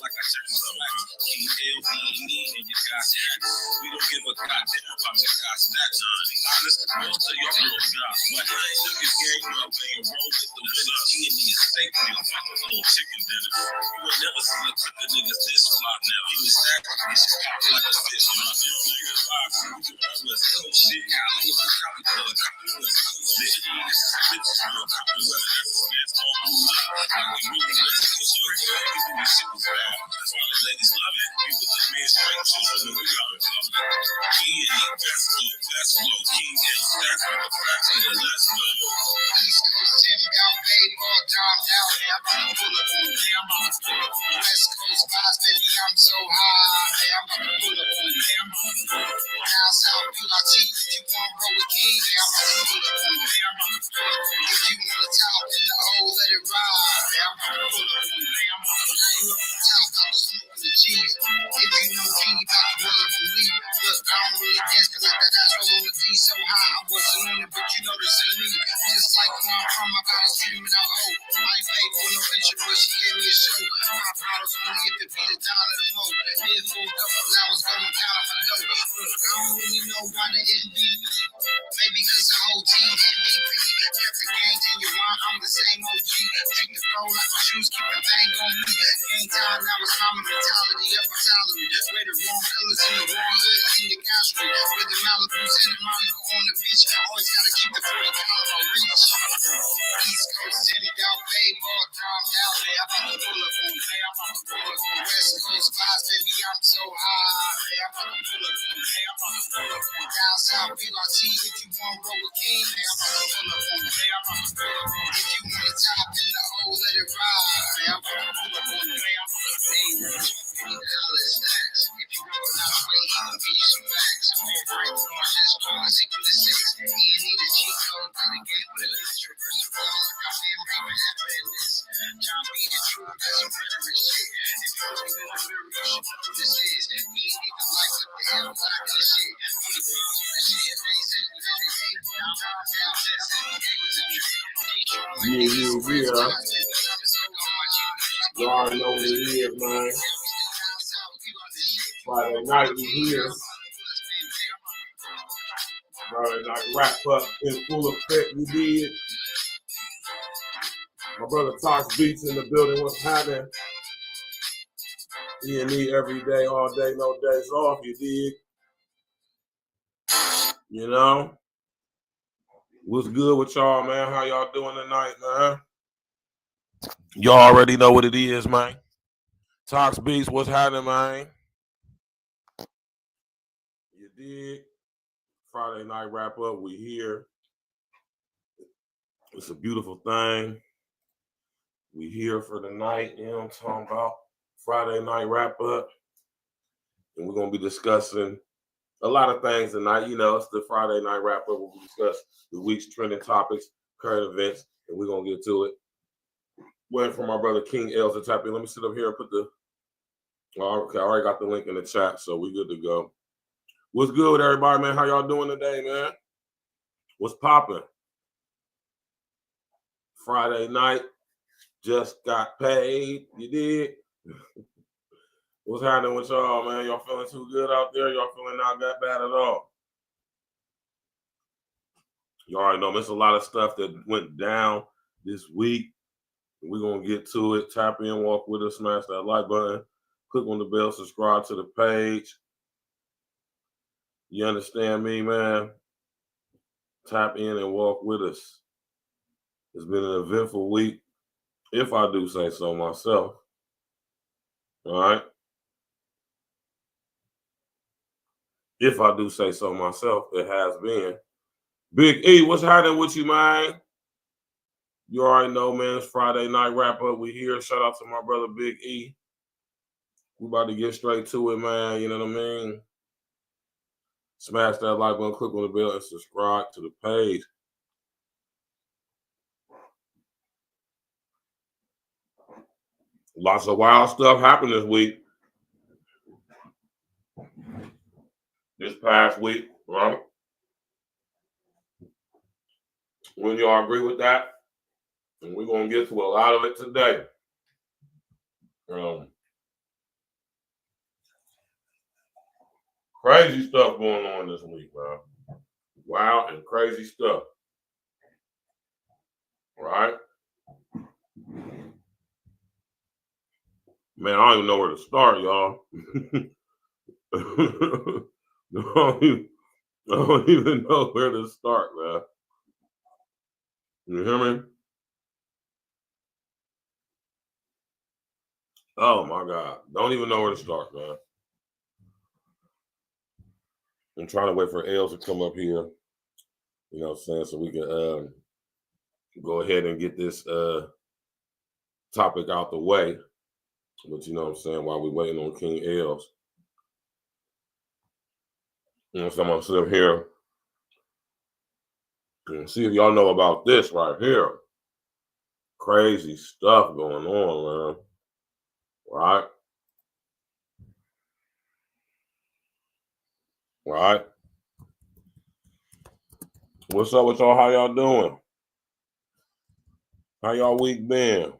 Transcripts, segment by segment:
Like I said, E.N.E, and you got that. We don't give a goddamn about your guys' stats. To be honest, most of your real guys. But I ain't looking game up and you roll with the winner. E.N.E is safe meal, fucking little chicken dinner. You will never see a clip of niggas this fly now. You was stacked and shit out like a fish. My niggas vibes, you always cool shit. I don't know copy color, copy was cool shit. This is bitches, real copy weather, that's a stance on who's up. I can really let you know, so you do this shit was bad. That's why the ladies love it. You with the men straight choosing when we got in public. E.N.E, best flow, King L, stats for the facts and the less flow. East Coast, Jimmy out, baseball, domed out, yeah, I'm gonna pull up on me, I'm gonna pull up on West Coast vibes, baby, I'm so high, yeah, I'm gonna pull up on me, I'm gonna pull up on down south, UIT, if you want roll with King, yeah, I'm gonna pull up on me, I'm gonna pull up on if you want to talk in the old, let it ride, yeah, I'm gonna pull up on me, I'm gonna now you up on top, got the smoke with the cheese. If you know King, you got the roll up for me. Look, I don't really dance cause I got that roll on the D so high, I wasn't on it, but you know this is me. Just like where I'm from, I got a screaming out, oh, I ain't paid for no intro, but she gave me a show. My bottles only if it be the dollar the mo. Here for a couple hours, going down my dough. Look, I don't really know why the MVP. Maybe cause the whole team MVP. Kept the game in your wine, I'm the same OG. Treat the throw like my shoes, keep the bang on me. Game time, now it's mama mentality, up a salary. Wear the wrong colors in the wrong hood, in the casual. With the Malibu's in the Monaco on the beach. Always gotta keep the 40 on reach. East Coast, Jimmy out, baseball, domed out. Yeah, I'm gonna pull up on me, I'm gonna pull up on West Coast vibes, baby, I'm so high. Yeah, I'm gonna pull up on me, I'm gonna pull up on down south, BRT, if you want roll with King, yeah, I'm gonna pull up on me, I'm gonna pull up on if you want to top in the old, let it ride. Yeah, I'm gonna pull up on me, I'm gonna say $20 stacks. If you roll out the way, he can give you some facts. All right, no, just going secret to six. E.N.E the cheat code to the game with a list. Reverse the ball, like I'm in Raymond after this. John B. the truth, that's some rhetoric shit. If you don't know the real, you should know who this is. E.N.E the life of the hell, black of the shit. On the grounds on the shit, face it, let it hate. Down, down, that's it. It was a trick. Yeah. You already know what it is, man. Friday night, we here. Friday night wrap up in full effect, we did. My brother Tox Beats in the building. What's happening? E.N.E every day, all day, no days off, you dig? You know? What's good with y'all, man? How y'all doing tonight, man? Y'all already know what it is, man. Tox Beats, what's happening, man? You dig? Friday night wrap up, we here. It's a beautiful thing. We here for the night, you know what I'm talking about? Friday night wrap up. And we're going to be discussing a lot of things tonight. You know, it's the Friday night wrap up. We'll discuss the week's trending topics, current events, and we're going to get to it. Waiting for my brother King L to tap in. Let me sit up here and put the... Okay, I already got the link in the chat, so we good to go. What's good with everybody, man? How y'all doing today, man? What's popping? Friday night, just got paid. You did? What's happening with y'all, man? Y'all feeling too good out there? Y'all feeling not that bad at all? You already know there's a lot of stuff that went down this week. We're going to get to it. Tap in, walk with us, smash that like button. Click on the bell, subscribe to the page. You understand me, man? Tap in and walk with us. It's been an eventful week, if I do say so myself. All right? If I do say so myself, it has been. Big E, what's happening with you, man? You already know, man. It's Friday night wrap up. We here. Shout out to my brother Big E. We about to get straight to it, man. You know what I mean? Smash that like button, click on the bell, and subscribe to the page. Lots of wild stuff happened this week. This past week, right? Wouldn't y'all agree with that? And we're going to get to a lot of it today. Crazy stuff going on this week, man. Wild and crazy stuff. Right? Man, I don't even know where to start, y'all. I don't even know where to start, man. You hear me? Oh my God. Don't even know where to start, man. I'm trying to wait for Els to come up here. You know what I'm saying? So we can go ahead and get this topic out the way. But you know what I'm saying, while we're waiting on King Els. You know, so I'm gonna sit up here and see if y'all know about this right here. Crazy stuff going on, man. Right? Right? What's up with y'all? How y'all doing? How y'all week been?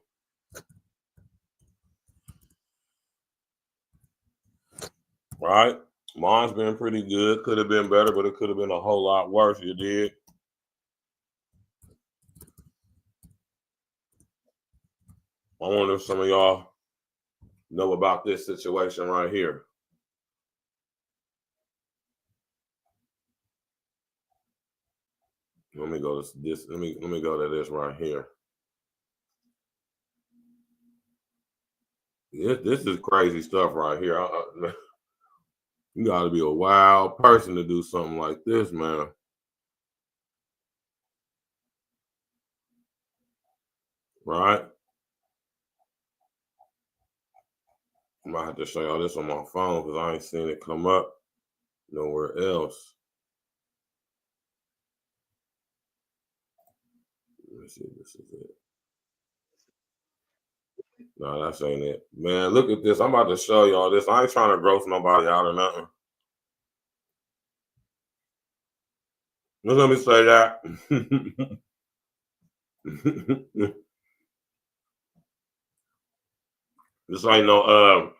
Right? Mine's been pretty good. Could have been better, but it could have been a whole lot worse. You did. I wonder if some of y'all know about this situation right here. Let me go to this. Let me go to this right here. This is crazy stuff right here. You got to be a wild person to do something like this, man. Right? I might have to show y'all this on my phone because I ain't seen it come up nowhere else. Let me see if this is it. No, that's ain't it. Man, look at this. I'm about to show y'all this. I ain't trying to gross nobody out or nothing. Just let me say that. This ain't no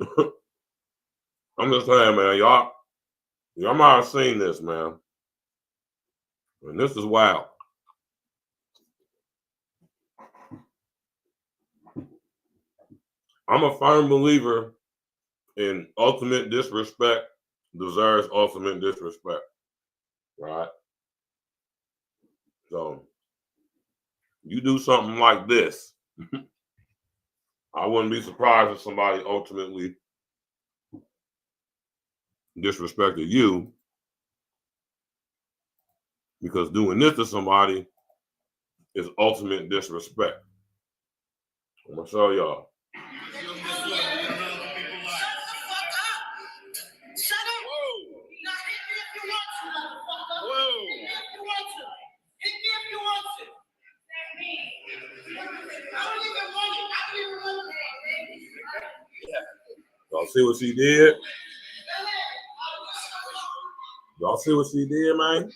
I'm just saying, man, y'all might have seen this, man. And this is wild. I'm a firm believer in ultimate disrespect deserves ultimate disrespect. Right? So you do something like this, I wouldn't be surprised if somebody ultimately disrespected you, because doing this to somebody is ultimate disrespect. I'm gonna show y'all. Y'all see what she did? Y'all see what she did, man?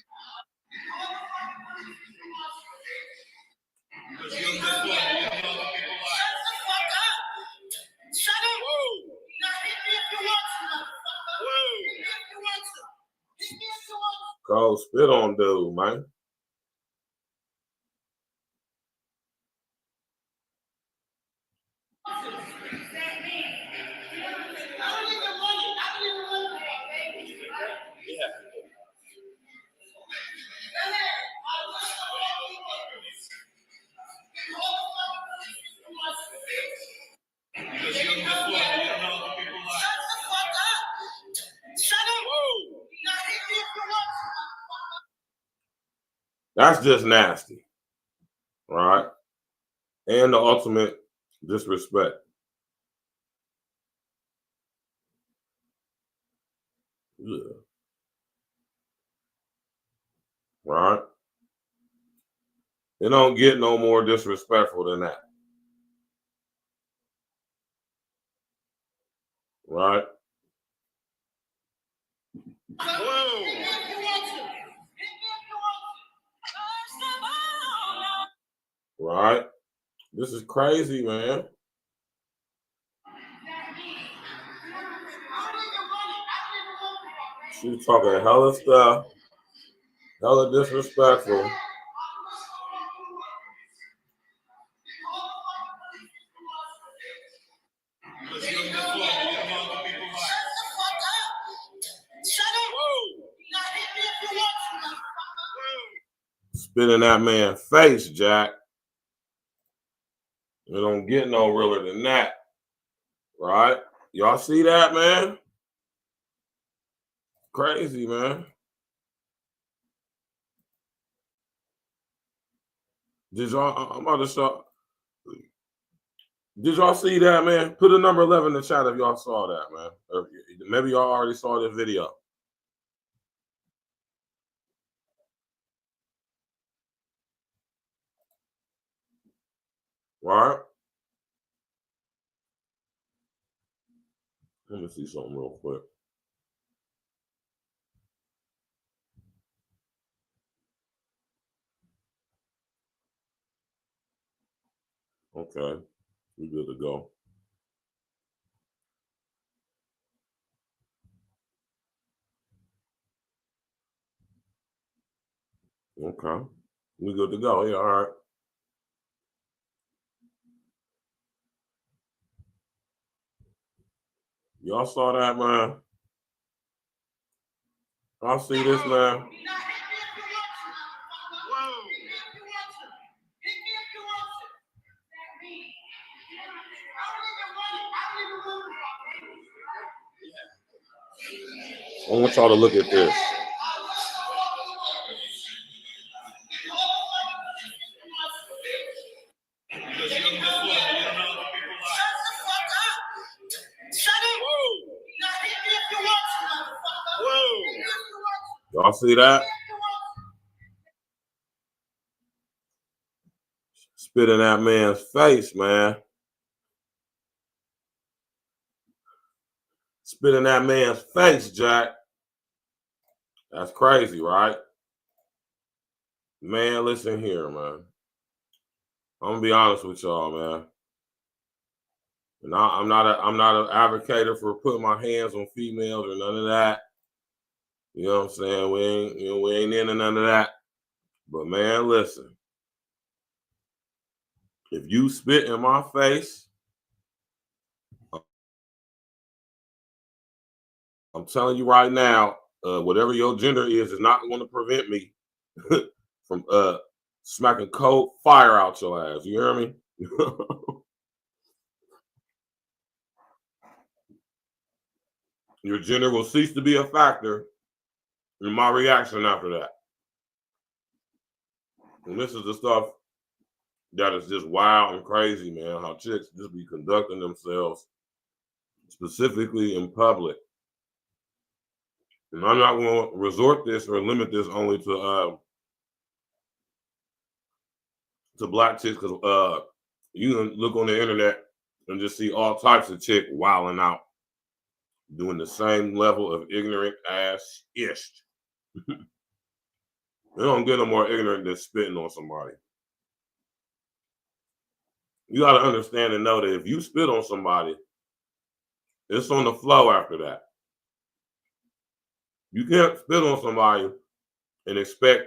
Go spit on dude, man. That's just nasty, right? And the ultimate disrespect. Yeah. Right? It don't get no more disrespectful than that. Right? Right? This is crazy, man. She's talking hella stuff, hella disrespectful. Spit in that man's face, Jack. It don't get no realer than that. Right? Y'all see that, man? Crazy, man. Did y'all? I'm about to show. Did y'all see that, man? Put a number 11 in the chat if y'all saw that, man. Or maybe y'all already saw this video. Right? Let me see something real quick. Okay. We good to go. Okay. We good to go. Yeah, all right. Y'all saw that, man? Y'all see this, man? I want y'all to look at this. Y'all see that? Spit in that man's face, man. Spit in that man's face, Jack. That's crazy, right? Man, listen here, man. I'm gonna be honest with y'all, man. And I'm not an advocate for putting my hands on females or none of that. You know what I'm saying? We ain't into none of that. But man, listen. If you spit in my face, I'm telling you right now, whatever your gender is not going to prevent me from smacking cold fire out your ass. You hear me? Your gender will cease to be a factor in my reaction after that. And this is the stuff that is just wild and crazy, man. How chicks just be conducting themselves, specifically in public. And I'm not going to resort this or limit this only to black chicks, because you can look on the internet and just see all types of chick wilding out, doing the same level of ignorant ass ish. They don't get no more ignorant than spitting on somebody. You got to understand and know that if you spit on somebody, it's on the flow after that. You can't spit on somebody and expect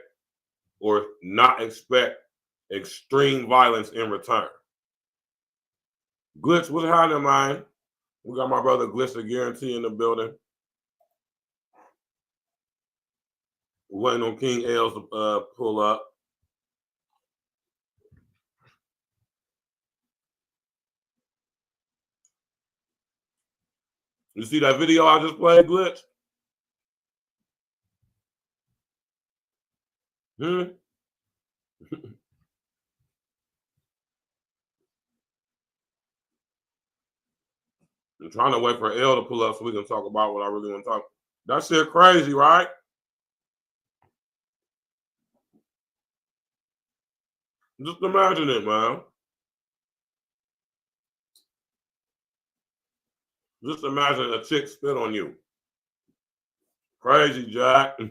or not expect extreme violence in return. Glitch, what's happening, man? We got my brother Glitch the Guarantee in the building. We're waiting on King Els to pull up. You see that video I just played, Glitch? I'm trying to wait for L to pull up so we can talk about what I really want to talk. That shit crazy, right? Just imagine it, man. Just imagine a chick spit on you. Crazy, Jack. Hey,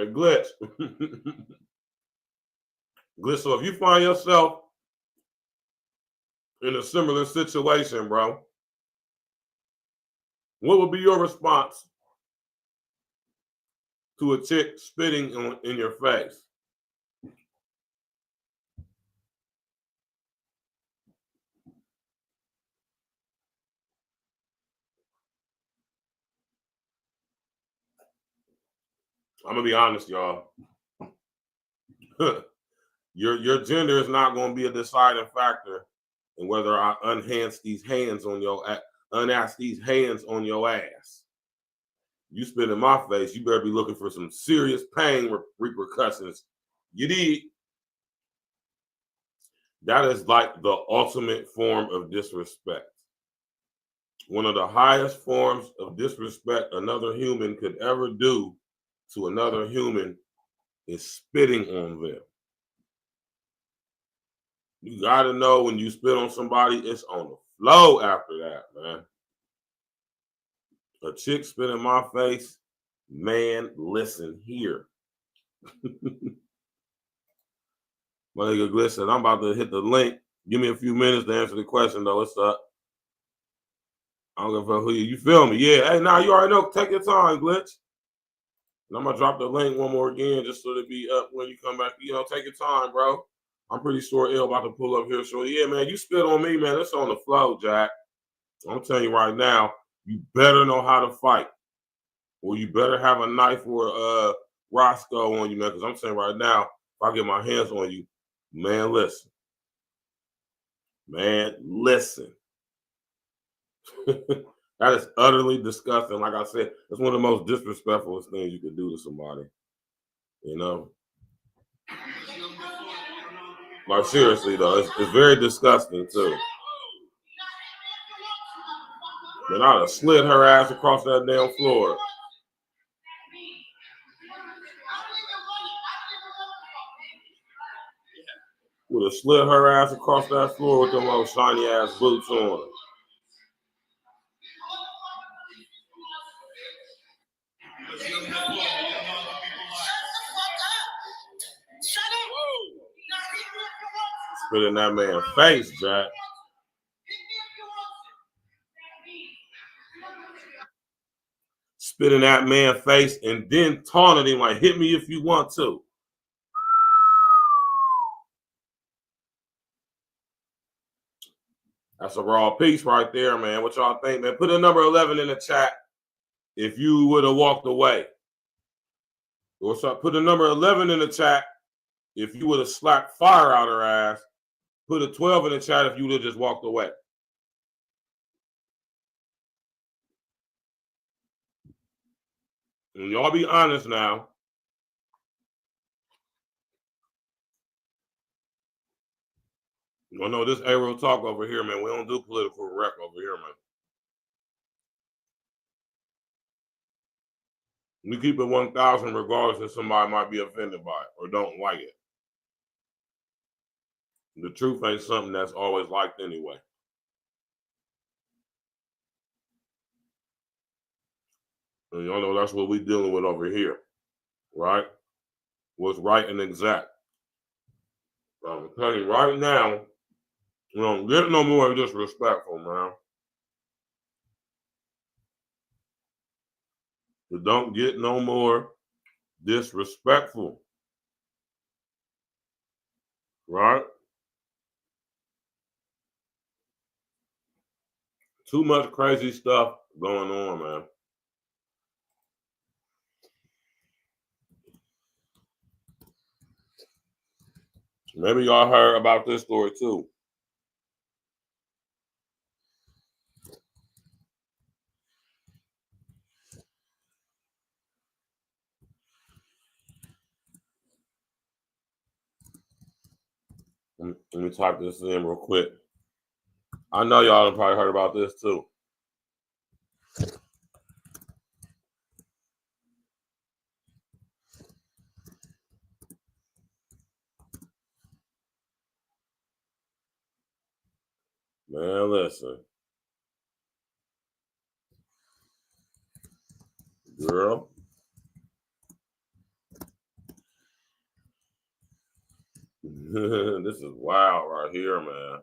Glitch. Glitch, so if you find yourself in a similar situation, bro, what would be your response to a chick spitting in your face? I'm gonna be honest, y'all. Your gender is not gonna be a deciding factor in whether I unask these hands on your ass. You spit in my face, you better be looking for some serious pain repercussions. You need. That is like the ultimate form of disrespect. One of the highest forms of disrespect another human could ever do to another human is spitting on them. You gotta know when you spit on somebody, it's on the flow after that, man. A chick spit in my face, man, listen here. My nigga Glitch, I'm about to hit the link. Give me a few minutes to answer the question, though. What's up? I don't give a fuck who you feel me. Yeah, hey, now you already know. Take your time, Glitch. And I'm gonna drop the link one more again just so to be up when you come back. You know, take your time, bro. I'm pretty sure Ill about to pull up here. So yeah, man, you spit on me, man. It's on the flow, Jack. I'm telling you right now, you better know how to fight, or you better have a knife or Roscoe on you, man. Because I'm saying right now, if I get my hands on you, man, listen, man, listen. That is utterly disgusting. Like I said, it's one of the most disrespectful things you could do to somebody. You know, like seriously though, it's very disgusting too. Then I'd have slid her ass across that damn floor. Would have slid her ass across that floor with them old shiny ass boots on. Spit in that man's face, Jack. Spit in that man's face and then taunted him like, hit me if you want to. That's a raw piece right there, man. What y'all think, man? Put a number 11 in the chat if you would have walked away. Or put a number 11 in the chat if you would have slapped fire out her ass. Put a 12 in the chat if you would have just walked away. And y'all be honest now. You know this A-Real talk over here, man. We don't do political rec over here, man. We keep it 1,000 regardless if somebody might be offended by it or don't like it. The truth ain't something that's always liked anyway. And y'all know that's what we dealing with over here, right? What's right and exact. I'm telling you right now, you don't get no more disrespectful, man. You don't get no more disrespectful, right? Too much crazy stuff going on, man. Maybe y'all heard about this story too. Let me type this in real quick. I know y'all have probably heard about this too. Man, listen. Girl. This is wild right here, man.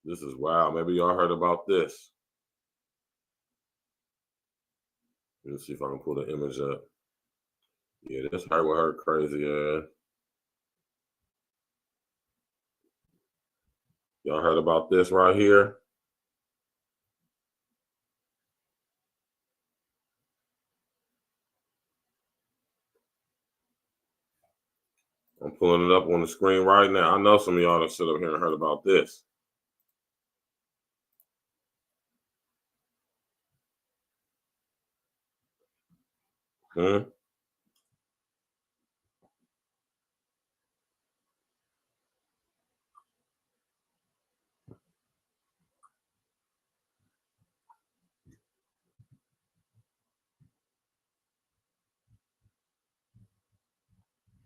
This is wild. Maybe y'all heard about this. Let's see if I can pull the image up. Yeah, this her with her crazy ass. Y'all heard about this right here? I'm pulling it up on the screen right now. I know some of y'all that sit up here and heard about this. Hmm?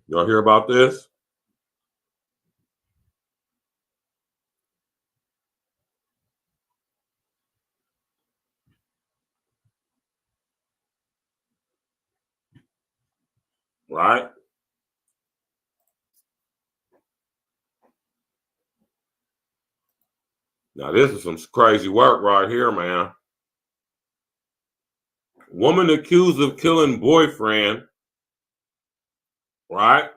Y'all hear about this? Right? Now, this is some crazy work right here, man. Woman accused of killing boyfriend, right?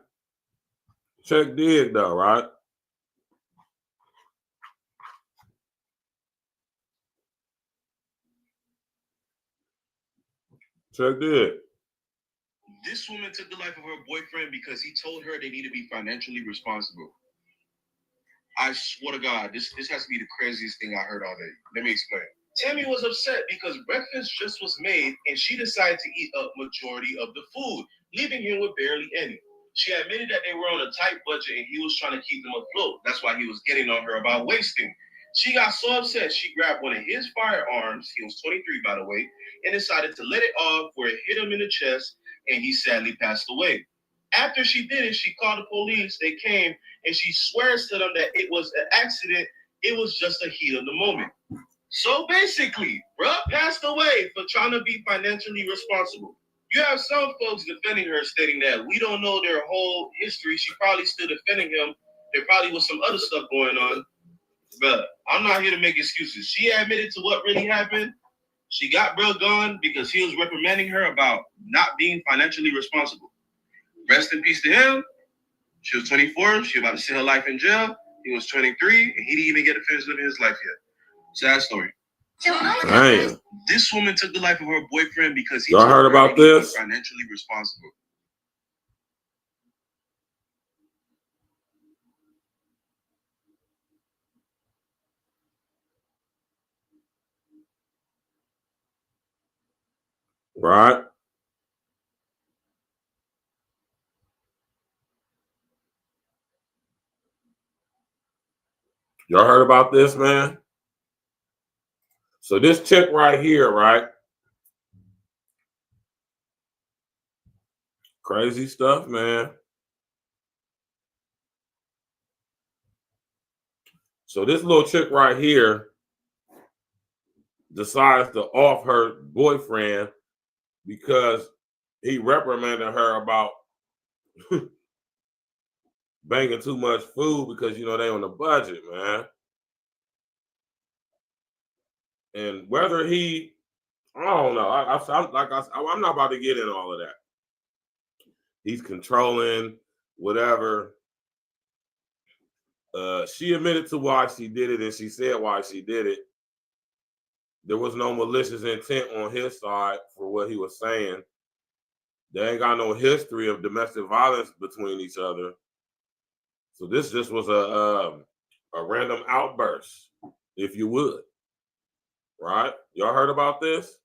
Check dig though, right? Check dig. This woman took the life of her boyfriend because he told her they need to be financially responsible. I swear to God, this has to be the craziest thing I heard all day. Let me explain. Tammy was upset because breakfast just was made and she decided to eat a majority of the food, leaving him with barely any. She admitted that they were on a tight budget and he was trying to keep them afloat. That's why he was getting on her about wasting. She got so upset, she grabbed one of his firearms, he was 23 by the way, and decided to let it off where it hit him in the chest and he sadly passed away. After she did it, she called the police, they came, and she swears to them that it was an accident, it was just a heat of the moment. So basically, bruh passed away for trying to be financially responsible. You have some folks defending her, stating that we don't know their whole history. She probably still defending him. There probably was some other stuff going on. But I'm not here to make excuses. She admitted to what really happened. She got bro gone because he was reprimanding her about not being financially responsible. Rest in peace to him. She was 24. She was about to see her life in jail. He was 23, and he didn't even get to finish living his life yet. Sad story. Damn. This woman took the life of her boyfriend because he Y'all heard about this? Financially responsible. Right? Y'all heard about this, man? So this chick right here, right? Crazy stuff, man. So this little chick right here decides to off her boyfriend because he reprimanded her about banging too much food because, you know, they on the budget, man. And whether he, I don't know. I'm not about to get in all of that. He's controlling whatever. She admitted to why she did it, and she said why she did it. There was no malicious intent on his side for what he was saying. They ain't got no history of domestic violence between each other. So this just was a random outburst, if you would. Right? Y'all heard about this?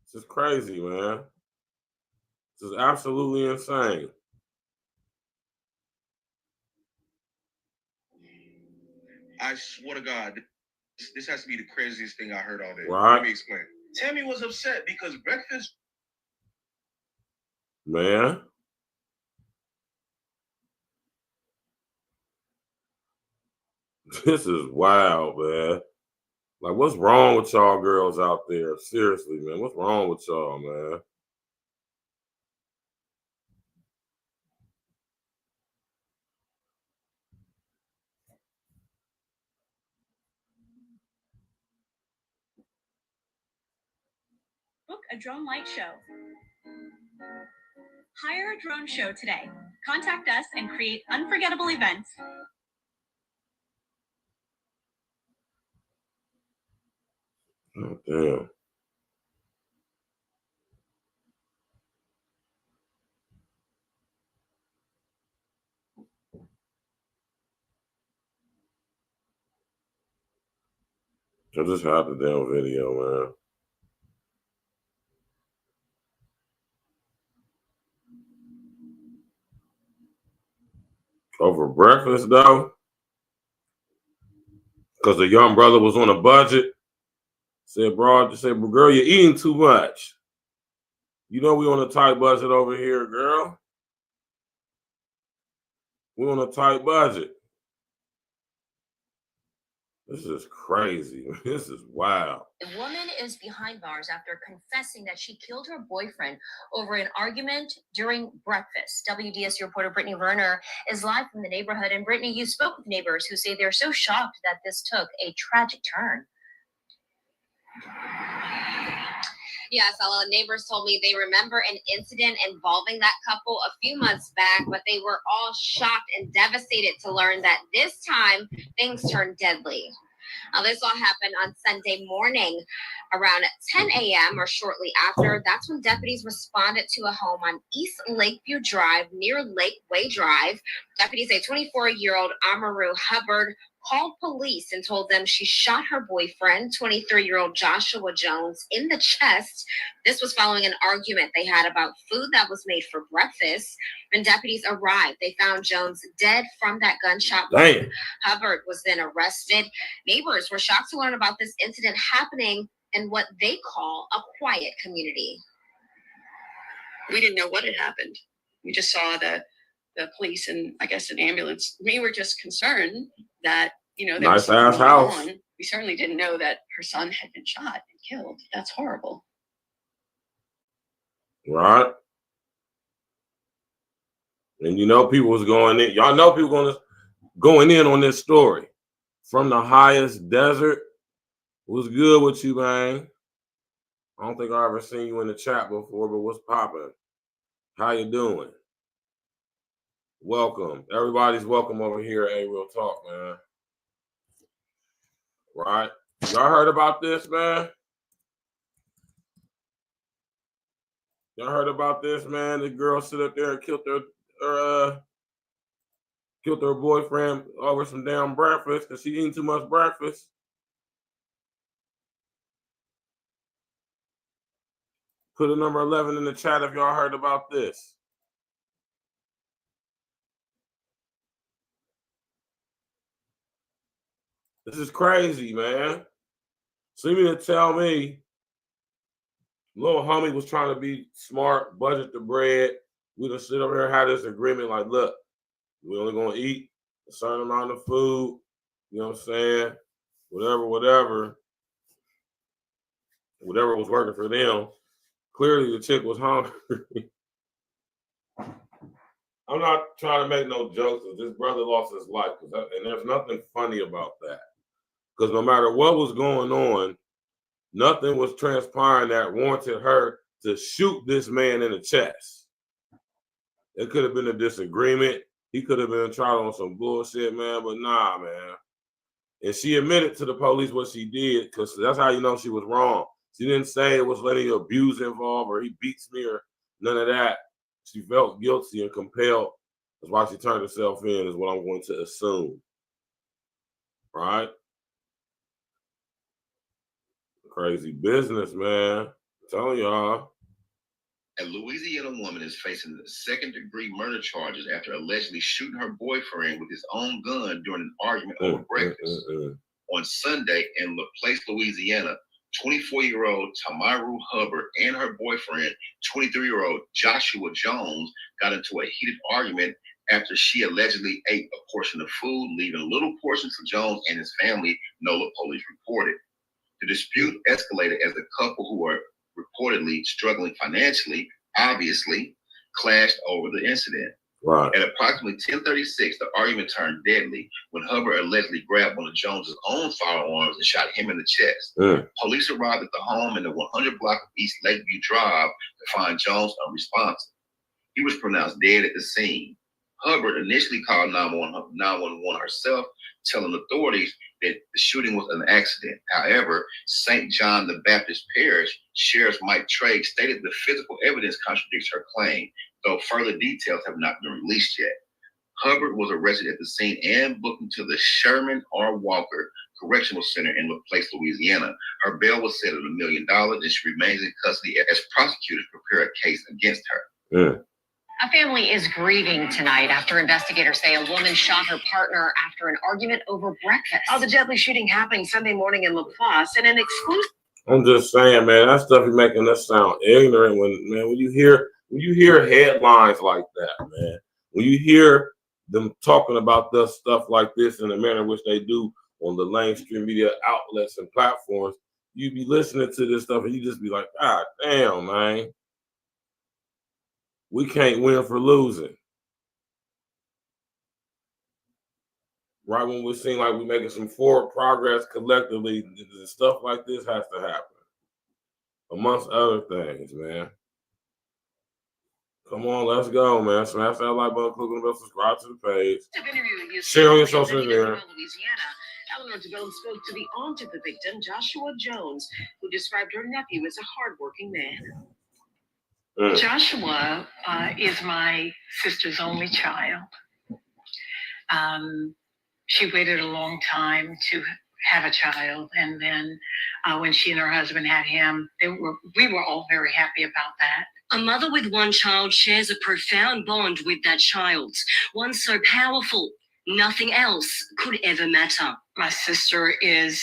This is crazy, man. This is absolutely insane. I swear to God, this has to be the craziest thing I heard all day. Right? Let me explain. Tammy was upset because breakfast. Man. This is wild, man. Like, what's wrong with y'all girls out there? Seriously, man. What's wrong with y'all, man? Book a drone light show. Hire a drone show today. Contact us and create unforgettable events. Oh, damn. I just had the damn video, man. Over breakfast, though, because the young brother was on a budget. Said, bro, girl, you're eating too much. You know we on a tight budget over here, girl. We on a tight budget. This is crazy. This is wild. A woman is behind bars after confessing that she killed her boyfriend over an argument during breakfast. WDSU reporter Brittany Werner is live from the neighborhood. And Brittany, you spoke with neighbors who say they're so shocked that this took a tragic turn. Yes, neighbors told me they remember an incident involving that couple a few months back, but they were all shocked and devastated to learn that this time things turned deadly. Now, this all happened on Sunday morning around 10 a.m. or shortly after. That's when deputies responded to a home on East Lakeview Drive near Lakeway Drive. Deputies say 24-year-old Amaru Hubbard called police and told them she shot her boyfriend, 23-year-old Joshua Jones, in the chest. This was following an argument they had about food that was made for breakfast. When deputies arrived, they found Jones dead from that gunshot wound. Hubbard was then arrested. Neighbors were shocked to learn about this incident happening in what they call a quiet community. We didn't know what had happened. We just saw the police and I guess an ambulance. We were just concerned that, there nice was something ass house. on. We certainly didn't know that her son had been shot and killed. That's horrible. Right. And people was going in. Y'all know people going in on this story. From the highest desert. What's good with you, man? I don't think I ever seen you in the chat before, but what's popping? How you doing? Welcome. Everybody's welcome over here at A Real Talk, man. Right? Y'all heard about this, man? Y'all heard about this, man? The girl sit up there and killed her boyfriend over some damn breakfast because she eating too much breakfast. Put a number 11 in the chat if y'all heard about this. This is crazy, man. So you mean to tell me little homie was trying to be smart, budget the bread. We done sit over here and had this agreement like, look, we only going to eat a certain amount of food. You know what I'm saying? Whatever was working for them. Clearly the chick was hungry. I'm not trying to make no jokes. This brother lost his life. And there's nothing funny about that. Because no matter what was going on, nothing was transpiring that warranted her to shoot this man in the chest. It could have been a disagreement. He could have been trying on some bullshit, man. But nah, man. And she admitted to the police what she did because that's how you know she was wrong. She didn't say it was any abuse involved or he beats me or none of that. She felt guilty and compelled. That's why she turned herself in, is what I'm going to assume. Right? Crazy business, man. I'm telling y'all. A Louisiana woman is facing second-degree murder charges after allegedly shooting her boyfriend with his own gun during an argument over breakfast. On Sunday in LaPlace, Louisiana, 24-year-old Tamaru Hubbard and her boyfriend, 23-year-old Joshua Jones, got into a heated argument after she allegedly ate a portion of food, leaving a little portion for Jones and his family, NOLA police reported. The dispute escalated as the couple, who were reportedly struggling financially, obviously clashed over the incident. Right. At approximately 10:36, the argument turned deadly when Hubbard allegedly grabbed one of Jones's own firearms and shot him in the chest. Police arrived at the home in the 100 block of East Lakeview Drive to find Jones unresponsive. He was pronounced dead at the scene. Hubbard initially called 911 herself, telling authorities that the shooting was an accident. However, St. John the Baptist Parish Sheriff Mike Trigg stated the physical evidence contradicts her claim, though further details have not been released yet. Hubbard was arrested at the scene and booked into the Sherman R. Walker Correctional Center in LaPlace, Louisiana. Her bail was set at $1 million, and she remains in custody as prosecutors prepare a case against her. A family is grieving tonight after investigators say a woman shot her partner after an argument over breakfast. The deadly shooting happened Sunday morning in LaPlace in an exclusive. I'm just saying, man, that stuff is making us sound ignorant when you hear headlines like that, man. When you hear them talking about this stuff like this in the manner in which they do on the mainstream media outlets and platforms, you be listening to this stuff and you just be like, God damn, man. We can't win for losing. Right when we seem like we're making some forward progress collectively, stuff like this has to happen. Amongst other things, man. Come on, let's go, man. Smash that like button, click on the bell, subscribe to the page. Share on your social media. Eleanor DeBone spoke to the aunt of the victim, Joshua Jones, who described her nephew as a hardworking man. Joshua is my sister's only child. She waited a long time to have a child, and then when she and her husband had him, we were all very happy about that. A mother with one child shares a profound bond with that child, one so powerful, nothing else could ever matter. My sister is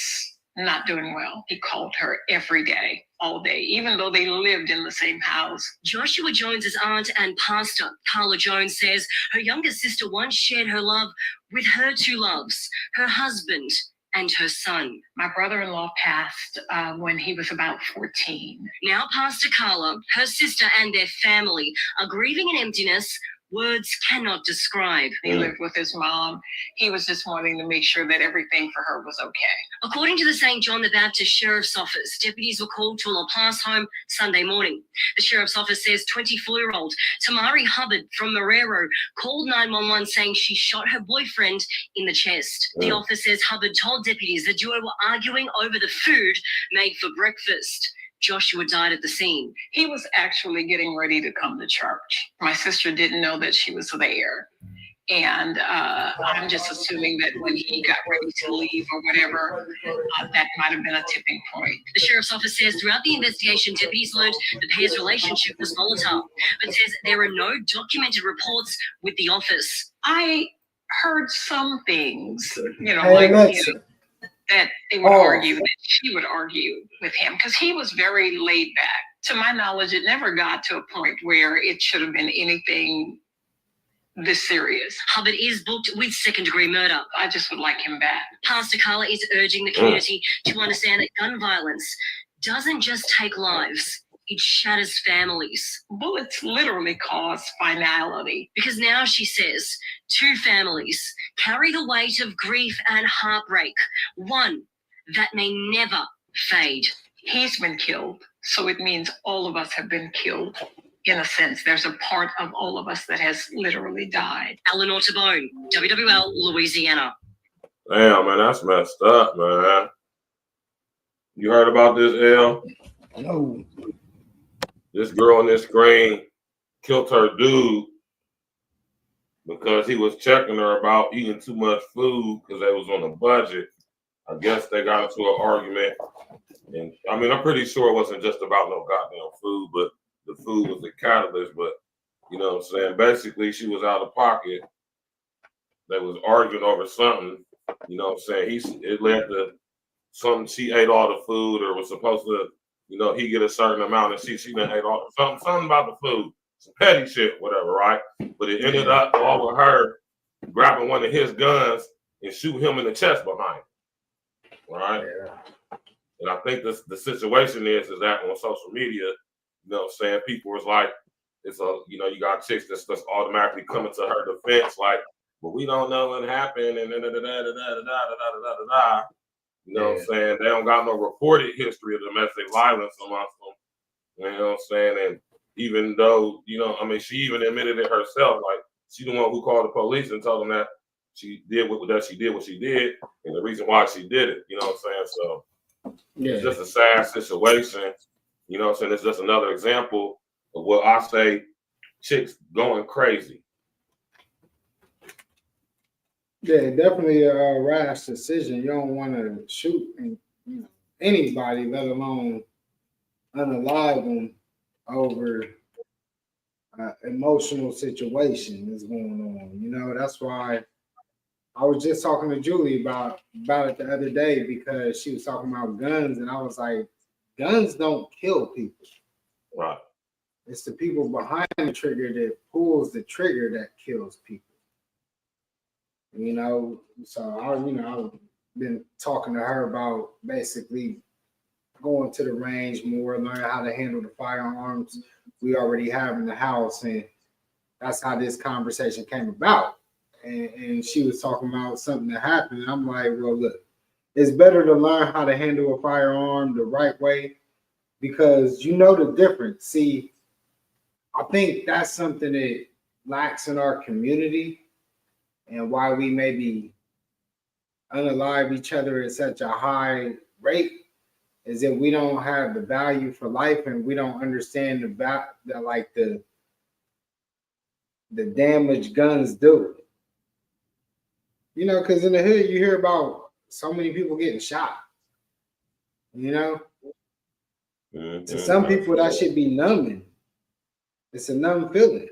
not doing well. He called her every day, all day, even though they lived in the same house. Joshua Jones's aunt and pastor, Carla Jones, says her younger sister once shared her love with her two loves, her husband and her son. My brother-in-law passed when he was about 14. Now Pastor Carla, her sister and their family are grieving an emptiness words cannot describe. He lived with his mom. He was just wanting to make sure that everything for her was okay. According to the St. John the Baptist Sheriff's Office, deputies were called to a LaPlace home Sunday morning. The Sheriff's Office says 24-year-old Tamari Hubbard from Marrero called 911 saying she shot her boyfriend in the chest. The office says Hubbard told deputies the duo were arguing over the food made for breakfast. Joshua died at the scene. He was actually getting ready to come to church. My sister didn't know that she was there. And I'm just assuming that when he got ready to leave or whatever, that might have been a tipping point. The Sheriff's Office says throughout the investigation, deputies learned the pair's relationship was volatile, but says there are no documented reports with the office. I heard some things, that they would argue, that she would argue with him, because he was very laid back. To my knowledge, it never got to a point where it should have been anything this serious. Hubbard is booked with second-degree murder. I just would like him back. Pastor Carla is urging the community to understand that gun violence doesn't just take lives. It shatters families. Bullets literally cause finality. Because now, she says, two families carry the weight of grief and heartbreak, one that may never fade. He's been killed, so it means all of us have been killed. In a sense, there's a part of all of us that has literally died. Eleanor DeBone, WWL, Louisiana. Damn, man, that's messed up, man. You heard about this, El? No. This girl on this screen killed her dude because he was checking her about eating too much food because they was on a budget. I guess they got into an argument. And I mean, I'm pretty sure it wasn't just about no goddamn food, but the food was the catalyst. But you know what I'm saying? Basically, she was out of pocket. They was arguing over something. You know what I'm saying? It led to something. She ate all the food, or was supposed to, he get a certain amount, and she done ate all something about the food. some petty shit, whatever, right? But it ended up all with her grabbing one of his guns and shooting him in the chest behind him, right? Yeah. And I think the situation is that on social media, you know what I'm saying, people was like, it's a, you know, you got chicks that's automatically coming to her defense, like, but we don't know what happened, and da-da-da-da-da-da-da-da-da-da-da. You know what I'm saying? They don't got no reported history of domestic violence amongst them. You know what I'm saying? And even though, you know, I mean, she even admitted it herself, like, she the one who called the police and told them that she did what she did, and the reason why she did it. You know what I'm saying? So it's just a sad situation. You know what I'm saying? It's just another example of what I say, chicks going crazy. Yeah, definitely a rash decision. You don't want to shoot anybody, let alone unalive them over emotional situation that's going on. You know, that's why I was just talking to Julie about it the other day, because she was talking about guns, and I was like, guns don't kill people. Right. It's the people behind the trigger that pulls the trigger that kills people. You know, so I've been talking to her about basically going to the range more, learn how to handle the firearms we already have in the house, and that's how this conversation came about. And she was talking about something that happened, and I'm like, well, look, it's better to learn how to handle a firearm the right way, because you know the difference. See, I think that's something that lacks in our community, and why we maybe unalive each other at such a high rate is that we don't have the value for life, and we don't understand the damage guns do. You know, because in the hood you hear about so many people getting shot. You know, to some people that should be numbing. It's a numb feeling,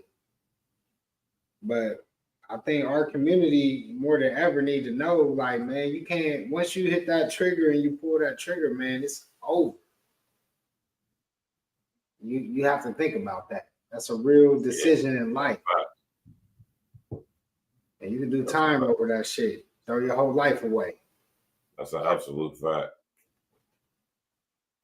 but I think our community more than ever need to know, like, man, you can't, once you hit that trigger and you pull that trigger, man, it's over. You have to think about that. That's a real decision in life. And you can do time over that shit. Throw your whole life away. That's an absolute fact.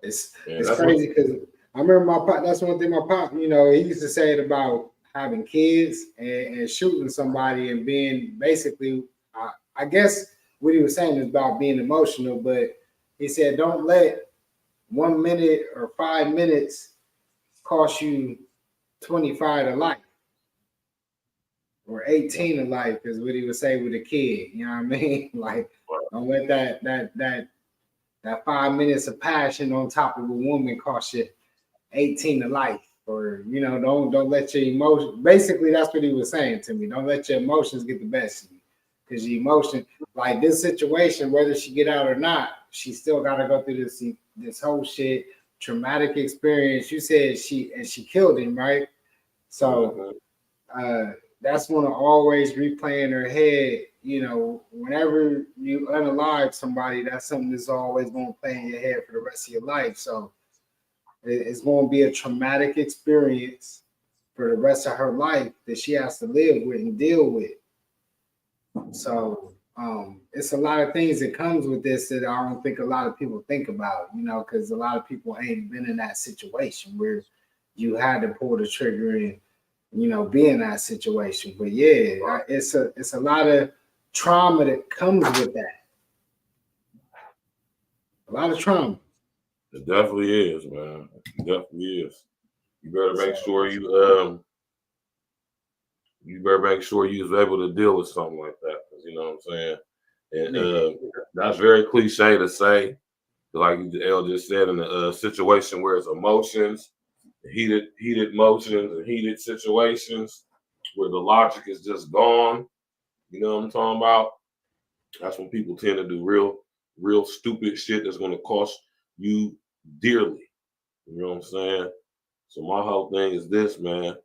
It's crazy because I remember my pop, that's one thing my pop, you know, he used to say it about having kids and shooting somebody and being basically, I guess what he was saying is about being emotional, but he said, don't let 1 minute or 5 minutes cost you 25 to life or 18 to life, is what he would say with a kid. You know what I mean? Like, don't let that 5 minutes of passion on top of a woman cost you 18 to life. Or, you know, don't let your emotions, basically that's what he was saying to me. Don't let your emotions get the best of you. Because your emotion, like this situation, whether she get out or not, she still got to go through this whole shit, traumatic experience. You said she killed him, right? So that's going to always replay in her head. You know, whenever you unalive somebody, that's something that's always going to play in your head for the rest of your life. So it's going to be a traumatic experience for the rest of her life that she has to live with and deal with. So it's a lot of things that comes with this that I don't think a lot of people think about, you know, because a lot of people ain't been in that situation where you had to pull the trigger and, you know, be in that situation. But yeah, it's a lot of trauma that comes with that. A lot of trauma. It definitely is, man. It definitely is. You better make sure you was able to deal with something like that. You know what I'm saying? And that's very cliche to say, like El just said, in a situation where it's emotions, heated emotions and heated situations where the logic is just gone. You know what I'm talking about? That's when people tend to do real stupid shit that's going to cost you dearly. You know what I'm saying? So my whole thing is this, man.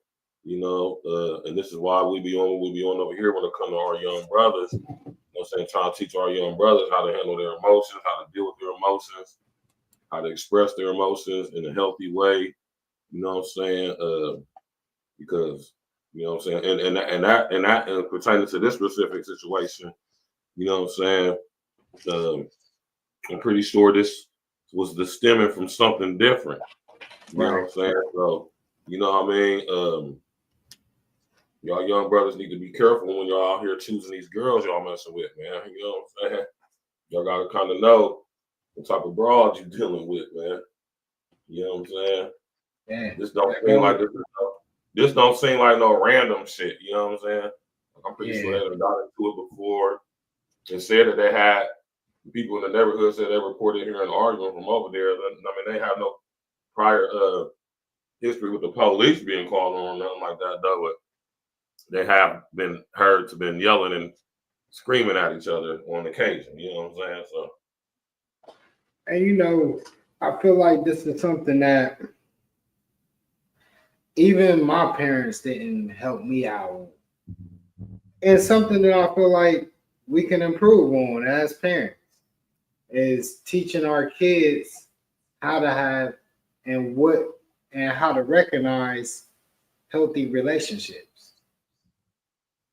You know, and this is why we be on over here when it comes to our young brothers. You know what I'm saying? Trying to teach our young brothers how to handle their emotions, how to deal with their emotions, how to express their emotions in a healthy way. You know what I'm saying? because you know what I'm saying, and that pertaining to this specific situation, you know what I'm saying. I'm pretty sure this was the stemming from something different. You know what I'm saying? So, you know what I mean? Y'all young brothers need to be careful when y'all out here choosing these girls y'all messing with, man. You know what I'm saying? Y'all gotta kind of know what type of broad you dealing with, man. You know what I'm saying? Yeah. This don't seem like this don't seem like no random shit. You know what I'm saying? Like, I'm pretty sure they done got into it before and said that they had people in the neighborhood said they reported hearing an argument from over there. I mean, they have no prior history with the police being called on, nothing like that, though. But they have been heard to been yelling and screaming at each other on occasion. You know what I'm saying? So, and you know, I feel like this is something that even my parents didn't help me out. It's something that I feel like we can improve on as parents, is teaching our kids how to have and how to recognize healthy relationships.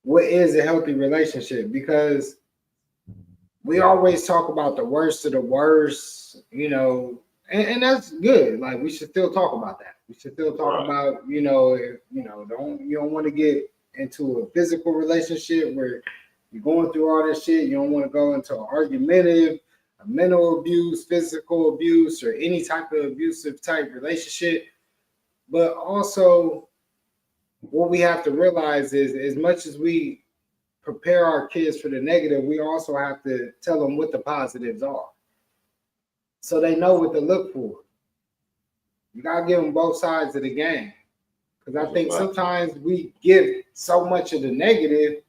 What is a healthy relationship? Because we always talk about the worst of the worst, you know, and that's good. Like, we should still talk about that. We should still talk about, you know, if, you don't want to get into a physical relationship where you're going through all this shit. You don't want to go into an argumentative, a mental abuse, physical abuse, or any type of abusive type relationship. But also, what we have to realize is, as much as we prepare our kids for the negative, we also have to tell them what the positives are, so they know what to look for. You gotta give them both sides of the game, because I think sometimes we give so much of the negative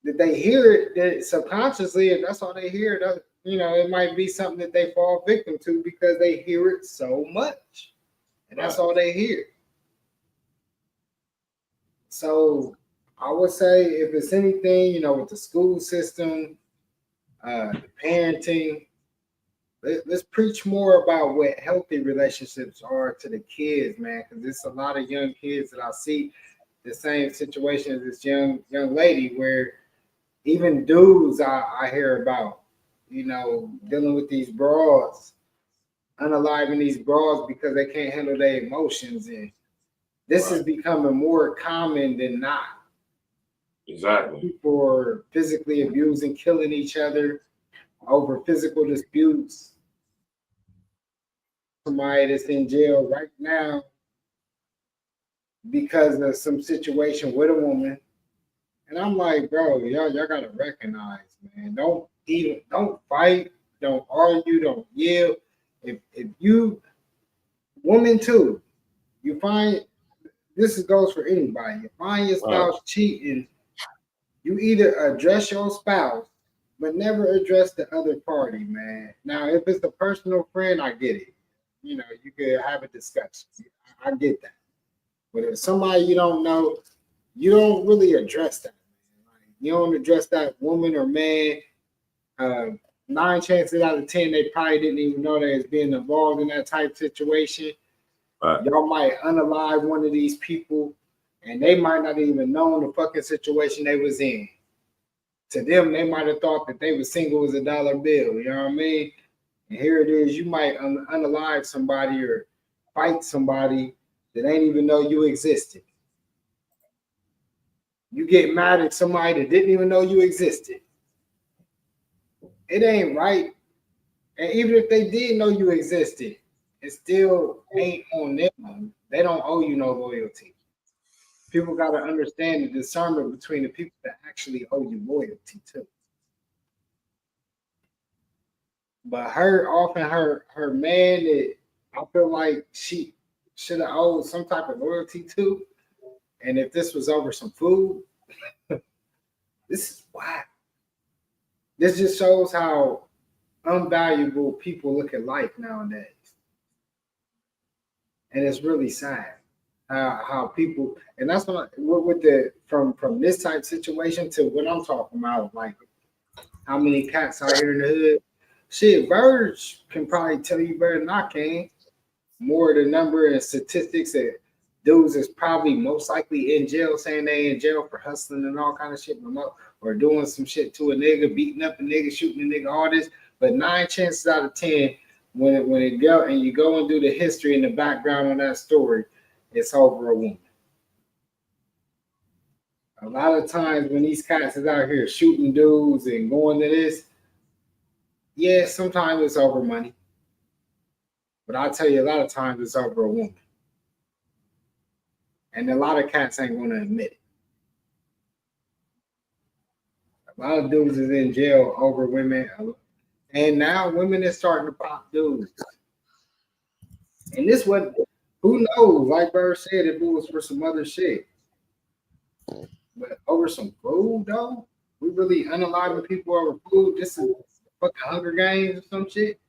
that they hear it, that subconsciously, if that's all they hear, that, you know, it might be something that they fall victim to because they hear it so much, and that's all they hear. So I would say, if it's anything, you know, with the school system, the parenting, let's preach more about what healthy relationships are to the kids, man. Because there's a lot of young kids that I see the same situation as this young lady, where even dudes I hear about, you know, dealing with these broads, unaliving these broads because they can't handle their emotions, and this is becoming more common than not. Exactly. People are physically abusing, killing each other over physical disputes. Somebody that's in jail right now because of some situation with a woman. And I'm like, bro, y'all gotta recognize, man. Don't fight, don't argue, don't yell. If you, woman too, you find, this goes for anybody. You find your spouse cheating, you either address your spouse, but never address the other party, man. Now, if it's a personal friend, I get it. You know, you could have a discussion. I get that. But if somebody you don't know, you don't really address that. Like, you don't address that woman or man. 9 chances out of 10, they probably didn't even know they was being involved in that type of situation. Y'all might unalive one of these people, and they might not even know the fucking situation they was in. To them, they might have thought that they were single as a dollar bill. You know what I mean? And here it is, you might unalive somebody or fight somebody that ain't even know you existed. You get mad at somebody that didn't even know you existed. It ain't right. And even if they did know you existed, it still ain't on them. They don't owe you no loyalty. People got to understand the discernment between the people that actually owe you loyalty too. But her man that I feel like she should have owed some type of loyalty to. And if this was over some food, this is why. This just shows how unvaluable people look at life nowadays. And it's really sad how people, and that's what with the from this type situation to what I'm talking about, like how many cats out here in the hood. Shit, Verge can probably tell you better than I can. More of the number and statistics that dudes is probably most likely in jail, saying they in jail for hustling and all kind of shit, or doing some shit to a nigga, beating up a nigga, shooting a nigga, all this. But 9 chances out of 10, when it go and you go and do the history and the background on that story, it's over a woman. A lot of times when these cats is out here shooting dudes and going to this, yeah, sometimes it's over money. But I'll tell you, a lot of times it's over a woman. And a lot of cats ain't going to admit it. A lot of dudes is in jail over women. And now women is starting to pop dudes. And this what, who knows? Like Bird said, if it was for some other shit. But over some food, though? We really unaliving people over food? This is fucking Hunger Games or some shit?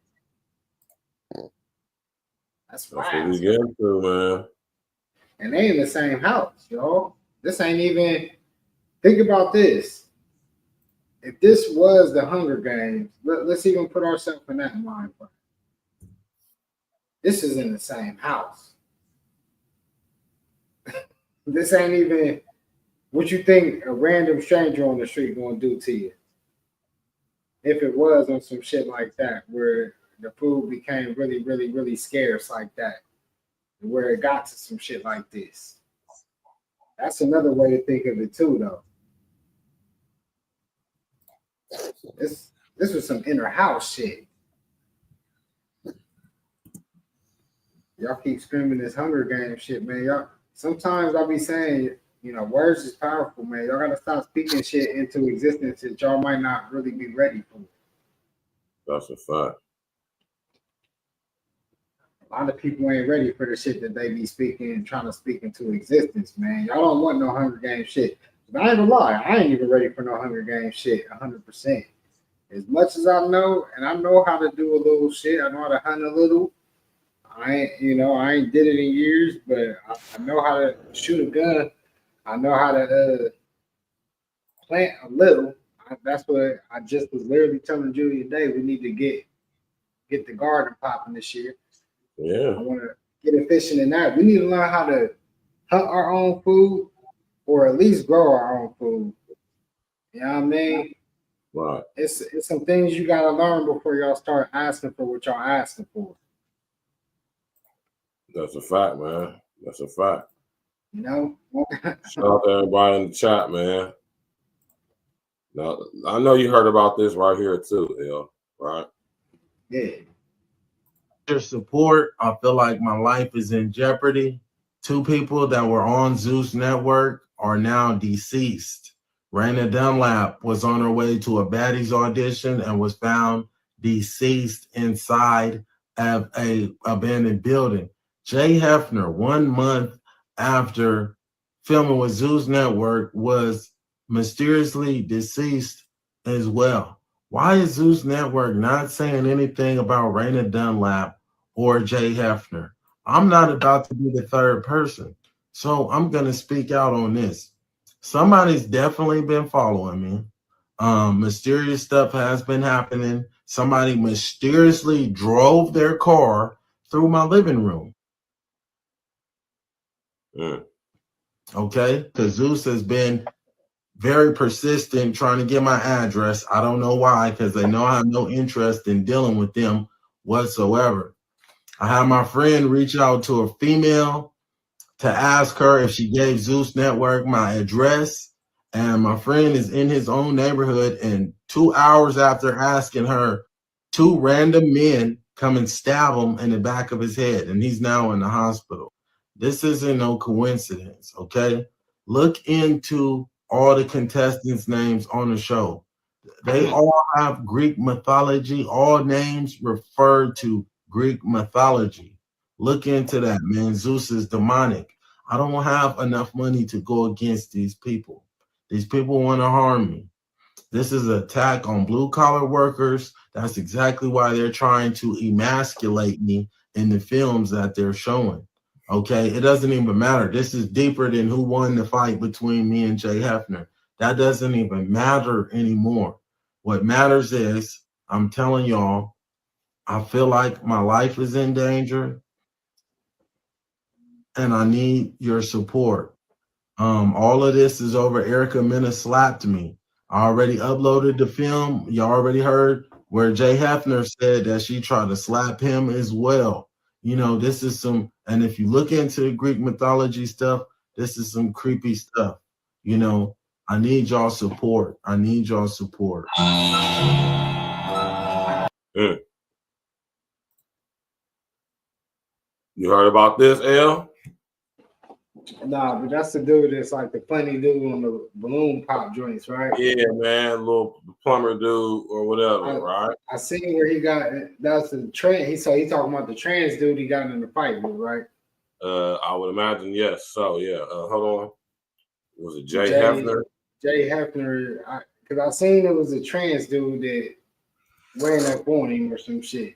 That's what we get into, man. And they in the same house, y'all. This ain't even, think about this. If this was the Hunger Games, let's even put ourselves in that mind frame. This is in the same house. This ain't even what you think a random stranger on the street gonna do to you. If it was on some shit like that, where the food became really, really, really scarce like that, where it got to some shit like this. That's another way to think of it too, though. This was some inner house shit. Y'all keep screaming this Hunger Game shit, man. Y'all sometimes I'll be saying, you know, words is powerful, man. Y'all gotta stop speaking shit into existence that y'all might not really be ready for. That's a fact. A lot of people ain't ready for the shit that they be speaking and trying to speak into existence, man. Y'all don't want no Hunger Game shit. But I ain't gonna lie, I ain't even ready for no Hunger Game shit 100%. As much as I know, and I know how to do a little shit, I know how to hunt a little. I ain't did it in years, but I know how to shoot a gun. I know how to plant a little. That's what I just was literally telling Julie today. We need to get the garden popping this year. Yeah. I want to get efficient in that. We need to learn how to hunt our own food or at least grow our own food. You know what I mean? Right. It's some things you got to learn before y'all start asking for what y'all asking for. That's a fact, man. That's a fact. You know? Shout out to everybody in the chat, man. Now, I know you heard about this right here too, L, right? Yeah. Your support, I feel like my life is in jeopardy. 2 people that were on Zeus Network are now deceased. Raina Dunlap was on her way to a Baddies audition and was found deceased inside of a abandoned building. Jay Hefner, 1 month after filming with Zeus Network, was mysteriously deceased as well. Why is Zeus Network not saying anything about Raina Dunlap or Jay Hefner? I'm not about to be the third person, so I'm going to speak out on this. Somebody's definitely been following me. Mysterious stuff has been happening. Somebody mysteriously drove their car through my living room. Okay, because Zeus has been very persistent trying to get my address. I don't know why, because they know I have no interest in dealing with them whatsoever. I had my friend reach out to a female to ask her if she gave Zeus Network my address. And my friend is in his own neighborhood. And 2 hours after asking her, 2 random men come and stab him in the back of his head. And he's now in the hospital. This isn't no coincidence, okay? Look into all the contestants' names on the show. They all have Greek mythology. All names refer to Greek mythology. Look into that, man. Zeus is demonic. I don't have enough money to go against these people. These people want to harm me. This is an attack on blue-collar workers. That's exactly why they're trying to emasculate me in the films that they're showing. Okay, it doesn't even matter. This is deeper than who won the fight between me and Jay Hefner. That doesn't even matter anymore. What matters is, I'm telling y'all, I feel like my life is in danger. and I need your support. All of this is over Erica Mena slapped me. I already uploaded the film. You already heard where Jay Hefner said that she tried to slap him as well. You know, this is some, and if you look into the Greek mythology stuff, this is some creepy stuff. You know, I need y'all support. I need y'all support. You heard about this, L? Nah, but that's the dude that's like the funny dude on the balloon pop joints, right? Yeah, man, little plumber dude or whatever, right? I seen where he got that's the trans. He talking about the trans dude he got in the fight with, right? I would imagine yes. So yeah, hold on. Was it Jay Hefner? Jay Hefner, because I seen it was a trans dude that ran up on him or some shit.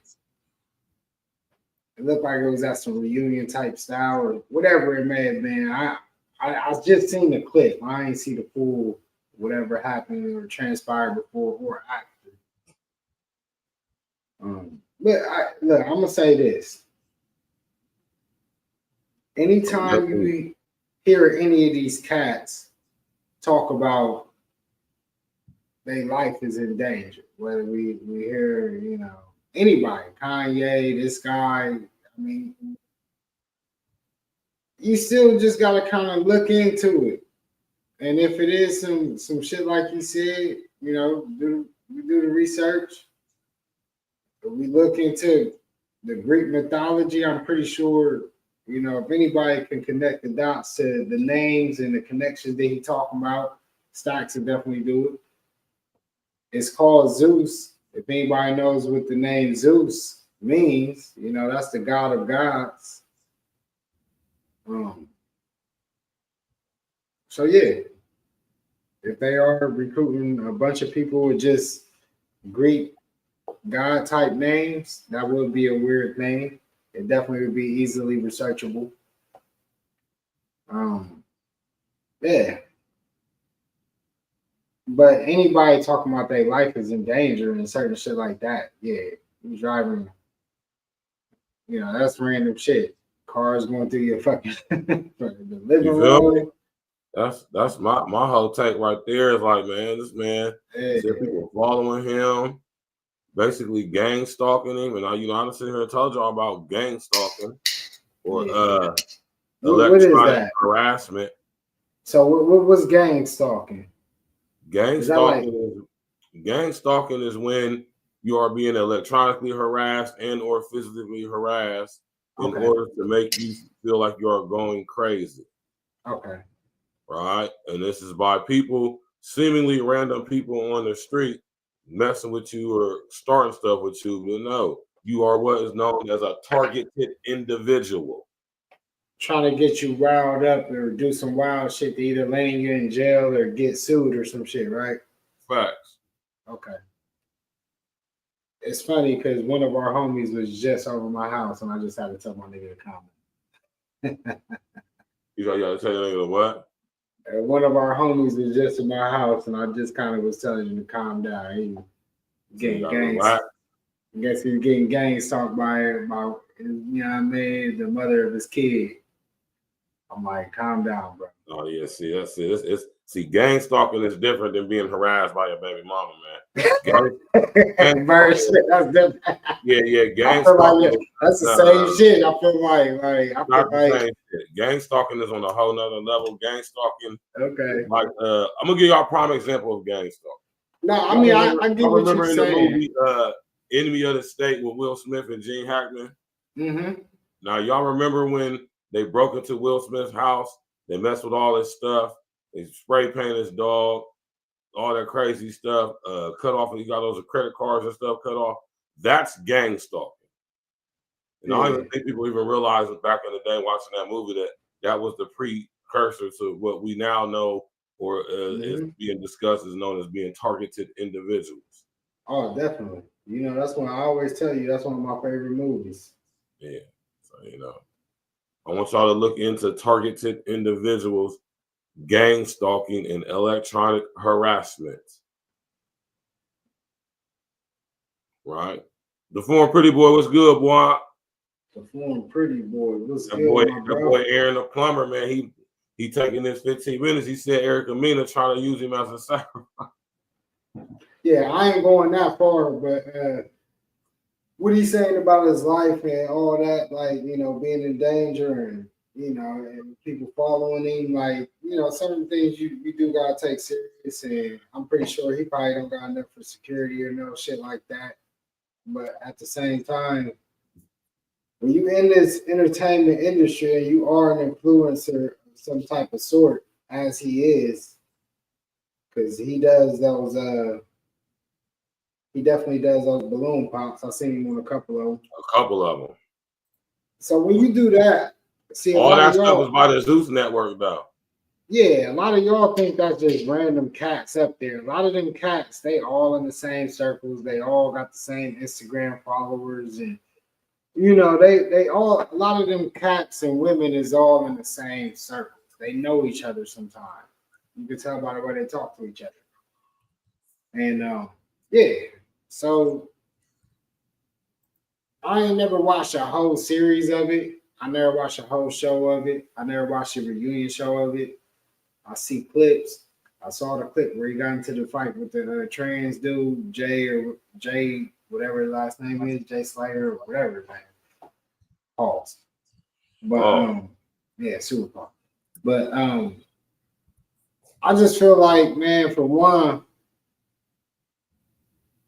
It looked like it was at some reunion type style or whatever it may have been. I just seen the clip. I ain't see the full whatever happened or transpired before or after. Look, I'm gonna say this. Anytime you hear any of these cats talk about their life is in danger, whether we hear, you know, anybody, Kanye, this guy, I mean, you still just gotta kind of look into it. And if it is some shit like you said, you know, we do the research. We look into the Greek mythology. I'm pretty sure, you know, if anybody can connect the dots to the names and the connections that he's talking about, Stacks will definitely do it. It's called Zeus. If anybody knows what the name Zeus means, you know, that's the god of gods. So yeah, if they are recruiting a bunch of people with just Greek god type names, that would be a weird name. It definitely would be easily researchable. Yeah. But anybody talking about their life is in danger and certain shit like that, yeah, you're driving, you know, that's random shit. Cars going through your fucking the living room. That's my whole take right there is like, man, this man, people following him, basically gang stalking him, and you know, I'm sitting here and told y'all about gang stalking or electronic harassment. So what was gang stalking? Gang stalking is when you are being electronically harassed and or physically harassed in order to make you feel like you're going crazy. Okay. Right? And this is by people, seemingly random people on the street messing with you or starting stuff with you. But no, you are what is known as a targeted individual. Trying to get you riled up or do some wild shit to either land you in jail or get sued or some shit, right? Facts. Okay. It's funny because one of our homies was just over my house and I just had to tell my nigga to comment. You gotta tell your nigga what? One of our homies was just in my house and I just kind of was telling him to calm down. He getting gangs. I guess he's getting gang stalked by, you know what I mean, the mother of his kid. I'm like, calm down, bro. Oh yeah, see, gang stalking is different than being harassed by your baby mama, man. Gang that's different. Yeah, gang stalking. Like that's the same shit. I feel like gang stalking is on a whole nother level. Gang stalking. Okay. Like I'm gonna give y'all a prime example of gang stalking. No, I mean I get what you're saying. I remember in the movie Enemy of the State with Will Smith and Gene Hackman. Mm-hmm. Now y'all remember when they broke into Will Smith's house, they messed with all his stuff, they spray painted his dog, all that crazy stuff, cut off, he got those credit cards and stuff cut off. That's gang stalking. And I don't even think people even realized back in the day watching that movie that was the precursor to what we now know or is being discussed as known as being targeted individuals. Oh, definitely. You know, that's when I always tell you that's one of my favorite movies. Yeah. So, you know, I want y'all to look into targeted individuals, gang stalking, and electronic harassment. Right? The former pretty boy, what's good, boy? Perform Pretty Boy. What's That good, boy, my that bro? boy Aaron the plumber, man, he taking this 15 minutes. He said Eric Amina trying to use him as a sacrifice. Yeah, I ain't going that far, but what he's saying about his life and all that, like, you know, being in danger and, you know, and people following him, like, you know, some of the things you do gotta take serious, and I'm pretty sure he probably don't got enough for security or no shit like that. But at the same time, when you in this entertainment industry and you are an influencer of some type of sort, as he is, because he does those he definitely does those balloon pops. I've seen him on a couple of them. A couple of them. So when you do that, see, all that stuff is by the Zeus Network, though. Yeah, a lot of y'all think that's just random cats up there. A lot of them cats, they all in the same circles. They all got the same Instagram followers, and you know, they all, a lot of them cats and women is all in the same circles. They know each other sometimes. You can tell by the way they talk to each other. And yeah, so I ain't never watched a whole series of it. I never watched a whole show of it. I never watched a reunion show of it. I see clips. I saw the clip where he got into the fight with the trans dude, Jay, whatever his last name is, Jay Slater, or whatever his name is. Pause. But yeah, super pause. But I just feel like, man, for one,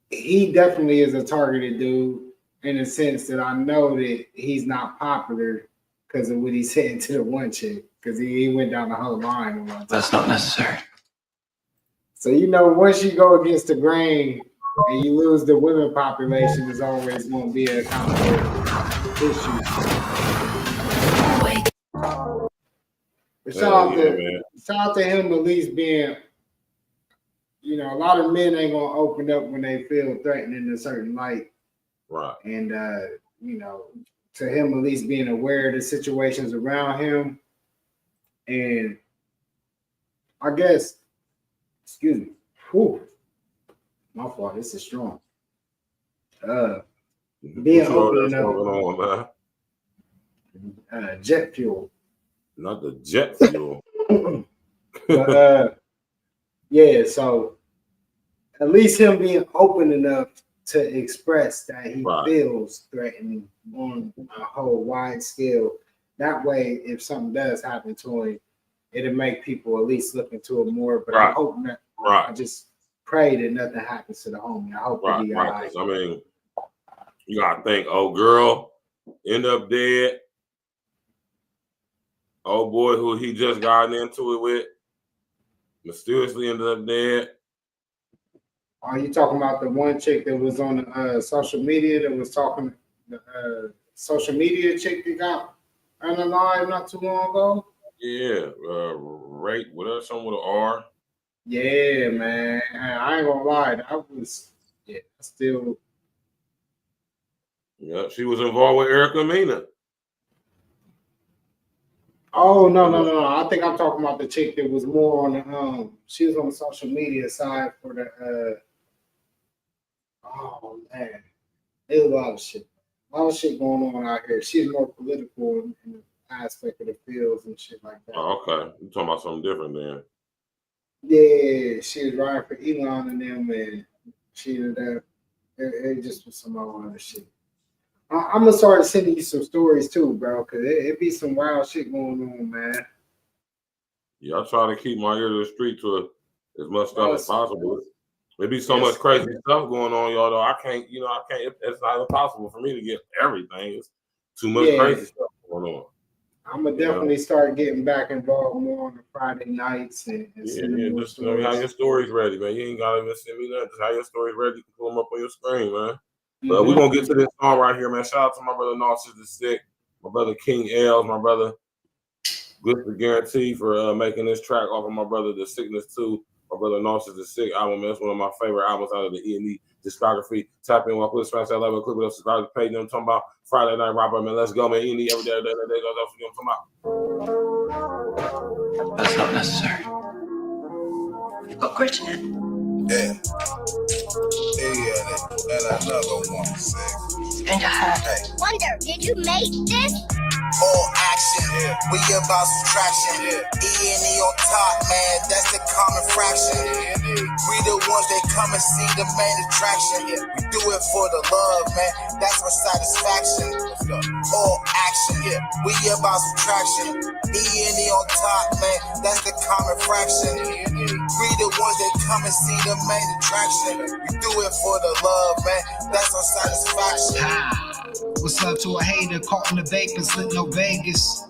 he definitely is a targeted dude in the sense that I know that he's not popular because of what he said to the one chick, because he went down the whole line. That's not necessary. So, you know, once you go against the grain and you lose the women population, there's always going to be a kind of issue. But shout out to him at least being, you know, a lot of men ain't going to open up when they feel threatened in a certain light. Right. And, you know, to him at least being aware of the situations around him. And I guess, excuse me, whew, my fault, this is strong. Being open enough. Jet fuel. Not the jet fuel. But, yeah, so at least him being open enough to express that he feels threatened on a whole wide scale. That way, if something does happen to him, it'll make people at least look into it more. But I hope not. I just pray that nothing happens to the homie. I hope he'll be all right. I mean, you gotta think, oh girl, end up dead. Oh boy, who he just gotten into it with, mysteriously ended up dead. Are you talking about the one chick that was on the social media that was talking, the social media chick that got unalive not too long ago? Yeah, right, whatever, something with an R. Yeah, man. I ain't gonna lie, that was, yeah, still. Yeah, she was involved with Erica Mena. Oh, no. I think I'm talking about the chick that was more on the, she was on the social media side for the, oh, man. There's a lot of shit. A lot of shit going on out here. She's more political in the aspect of the fields and shit like that. Oh, okay. You're talking about something different then. Yeah, she was riding for Elon and them, and she ended up, it just was some other shit. I'm gonna start sending you some stories too, bro, because it be some wild shit going on, man. Yeah, I try to keep my ear to the street to as much stuff as possible. There be so much crazy stuff going on, y'all, though. I can't, it's not impossible for me to get everything. It's too much crazy stuff going on. I'm gonna definitely start getting back involved more on the Friday nights and just have your stories ready, man. You ain't gotta even send me nothing. Just have your stories ready. You can pull them up on your screen, man. But we're gonna get to this song right here, man. Shout out to my brother Narcissistic, my brother King L's, my brother Good for Guarantee for making this track off of my brother The Sickness 2, my brother Narcissistic album, man. It's one of my favorite albums out of the E.N.E discography. Tap in, walk with us, smash that level, click with us, subscribe to the page. You know what I'm talking about? Friday Night Robber, man. Let's go, man. E.N.E every day, you know what I'm talking about? That's not necessary. Got grit in it. Yeah. And another one. Wonder, did you make this? All action, we about subtraction. E.N.E on top, man, that's the common fraction. We the ones that come and see the main attraction. We do it for the love, man, that's our satisfaction. All action, we about subtraction. E.N.E on top, man, that's the common fraction. We the ones that come and see the main attraction. We do it for the love, man, that's our satisfaction. What's up to a hater caught in the vapors, lit no Vegas.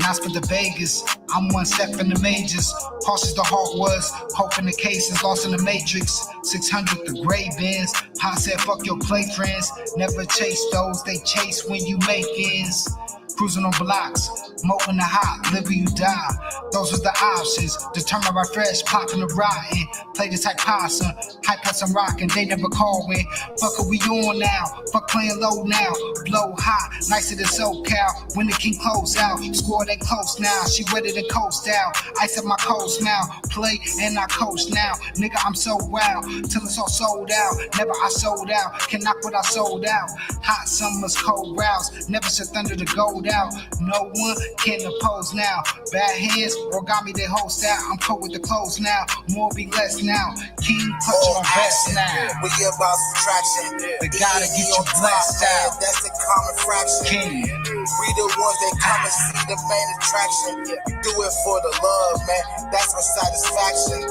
Not for the Vegas, I'm one step in the majors. Cautious the heart was, hoping the case is lost in the matrix. 600 the gray bins, Pop said fuck your play friends. Never chase those, they chase when you make ends. Cruising on blocks, moping the hot, live or you die. Those are the options, determined by fresh, popping the rotten. Play this type possum, hype us I'm rocking, they never call when. Fuck are we on now, fuck playing low now. Blow hot, nicer than SoCal. When the king close out, score they close now. She ready to coast out, ice up my cold smile. Play and I coach now, nigga I'm so wild. Till it's all sold out, never I sold out. Can knock what I sold out. Hot summers, cold routes, never said thunder to gold out. No one can oppose now. Bad hands, origami they host out. I'm cold with the clothes now, more be less now. King clutching on best now. We about subtraction. They gotta get you blessed out. That's the common fraction. King. We the ones that come and see the main attraction. We do it for the love, man. That's our satisfaction.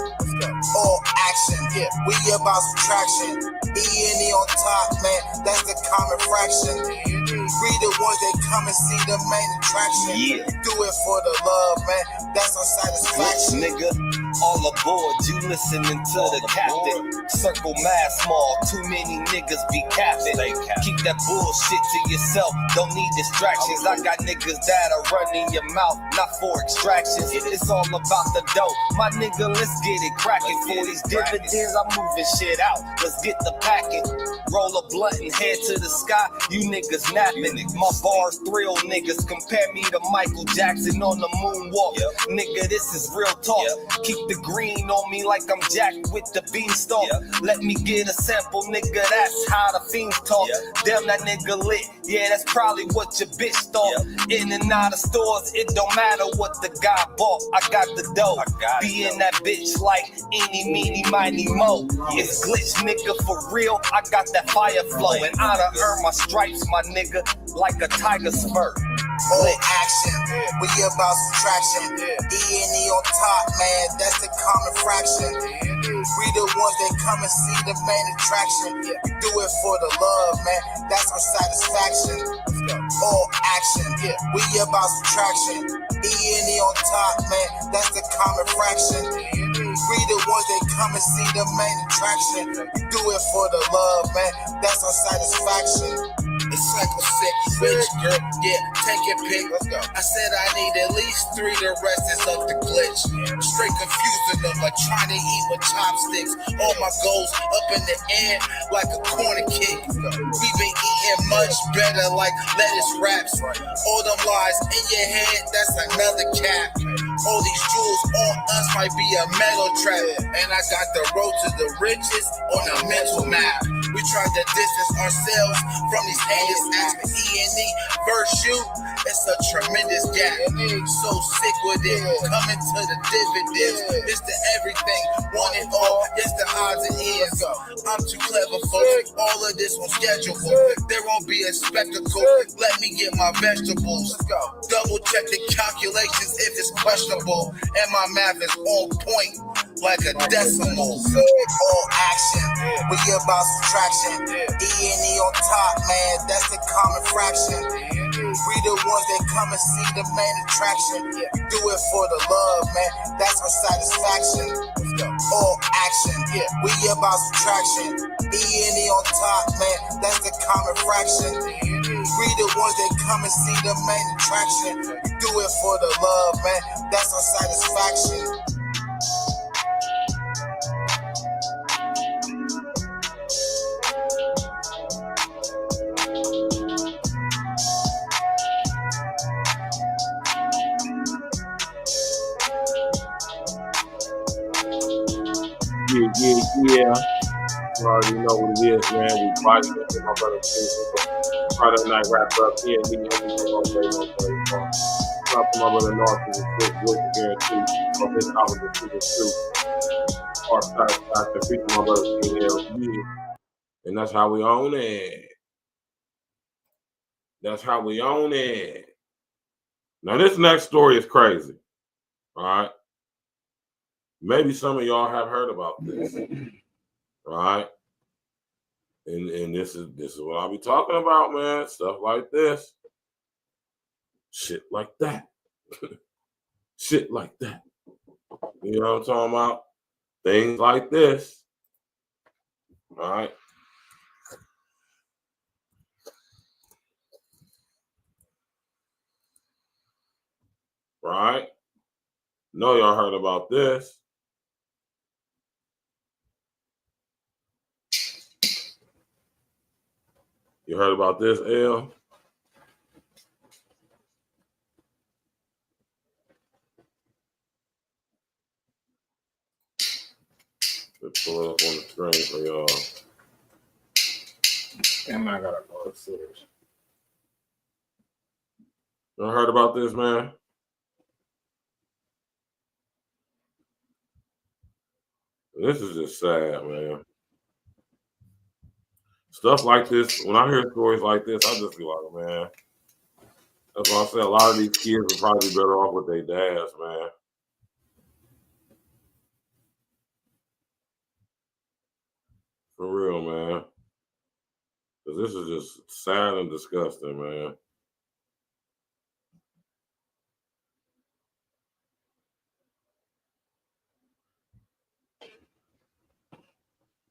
All action. We about subtraction. E.N.E on top, man. That's the common fraction. We the ones that come and see the main attraction. We do it for the love, man. That's our satisfaction. Nigga, all aboard, you listening to the captain. Circle mass small, too many niggas be capping. Keep that bullshit to yourself, don't need distractions. I got niggas that'll run in your mouth, not for extractions. It's all about the dough, my nigga, let's get it cracking. For these dividends, I'm moving shit out, let's get the packing. Roll a blunt and head to the sky, you niggas napping. My bars thrill niggas, compare me to Michael Jackson on the moonwalk. Nigga, this is real talk. Keep the green on me like I'm Jack with the beanstalk. Let me get a sample, nigga, that's how the fiends talk. Damn, that nigga lit, yeah, that's probably what your bitch thought. In and out of stores, it don't matter what the guy bought. I got the dough, be in that bitch like E.N.E, meeny, miny, mo. It's glitch, nigga, for real, I got that fire flow. And I done earned my stripes, my nigga, like a tiger spurt. All action, we about subtraction. E.N.E on top, man, that's the common fraction. We the ones that come and see the main attraction. We do it for the love, man, that's our satisfaction. All action, we about subtraction. E.N.E on top, man, that's the common fraction. We the ones that come and see the main attraction. We do it for the love, man, that's our satisfaction. It's cycle 6, rich girl, take your pick. Let's go. I said I need at least 3, the rest is up the glitch. Straight confusing them like trying to eat with chopsticks. All my goals up in the air like a corner kick. We been eating much better like lettuce wraps. All them lies in your head, that's another cap. All these jewels on us might be a metal trap. And I got the road to the riches on a mental map. We tried to distance ourselves from these haters. Ask E.N.E versus you, it's a tremendous gap. So sick with it, coming to the dividends. It's the everything, want it all, yes the odds and ends. I'm too clever folks, all of this was schedulable. There won't be a spectacle, let me get my vegetables. Double check the calculations if it's questionable. And my math is on point like a decimal. All action, we about subtraction. E.N.E on top, man, that's the common fraction. We the ones that come and see the main attraction. We do it for the love, man, that's our satisfaction. All action, we about subtraction. E.N.E on top, man, that's the common fraction. We the ones that come and see the main attraction. We do it for the love, man, that's our satisfaction. Yeah. You already know what it is, man. We fight with my brother Friday night wrap up. E.N.E. Shout out to my brother North who was sick with the guarantee of his album The Season 2. Our side featuring my brother E.N.E. And that's how we own it. That's how we own it. Now this next story is crazy. All right. Maybe some of y'all have heard about this. All right. And this is what I'll be talking about, man. Stuff like this. Shit like that. Shit like that. You know what I'm talking about? Things like this. All right. Right? Know y'all heard about this. You heard about this, L? Let's pull it up on the screen for y'all. Damn, I gotta go upstairs. You heard about this, man? This is just sad, man. Stuff like this, when I hear stories like this, I just be like, man. That's why I say a lot of these kids would probably be better off with their dads, man. For real, man. Because this is just sad and disgusting, man.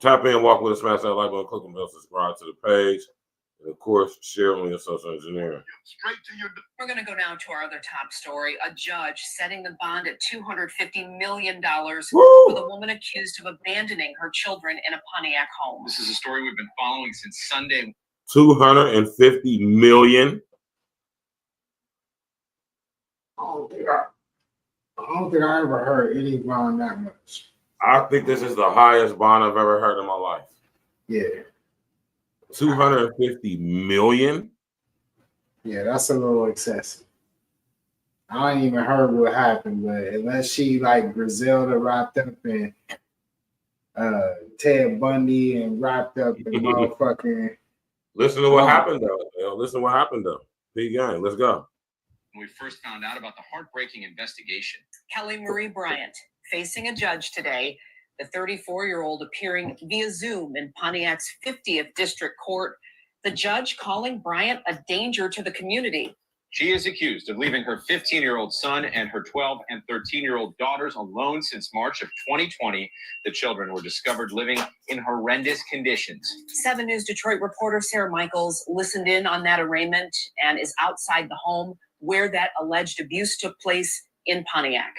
Tap in, walk with us, smash that like button, click on the bell, subscribe to the page, and of course, share on your social engineering. We're going to go now to our other top story. A judge setting the bond at $250 million for the woman accused of abandoning her children in a Pontiac home. This is a story we've been following since Sunday. $250 million. I don't think I ever heard any bond that much. I think this is the highest bond I've ever heard in my life. Yeah. 250 million? Yeah, that's a little excessive. I ain't even heard what happened, but unless she like Griselda wrapped up in Ted Bundy and wrapped up in motherfucking. Listen to what happened though. Listen to what happened though. P gang, let's go. When we first found out about the heartbreaking investigation. Kelly Marie Bryant facing a judge today, the 34-year-old appearing via Zoom in Pontiac's 50th District Court. The judge calling Bryant a danger to the community. She is accused of leaving her 15-year-old son and her 12 and 13-year-old daughters alone since March of 2020. The children were discovered living in horrendous conditions. 7 News Detroit reporter Sarah Michaels listened in on that arraignment and is outside the home where that alleged abuse took place in Pontiac.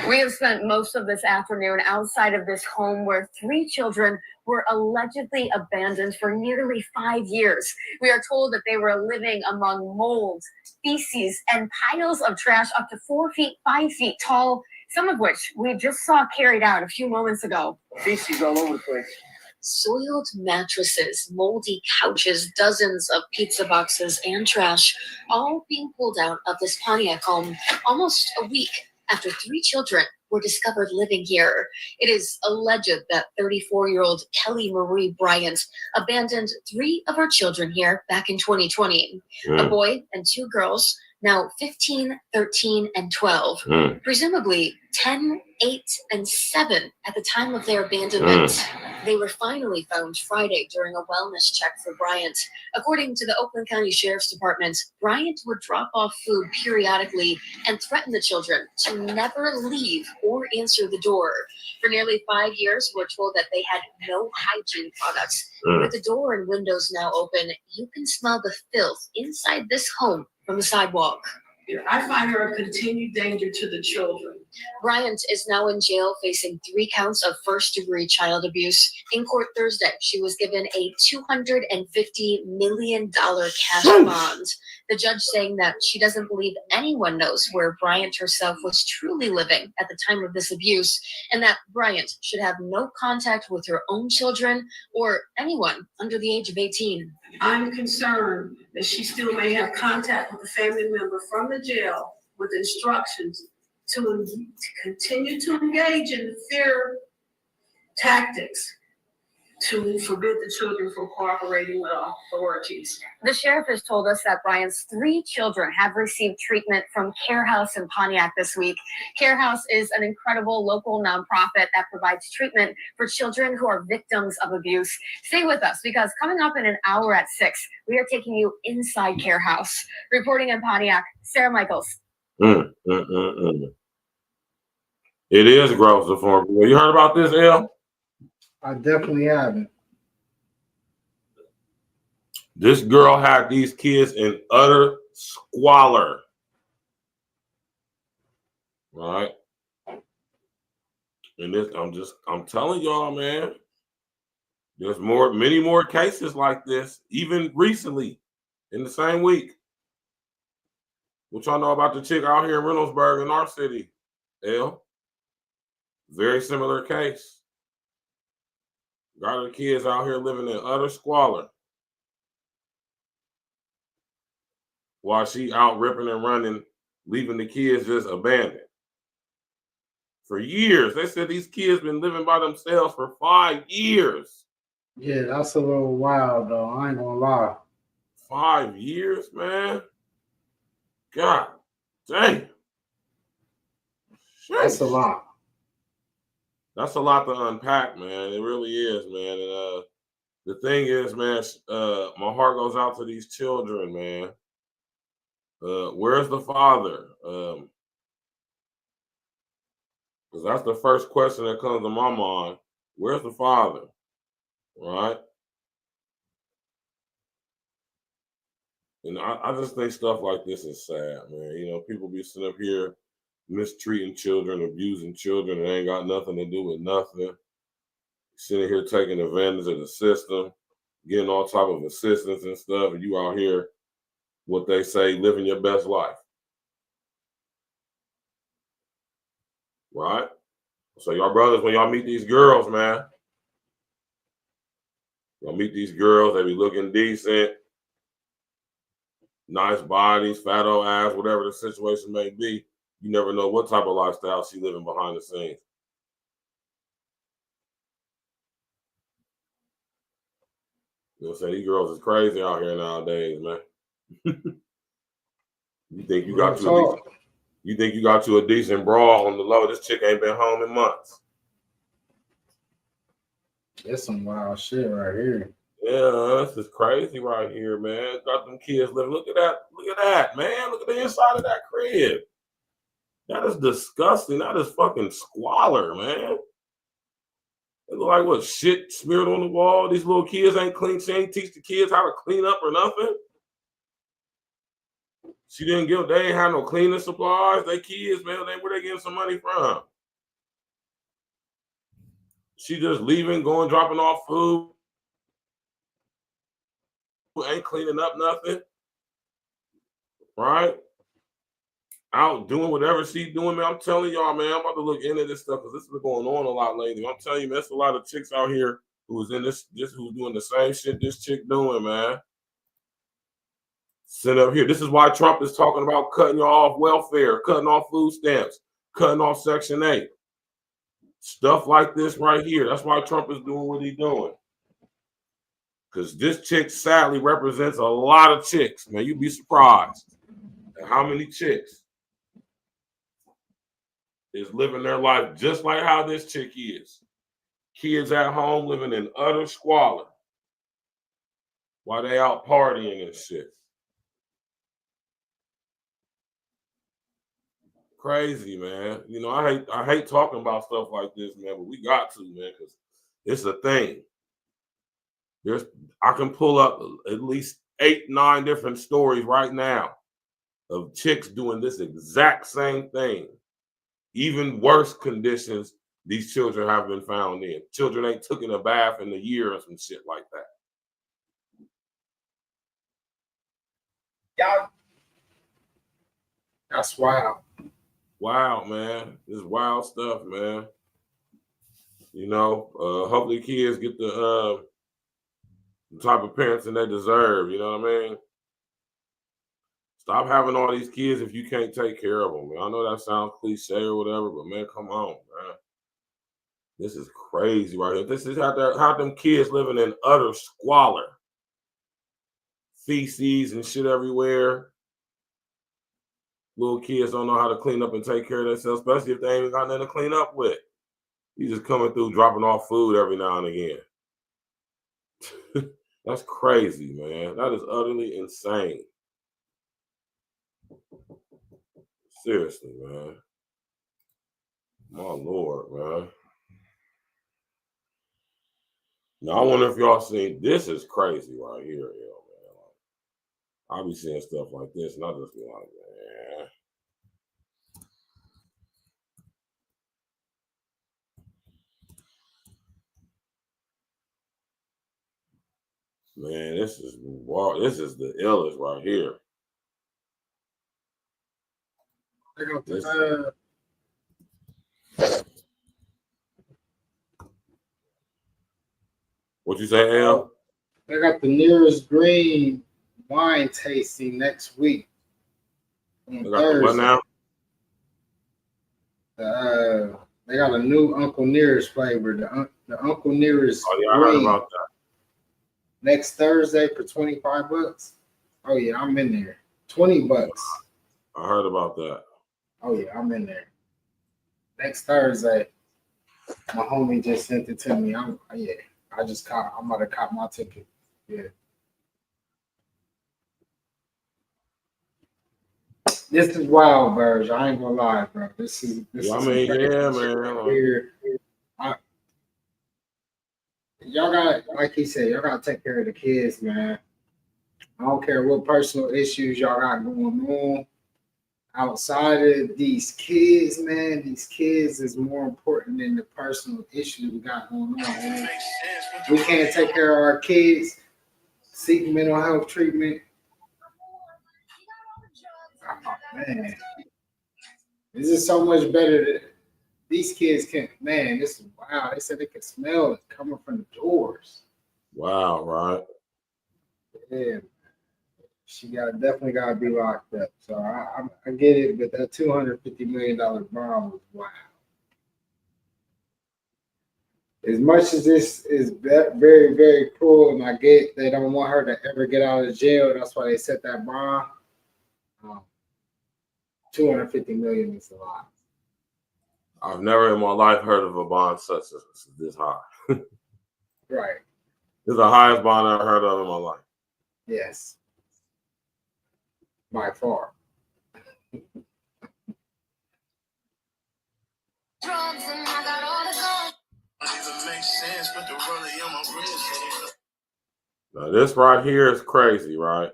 We have spent most of this afternoon outside of this home where 3 children were allegedly abandoned for nearly 5 years. We are told that they were living among mold, feces, and piles of trash up to 4 feet, 5 feet tall, some of which we just saw carried out a few moments ago. Feces all over the place. Soiled mattresses, moldy couches, dozens of pizza boxes, and trash, all being pulled out of this Pontiac home almost a week after 3 children were discovered living here. It is alleged that 34-year-old Kelly Marie Bryant abandoned 3 of her children here back in 2020. A boy and 2 girls, now 15, 13, and 12. Presumably 10, 8, and 7 at the time of their abandonment. They were finally found Friday during a wellness check for Bryant. According to the Oakland County Sheriff's Department, Bryant would drop off food periodically and threaten the children to never leave or answer the door. For nearly 5 years, we're told that they had no hygiene products. With the door and windows now open, you can smell the filth inside this home from the sidewalk. I find her a continued danger to the children. Bryant is now in jail facing 3 counts of first-degree child abuse. In court Thursday, she was given a $250 million cash bond. The judge saying that she doesn't believe anyone knows where Bryant herself was truly living at the time of this abuse, and that Bryant should have no contact with her own children or anyone under the age of 18. I'm concerned that she still may have contact with a family member from the jail with instructions to continue to engage in fear tactics to forbid the children from cooperating with authorities. The sheriff has told us that Bryant's 3 children have received treatment from Care House in Pontiac this week. Care House is an incredible local nonprofit that provides treatment for children who are victims of abuse. Stay with us because coming up in an hour at 6, we are taking you inside Care House. Reporting in Pontiac, Sarah Michaels. It is gross. You heard about this, El? I definitely haven't. This girl had these kids in utter squalor. Right? And this, I'm telling y'all, man, there's many more cases like this, even recently, in the same week. What y'all know about the chick out here in Reynoldsburg in our city, El? Very similar case. Got her kids out here living in utter squalor while she out ripping and running, leaving the kids just abandoned. For years, they said these kids been living by themselves for 5 years. Yeah, that's a little wild, though. I ain't gonna lie. 5 years, man? God dang. That's a lot. That's a lot to unpack, man. It really is, man. And the thing is, man, my heart goes out to these children, man. Where's the father? Because that's the first question that comes to my mind. Where's the father? Right? And I just think stuff like this is sad, man. You know, people be sitting up here mistreating children, abusing children, and ain't got nothing to do with nothing. Sitting here taking advantage of the system, getting all type of assistance and stuff, and you out here, what they say, living your best life. Right? So y'all brothers, when y'all meet these girls, man, y'all meet these girls, they be looking decent, nice bodies, fat old ass, whatever the situation may be. You never know what type of lifestyle she living behind the scenes. You know what I'm saying? These girls is crazy out here nowadays, man. You think you got you a decent bra on the low? This chick ain't been home in months. That's some wild shit right here. Yeah, this is crazy right here, man. Got them kids living. Look at that. Look at that, man. Look at the inside of that crib. That is disgusting. That is fucking squalor, man. It look like what, shit smeared on the wall. These little kids ain't clean. She ain't teach the kids how to clean up or nothing. She didn't give, they ain't have no cleaning supplies. They kids, man, where they getting some money from? She just leaving, going, dropping off food. Ain't cleaning up nothing. Right? Out doing whatever she's doing, man. I'm telling y'all, man, I'm about to look into this stuff because this has been going on a lot lately. I'm telling you, man, there's a lot of chicks out here who's in this, just who's doing the same shit this chick doing, man. Sit up here. This is why Trump is talking about cutting you off welfare, cutting off food stamps, cutting off Section 8. Stuff like this right here. That's why Trump is doing what he's doing. Because this chick sadly represents a lot of chicks, man. You'd be surprised at how many chicks is living their life just like how this chick is. Kids at home living in utter squalor while they out partying and shit. Crazy, man. You know, I hate talking about stuff like this, man, but we got to, man, because it's a thing. I can pull up at least 8, 9 different stories right now of chicks doing this exact same thing even worse conditions these children have been found in. Children ain't taken a bath in a year or some shit like that. Y'all, that's wild. Wow, man. This is wild stuff, man. You know, hopefully kids get the type of parenting they deserve, you know what I mean? Stop having all these kids if you can't take care of them. Man. I know that sounds cliche or whatever, but man, come on, man. This is crazy right here. This is how them kids living in utter squalor. Feces and shit everywhere. Little kids don't know how to clean up and take care of themselves, especially if they ain't got nothing to clean up with. You just coming through dropping off food every now and again. That's crazy, man. That is utterly insane. Seriously, man. My Lord, man. Now, I wonder if y'all seen, this is crazy right here, yo, man. Like, I be seeing stuff like this, and I just be like, man, this is the illest right here. What you say, Al? They got the nearest green wine tasting next week. They got the what now? They got a new Uncle Nearest flavor. The Uncle Nearest. Oh yeah, I heard about that. Next Thursday for $25. Oh yeah, I'm in there. $20. I heard about that. Oh yeah, I'm in there. Next Thursday. My homie just sent it to me. I'm about to cop my ticket. Yeah. This is wild, Burge. I ain't gonna lie, bro. This is man. Weird. Y'all got, like he said, y'all gotta take care of the kids, man. I don't care what personal issues y'all got going on. Outside of these kids, man, these kids is more important than the personal issues we got going on, man. We can't take care of our kids, seek mental health treatment. Oh, man. This is so much better than these kids can, man, this is wow. They said they can smell it coming from the doors. Wow, right? Yeah. She definitely gotta be locked up. So I get it, but that $250 million bond was wild. As much as this is very, very cruel, and I get they don't want her to ever get out of jail, that's why they set that bond. $250 million is a lot. I've never in my life heard of a bond such as this high. Right. This is the highest bond I've heard of in my life. Yes. By far. Now this right here is crazy, right?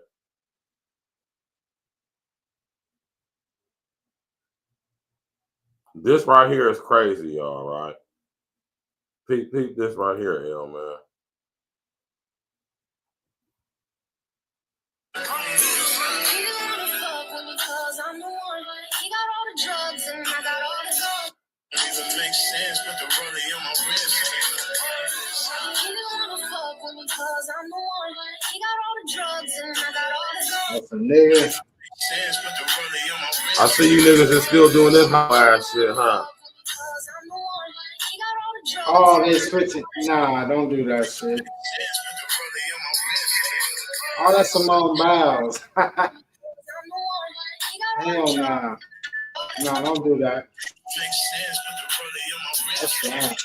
This right here is crazy, y'all, right? Peep this right here, hell, man. That's a nigga. I see you niggas is still doing this ass shit, huh? Oh, they switching. Nah, don't do that shit. Oh, that's Simone Biles. Hell nah. Nah, don't do that. That's bad.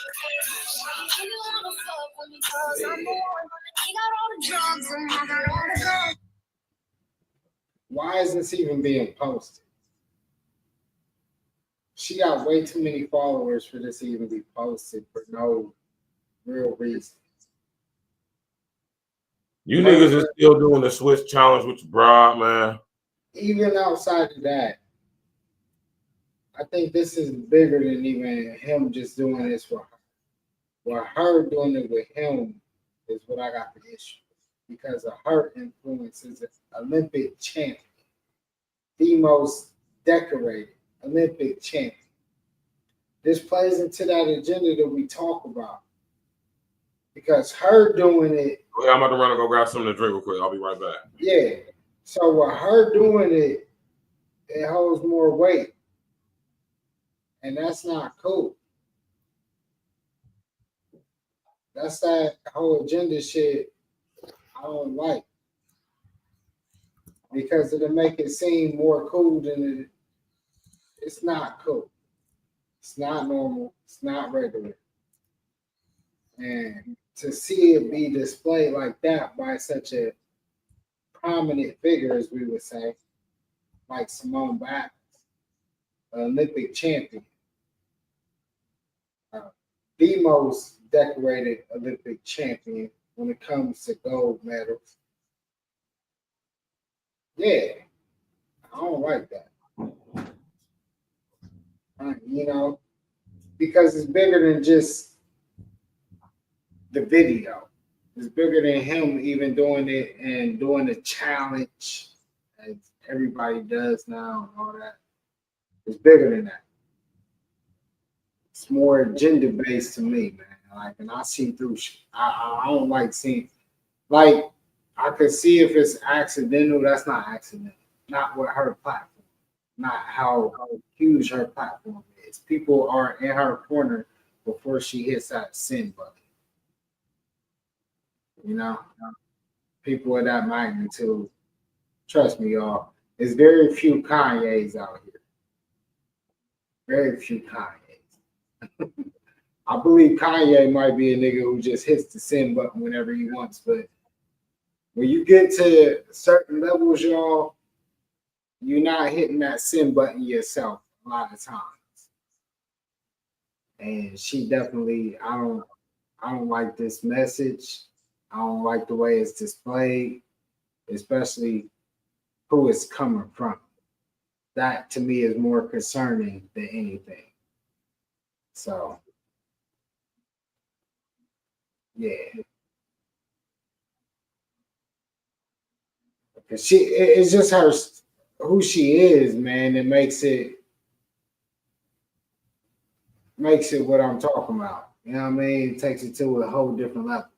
Why is this even being posted? She got way too many followers for this to even be posted for no real reason. You niggas is still doing the switch challenge with your broad, man. Even outside of that, I think this is bigger than even him just doing this for her. Well, her doing it with him is what I got the issue with, because of her influence as an Olympic champion, the most decorated Olympic champion. This plays into that agenda that we talk about, because her doing it. Okay, I'm about to run and go grab something to drink real quick. I'll be right back. Yeah. So with her doing it, it holds more weight, and that's not cool. That's that whole agenda shit I don't like, because it'll make it seem more cool than it's not cool. It's not normal. It's not regular. And to see it be displayed like that by such a prominent figure, as we would say, like Simone Biles, Olympic champion, the most decorated Olympic champion when it comes to gold medals. Yeah, I don't like that. You know, because it's bigger than just the video. It's bigger than him even doing it and doing the challenge as everybody does now and all that. It's bigger than that. It's more agenda based to me, man. Like, and I see through shit. I don't like seeing, like, I could see if it's accidental. That's not accidental. Not with her platform. Not how huge her platform is. People are in her corner before she hits that send button. You know, people of that magnitude. Trust me, y'all. There's very few Kanyes out here. Very few Kanyes. I believe Kanye might be a nigga who just hits the send button whenever he wants, but when you get to certain levels, y'all, you're not hitting that send button yourself a lot of times. And she definitely, I don't like this message. I don't like the way it's displayed, especially who it's coming from. That to me is more concerning than anything. So, yeah. Because it's just her, who she is, man, that makes it what I'm talking about. You know what I mean? It takes it to a whole different level.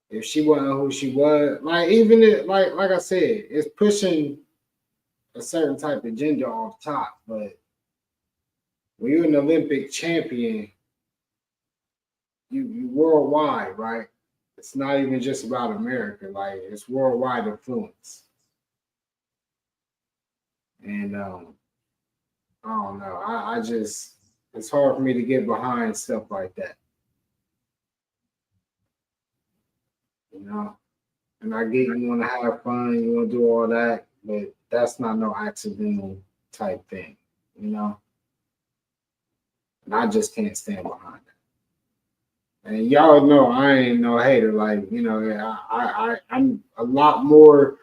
If she wasn't who she was, like even it, like I said, it's pushing a certain type of agenda off top. But when you're an Olympic champion, you worldwide, right? It's not even just about America. Like, it's worldwide influence. And I don't know. I just, it's hard for me to get behind stuff like that. You know? And I get you want to have fun, you want to do all that, but that's not no accidental type thing, you know? And I just can't stand behind it. And y'all know I ain't no hater. Like, you know, I'm a lot more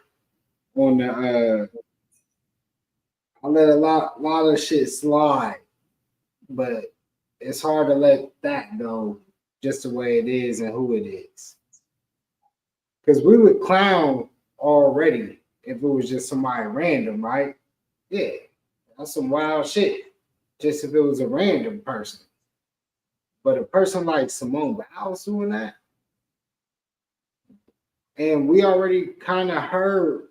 on the I let a lot of shit slide, but it's hard to let that go just the way it is and who it is. Because we would clown already if it was just somebody random, right? Yeah, that's some wild shit. Just if it was a random person. But a person like Simone Biles doing that, and we already kind of heard,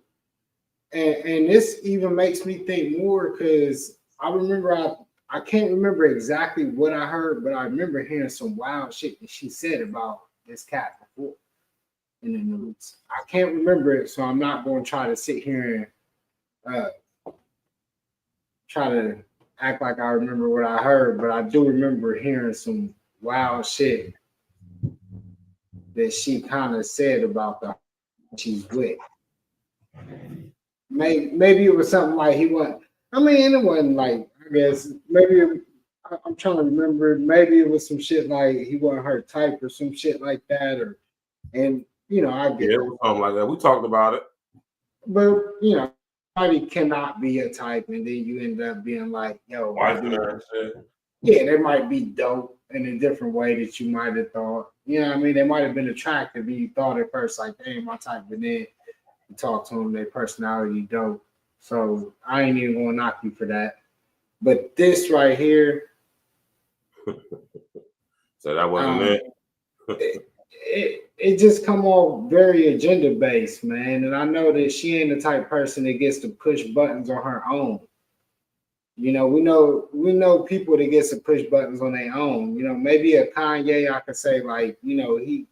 and this even makes me think more because I remember I can't remember exactly what I heard, but I remember hearing some wild shit that she said about this cat before in the news. I can't remember it, so I'm not going to try to sit here and try to act like I remember what I heard, but I do remember hearing some wild shit that she kind of said about the she's with. Maybe it was something like he wasn't. I mean, it wasn't like, I guess maybe I'm trying to remember. Maybe it was some shit like he wasn't her type or some shit like that, and you know, I get it was something like that. We talked about it, but you know, somebody cannot be a type, and then you end up being like, yo, Wife and shit. yeah, they might be dope in a different way that you might have thought. You know what I mean? They might have been attractive, and you thought at first like, they ain't my type, but then you talk to them, their personality dope. So I ain't even gonna knock you for that. But this right here, so that wasn't it just come off very agenda based, man. And I know that she ain't the type person that gets to push buttons on her own. You know, we know people that gets to push buttons on their own. You know, maybe a Kanye, I could say like, you know, he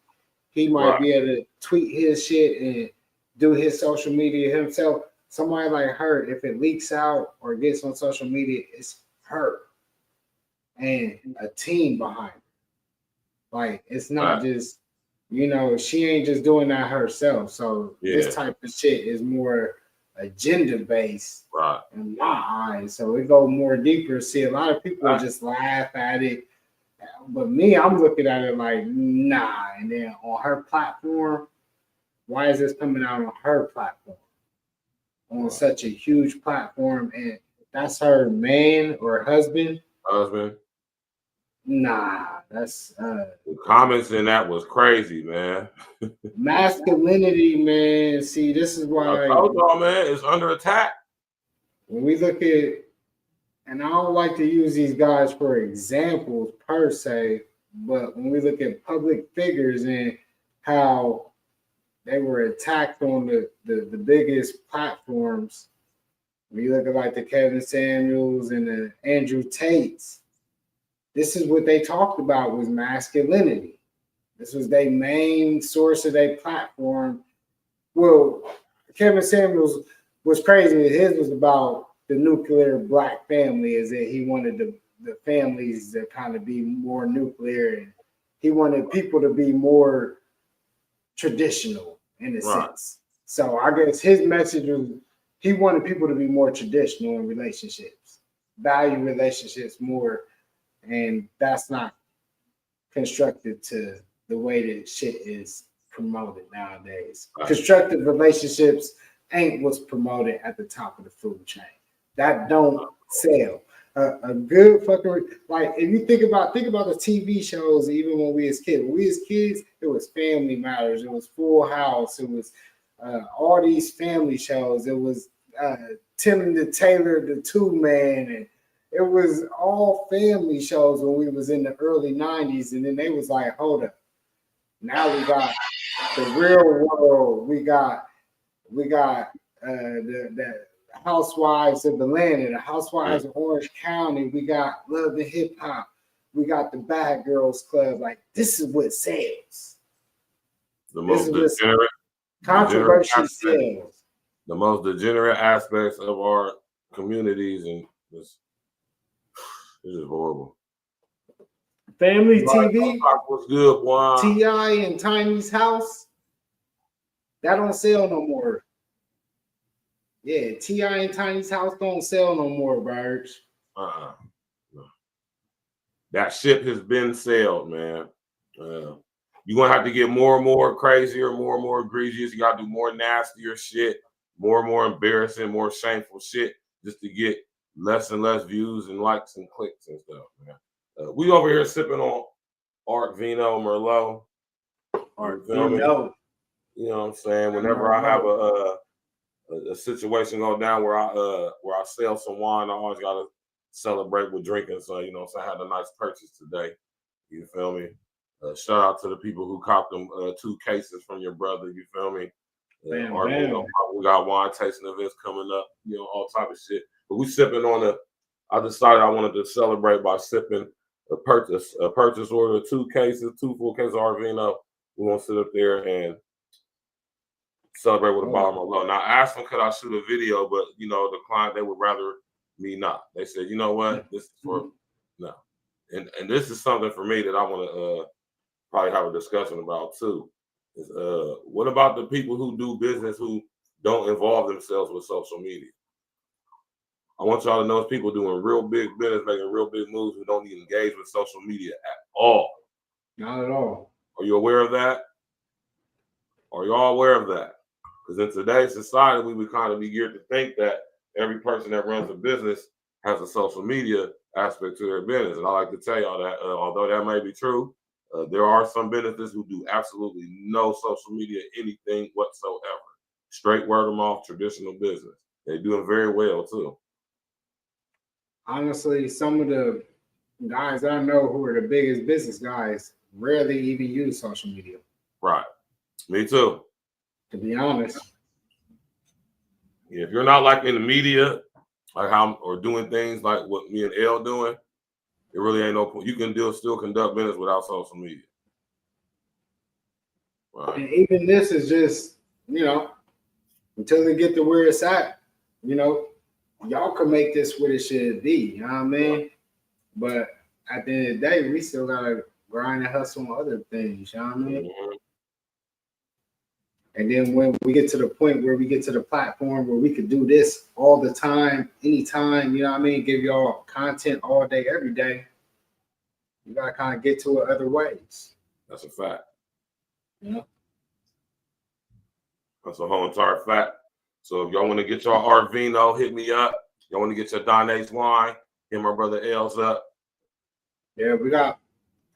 might be able to tweet his shit and do his social media himself. Somebody like her, if it leaks out or gets on social media, it's her and a team behind it. Like, it's not just, you know, she ain't just doing that herself. So this type of shit is more agenda based in my eyes. So it go more deeper. See, a lot of people just laugh at it. But me, I'm looking at it like, nah. And then on her platform, why is this coming out on her platform? On such a huge platform, and that's her man or husband. Nah, that's the comments in that was crazy, man. Masculinity, man. See, this is why I told y'all, man, it's under attack. When we look at, and I don't like to use these guys for examples per se, but when we look at public figures and how they were attacked on the biggest platforms, when you look at like the Kevin Samuels and the Andrew Tates, this is what they talked about was masculinity. This was their main source of their platform. Well, Kevin Samuels was crazy. His was about the nuclear black family, is that he wanted the families to kind of be more nuclear, and he wanted people to be more traditional in a sense. So I guess his message was he wanted people to be more traditional in relationships, value relationships more, and that's not constructed to the way that shit is promoted nowadays. Constructive relationships ain't what's promoted at the top of the food chain. That don't sell. A good fucking, like, if you think about the TV shows, even when we as kids. When we as kids, it was Family Matters, it was Full House, it was all these family shows. It was Tim and the Taylor, the Two Man, and it was all family shows when we was in the early 90s. And then they was like, hold up. Now we got the Real World. We got the Housewives of Atlanta, the Housewives of Orange County. We got Love and Hip Hop. We got the Bad Girls Club. Like, this is what sells. The most degenerate controversy sells. The most degenerate aspects of our communities, and this is horrible. Family TV. What's good, boy? T.I. and Tiny's house. That don't sell no more. Yeah, T.I. and Tiny's house don't sell no more, Birds. No. That ship has been sailed, man. You're gonna have to get more and more crazier, more and more egregious. You gotta do more nastier shit, more and more embarrassing, more shameful shit, just to get less and less views and likes and clicks and stuff, man. We over here sipping on Art Vino Merlot. Art Vino. You know what I'm saying? Whenever I have a situation go down where I sell some wine, I always gotta celebrate with drinking. So, you know, so I had a nice purchase today. You feel me? Shout out to the people who copped them 2 cases from your brother. You feel me? We got wine tasting events coming up. You know, all type of shit. But we sipping on I decided I wanted to celebrate by sipping a purchase order, 2 full cases of Art Vino. We're gonna sit up there and celebrate with a bottle of Merlot. Now I asked them could I shoot a video, but you know, the client, they would rather me not. They said, you know what, this is for no. And this is something for me that I want to probably have a discussion about too. Is what about the people who do business who don't involve themselves with social media? I want y'all to know it's people doing real big business, making real big moves who don't even engage with social media at all. Not at all. Are you aware of that? Are y'all aware of that? Because in today's society, we would kind of be geared to think that every person that runs a business has a social media aspect to their business. And I like to tell y'all that although that may be true, there are some businesses who do absolutely no social media, anything whatsoever. Straight word of mouth, traditional business. They're doing very well too. Honestly, some of the guys I know who are the biggest business guys rarely even use social media. Right. Me too. To be honest. Yeah, if you're not like in the media, like how or doing things like what me and L doing, it really ain't no point. You can still conduct business without social media. Right. And even this is just, until they get to where it's at, y'all can make this what it should be. You know what I mean? But at the end of the day, we still gotta grind and hustle on other things. You know what I mean? Mm-hmm. And then when we get to the point where we get to the platform where we could do this all the time, anytime, you know what I mean? Give y'all content all day, every day. You gotta kind of get to it other ways. That's a fact. Yeah. That's a whole entire fact. So if y'all want to get your Arvino, hit me up. Y'all want to get your Donna's wine, hit my brother L's up. Yeah, we got,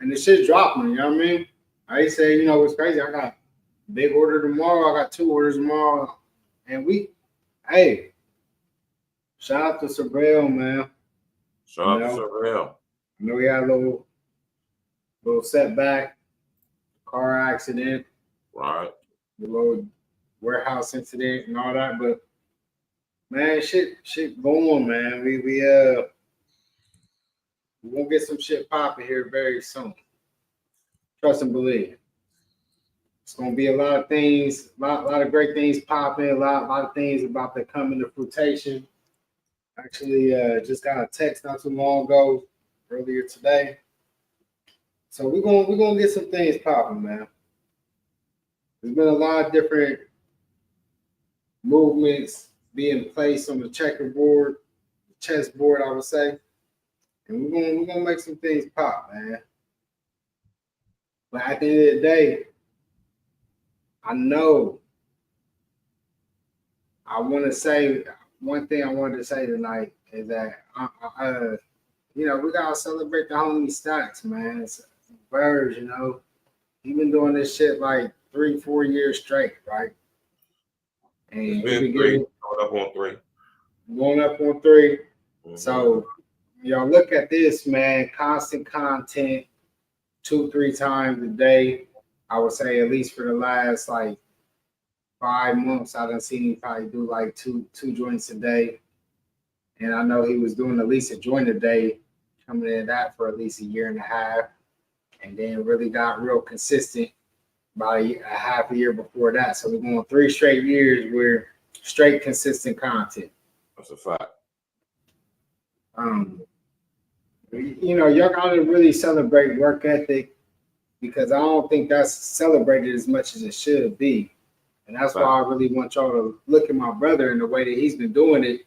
and the shit dropping, you know what I mean? I say, what's crazy? I got big order tomorrow. I got 2 orders tomorrow. And hey, shout out to Surveil, man. Shout out to Surveil. I know he had a little setback, car accident. Right. The little warehouse incident and all that, but man, shit going, man. We gonna get some shit popping here very soon. Trust and believe. It's gonna be a lot of things, a lot of great things popping, a lot of things about to come into fruition. Actually, just got a text not too long ago, earlier today. So we're gonna get some things popping, man. There's been a lot of different movements being placed on the checkerboard, chessboard, I would say. And we're gonna make some things pop, man. But at the end of the day, I know I want to say one thing I wanted to say tonight is that we gotta celebrate the homie Stacks, man. It's Birds, he been doing this shit like 3-4 years straight, right? And it's been 3, going up on 3. Going up on 3. Mm-hmm. So, look at this, man. Constant content, 2-3 times a day. I would say at least for the last like 5 months, I done seen him probably do like two joints a day. And I know he was doing at least a joint a day, coming in that for at least 1.5 years. And then really got real consistent about a half a year before that. So we're going 3 straight years where straight consistent content. That's a fact. Y'all gotta really celebrate work ethic because I don't think that's celebrated as much as it should be. And that's why I really want y'all to look at my brother and the way that he's been doing it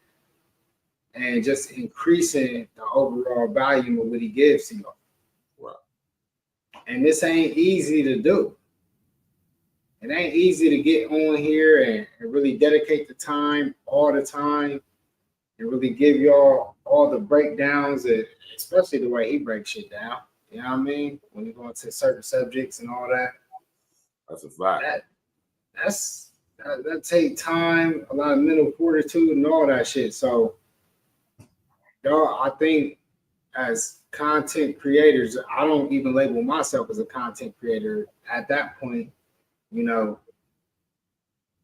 and just increasing the overall volume of what he gives to y'all. Right. And this ain't easy to do. It ain't easy to get on here and really dedicate the time all the time and really give y'all all the breakdowns, especially the way he breaks shit down. You know what I mean? When you go into certain subjects and all that. That's a fact. That take time, a lot of mental fortitude and all that shit. So, y'all, I think as content creators, I don't even label myself as a content creator at that point.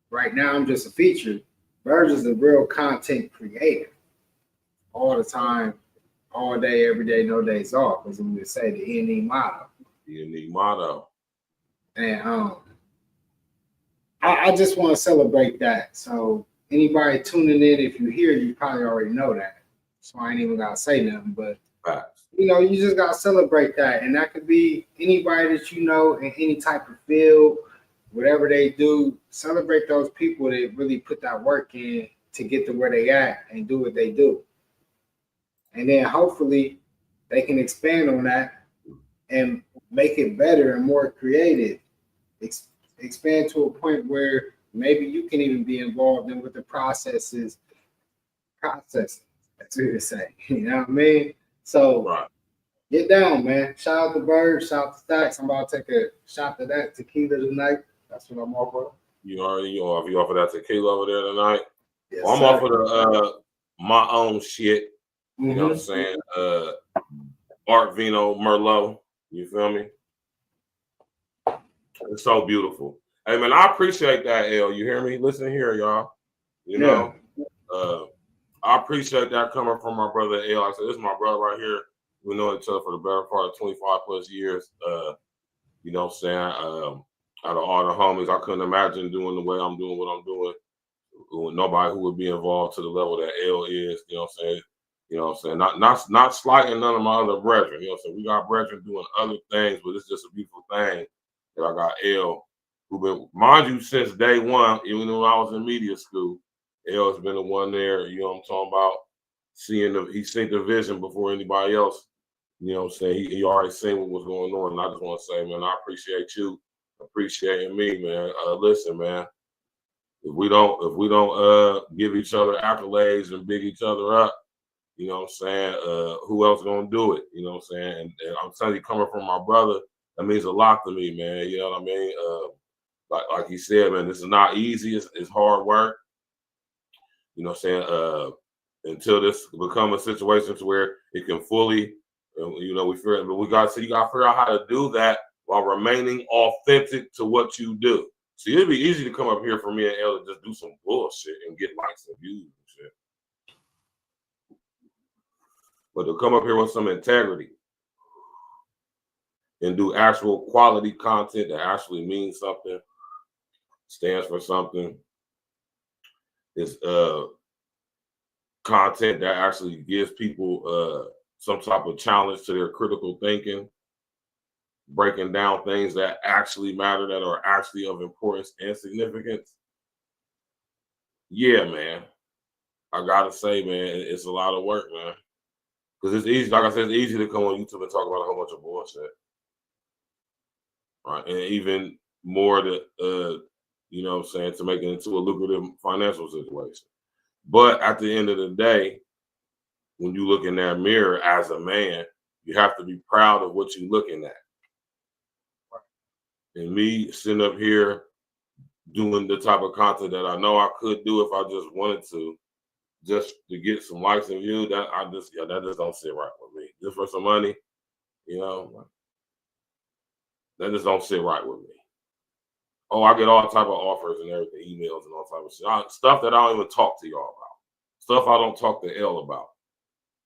Right now I'm just a feature. Burge is a real content creator. All the time, all day, every day, no days off, as we would say, the E.N.E motto. The E.N.E motto. And I just want to celebrate that. So anybody tuning in, if you're here, you probably already know that. So I ain't even gotta say nothing, but you just gotta celebrate that. And that could be anybody that you know in any type of field, whatever they do. Celebrate those people that really put that work in to get to where they at and do what they do. And then hopefully they can expand on that and make it better and more creative. Expand to a point where maybe you can even be involved in what the processing. That's what you say. You know what I mean? So get down, man. Shout out to Bird, shout out to Stacks. I'm about to take a shot of that tequila tonight. That's what I'm off of. You off of that tequila over there tonight? Yes, well, I'm off of the my own shit. You know what I'm saying? Art Vino Merlot. You feel me? It's so beautiful. Hey man, I appreciate that, L. You hear me? Listen here, y'all. You know, I appreciate that coming from my brother L. Like I said, this is my brother right here. We know each other for the better part of 25 plus years. You know what I'm saying? Out of all the homies, I couldn't imagine doing the way I'm doing what I'm doing with nobody who would be involved to the level that L is. You know what I'm saying? You know what I'm saying? Not slighting none of my other brethren. You know what I'm saying? We got brethren doing other things, but it's just a beautiful thing that I got L, who been, mind you, since day one, even when I was in media school, L has been the one there, you know what I'm talking about, he seen the vision before anybody else, you know what I'm saying? He already seen what was going on, and I just want to say, man, I appreciate you appreciating me, man. Listen, man, if we don't give each other accolades and big each other up, you know what I'm saying, who else gonna do it? You know what I'm saying? And I'm telling you, coming from my brother, that means a lot to me, man. You know what I mean? Like he said, man, this is not easy. It's hard work. You know what I'm saying? Until this become a situation to where it can fully, you know, but you gotta figure out how to do that while remaining authentic to what you do. See, it'd be easy to come up here for me and Elle to just do some bullshit and get likes and views and shit. But to come up here with some integrity and do actual quality content that actually means something, stands for something, is content that actually gives people some type of challenge to their critical thinking, breaking down things that actually matter, that are actually of importance and significance. Yeah, man. I gotta say, man, it's a lot of work, man. Because it's easy, like I said, it's easy to come on YouTube and talk about a whole bunch of bullshit. Right. And even more to you know what I'm saying, to make it into a lucrative financial situation. But at the end of the day, when you look in that mirror as a man, you have to be proud of what you're looking at. And me sitting up here doing the type of content that I know I could do if I just wanted to, just to get some likes and views, that just don't sit right with me. Just for some money, you know, that just don't sit right with me. Oh, I get all type of offers and everything, emails and all type of shit. Stuff that I don't even talk to y'all about. Stuff I don't talk to L about,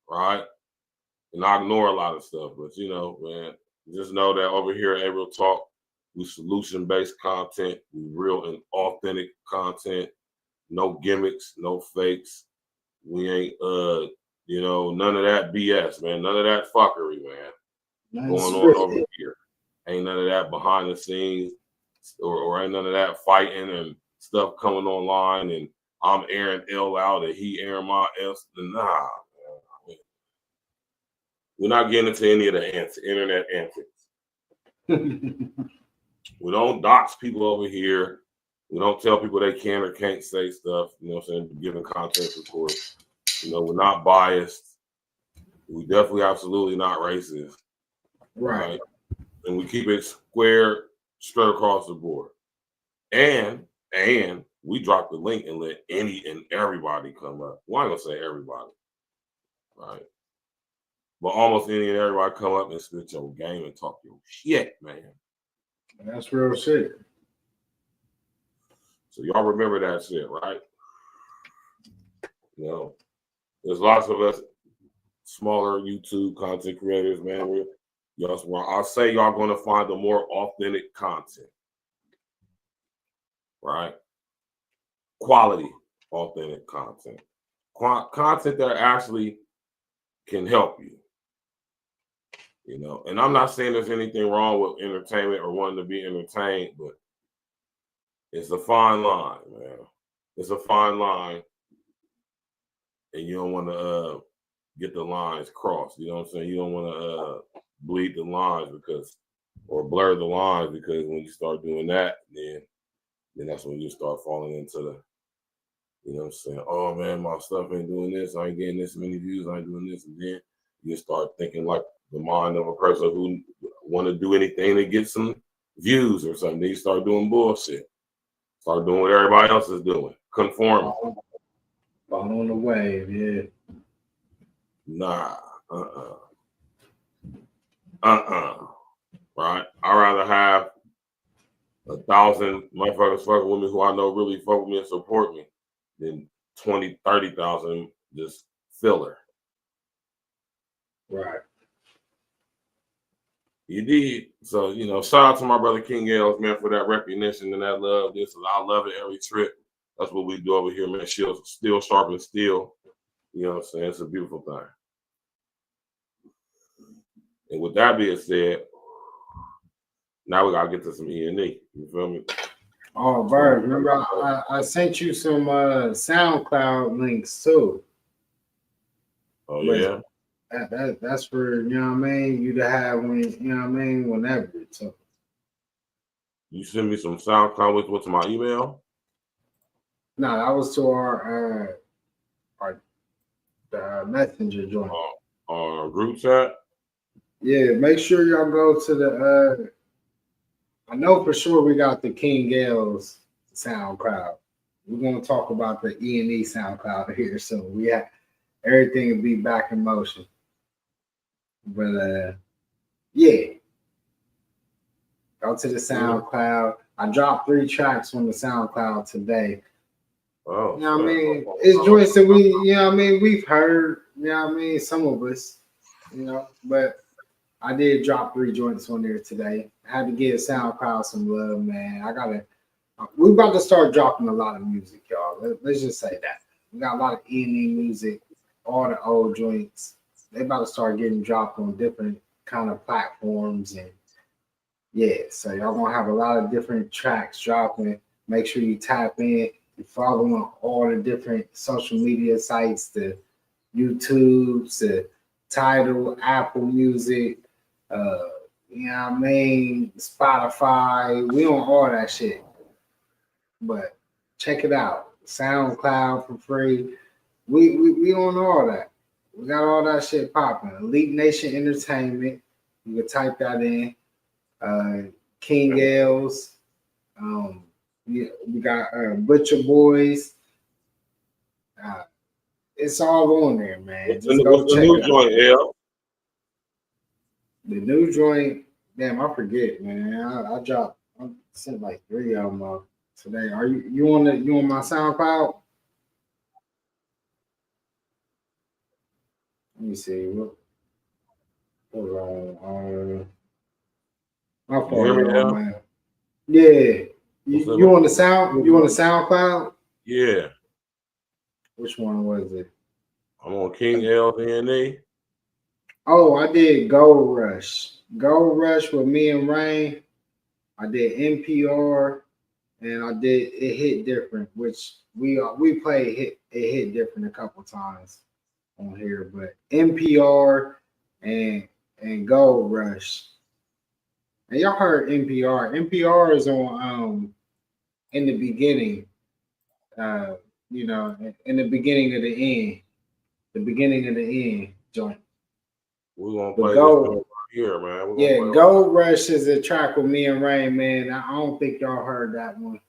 right? And I ignore a lot of stuff, but you know, man, just know that over here at Real Talk, we solution-based content, we real and authentic content, no gimmicks, no fakes. We ain't you know, none of that BS, man. None of that fuckery, man. Going on over here. Ain't none of that behind the scenes, or ain't none of that fighting and stuff coming online and I'm airing L out and he airing my S. Nah, man. We're not getting into any of the internet antics. We don't dox people over here. We don't tell people they can or can't say stuff, you know what I'm saying, giving context, of course. You know, we're not biased. We definitely absolutely not racist. Right. And we keep it square, straight across the board. And we drop the link and let any and everybody come up. Well, I'm gonna say everybody. Right. But almost any and everybody come up and spit your game and talk your shit, man. That's real shit. So y'all remember that shit, right? You know, there's lots of us smaller YouTube content creators, man. I'll say y'all gonna find the more authentic content, right? Quality, authentic content. Content that actually can help you. You know, and I'm not saying there's anything wrong with entertainment or wanting to be entertained, but it's a fine line, man. It's a fine line, and you don't want to get the lines crossed. You know what I'm saying? You don't want to bleed the lines or blur the lines, because when you start doing that, then then that's when you start falling into the, you know what I'm saying? Oh man, my stuff ain't doing this. I ain't getting this many views. I ain't doing this. And then you start thinking like the mind of a person who want to do anything to get some views or something. Then you start doing bullshit. Start doing what everybody else is doing. Conforming. On the wave, yeah. Nah. Right? I'd rather have 1,000 motherfuckers fucking with me who I know really fuck with me and support me than 20, 30,000 just filler. Right. You did. So, you know, shout out to my brother King Gales, man, for that recognition and that love. I love it every trip. That's what we do over here, man. Still sharpen steel. You know what I'm saying? It's a beautiful thing. And with that being said, now we gotta get to some E.N.E. You feel me? Oh, Bird, remember I sent you some SoundCloud links too. Oh yeah. That's for, you know what I mean, you to have when, you know what I mean, whenever. So you send me some SoundCloud with what's my email? No, that was to our messenger joint. Group chat? Yeah, make sure y'all go to the I know for sure we got the King Gales SoundCloud. We're gonna talk about the E.N.E. SoundCloud here, so we have everything will be back in motion. But yeah, go to the SoundCloud. I dropped 3 tracks on the SoundCloud today. Oh, you know what I mean? It's joints that we, you know what I mean, we've heard, you know what I mean, some of us, you know, but I did drop 3 joints on there today. I had to give SoundCloud some love, man. We're about to start dropping a lot of music, y'all. Let's just say that. We got a lot of E.N.E. music, all the old joints. They about to start getting dropped on different kind of platforms. And yeah, so y'all gonna have a lot of different tracks dropping. Make sure you tap in. You follow on all the different social media sites, the YouTube, the Tidal, Apple Music, you know what I mean, Spotify. We on all that shit. But check it out. SoundCloud for free. We on all that. We got all that shit popping. Elite Nation Entertainment. You can type that in. King Gales. We got Butcher Boys. It's all on there, man. Just go check it out. The new joint, damn, I forget, man. I sent like 3 of them today. Are you on my SoundCloud? Let me see. Hold on. My phone, man. Yeah. You on the sound? You on the SoundCloud? Yeah. Which one was it? I'm on King L E.N.E. Oh, I did Gold Rush. Gold Rush with me and Rain. I did NPR, and I did It Hit Different, which we played It Hit Different a couple times on here, but NPR and Gold Rush. And y'all heard NPR. NPR is on in the beginning, you know, in the beginning of the end. The beginning of the end joint. We're gonna play this right here, man. Yeah, Gold Rush is a track with me and Rain, man. I don't think y'all heard that one.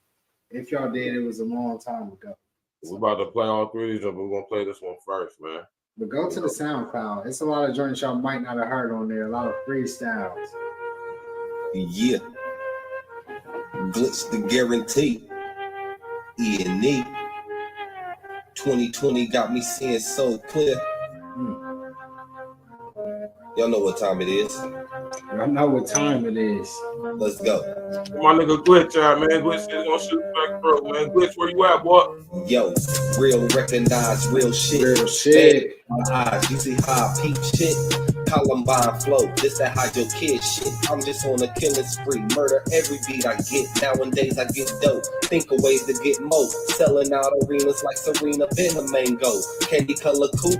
If y'all did, it was a long time ago. We're about to play all 3 of these, but we're gonna play this one first, man. But go to the SoundCloud. It's a lot of joints y'all might not have heard on there. A lot of freestyles. Yeah. Glitch the guarantee. E.N.E. 2020 got me seeing so clear. Y'all know what time it is. Y'all know what time it is. Let's go. My nigga Glitch out, man. Glitch is gonna shoot back throat, man. Glitch, where you at, boy? Yo, real recognize real shit. Real shit. My eyes, you see how I peep shit. Columbine flow, this that hide your kid shit. I'm just on a killing spree, murder every beat I get. Nowadays I get dope, think of ways to get more. Selling out arenas like Serena been a mango. Candy color coupe,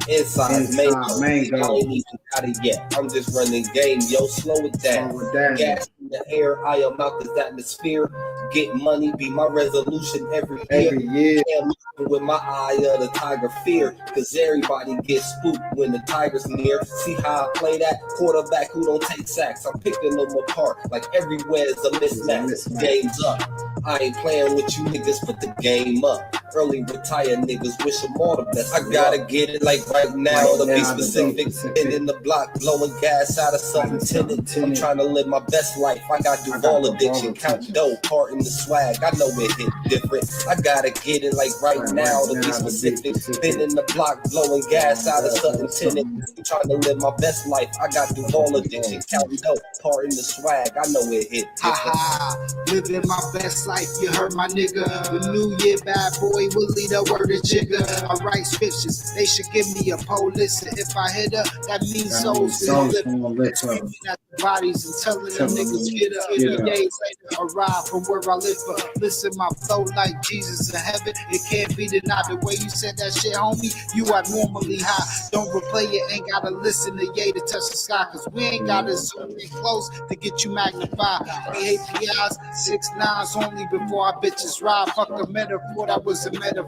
Inside mango. mango. I ain't even got it yet. I'm just running game, yo. Slow it down. Gas in the air, I am out this atmosphere. Get money be my resolution every year. Can't look with my eye of the tiger fear, cause everybody gets spooked when the tiger's near. See how I play that? Quarterback who don't take sacks. I'm picking them apart like everywhere's a mismatch. Game's up. I ain't playing with you niggas, put the game up. Early retired niggas wish them all the best. I gotta get it like right now to be specific. And in the block, blowing gas out of something tinted. I'm trying to live my best life. I got Duval addiction, count dough, part in the swag. I know it hit different. I gotta get it like right now to be specific. Been in the block, blowing gas out of something tinted. I'm trying to live my best life. I got Duval addiction, count dough, part in the swag. I know it hit different. Living my best life, you heard my nigga. The new year bad boy will lead a word of jigger. I write scriptures, they should give me a pole. Listen, if I hit her, that means souls gonna lift up. At the bodies and telling them niggas get up. 50 days later, arrive from where I live up. Listen, my flow like Jesus in heaven. It can't be denied. The way you said that shit, homie, you are normally high. Don't replay it, ain't gotta listen to Ye to touch the sky. Cause we ain't gotta zoom in close to get you magnified. APIs, 6'9s only before our bitches ride. Fuck a metaphor, that was a metaphor.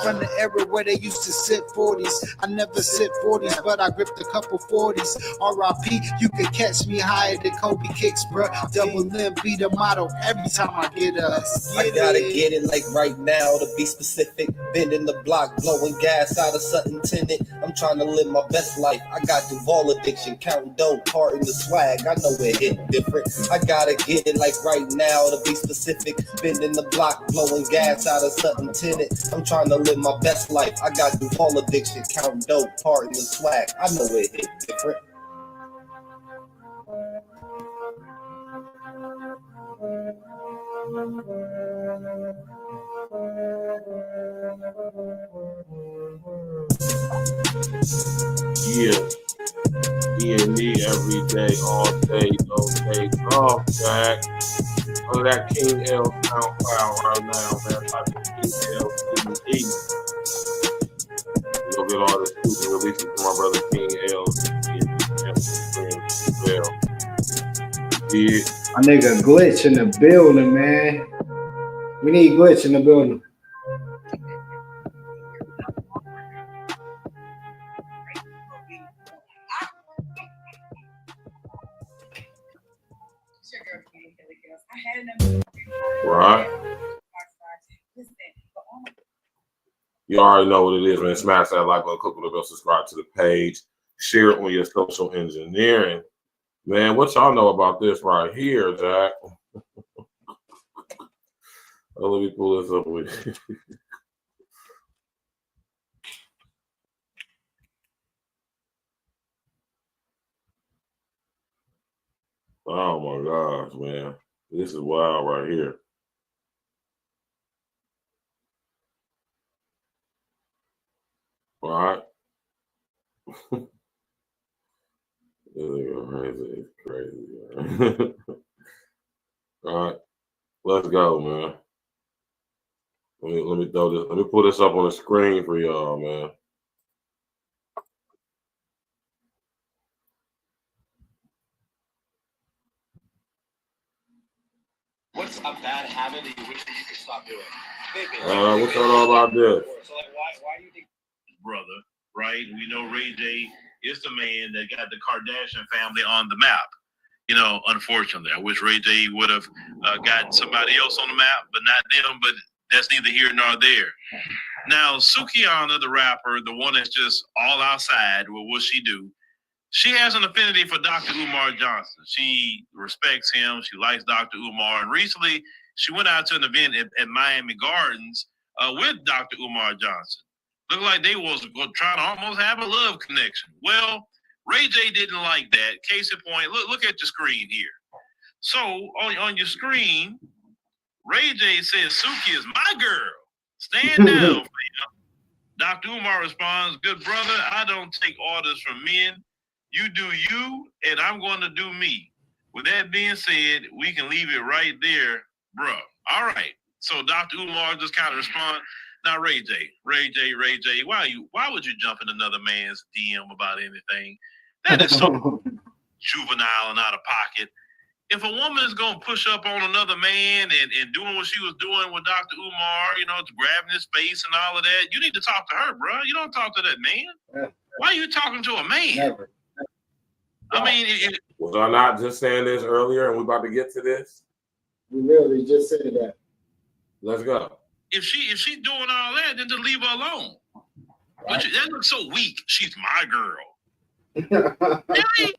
From the era where they used to sit 40s. I never sit 40s, but I gripped a couple 40s. RIP, you can catch me higher than Kobe kicks, bruh. Double M be the motto every time I get us. I gotta get it like right now to be specific. Been in the block, blowing gas out of something tinted. I'm trying to live my best life. I got Duval addiction, counting dope, part in the swag. I know it hit different. I gotta get it like right now to be specific. Been in the block, blowing gas out of something tinted. I'm trying to live my best life. I got Duval addiction, counting dope, part in the swag. I know it hit different. Yeah. E.N.E every day, all day, no days off, Jack. Oh, that King L SoundCloud right now, man. Type of King L E.N.E. You'll get all the stupid releases from my brother King L. Yeah. My nigga Glitch in the building, man. We need Glitch in the building. Right. You already know what it is, man. Smash that like button, click on the bell, subscribe to the page, share it on your social engineering. Man, what y'all know about this right here, Jack? Let me pull this up with you. Oh my gosh, man. This is wild right here. All right. It's crazy. All right. Let's go, man. Let me throw this. Let me put this up on the screen for y'all, man. What's a bad habit that you wish that you could stop doing? What's all about this? So, like, why do you think? Brother, right? We know Ray J is the man that got the Kardashian family on the map. You know, unfortunately, I wish Ray J would have gotten somebody else on the map, but not them. But that's neither here nor there. Now, Sukihana, the rapper, the one that's just all outside with what she do, she has an affinity for Dr. Umar Johnson. She respects him. She likes Dr. Umar. And recently, she went out to an event at Miami Gardens with Dr. Umar Johnson. Looked like they was trying to almost have a love connection. Well, Ray J didn't like that. Case in point, look at your screen here. So on your screen, Ray J says, Suki is my girl. Stand down for you. Dr. Umar responds, good brother, I don't take orders from men. You do you, and I'm going to do me. With that being said, we can leave it right there, bro. All right. So Dr. Umar just kind of responds. Now, Ray J, why would you jump in another man's DM about anything? That is so juvenile and out of pocket. If a woman is gonna push up on another man and doing what she was doing with Dr. Umar, you know, grabbing his face and all of that, you need to talk to her, bro. You don't talk to that man. Why are you talking to a man? Never. I mean, was I not just saying this earlier, and we're about to get to this? We literally just said that. Let's go. If she's doing all that, then just leave her alone. But that looks so weak. She's my girl. Really?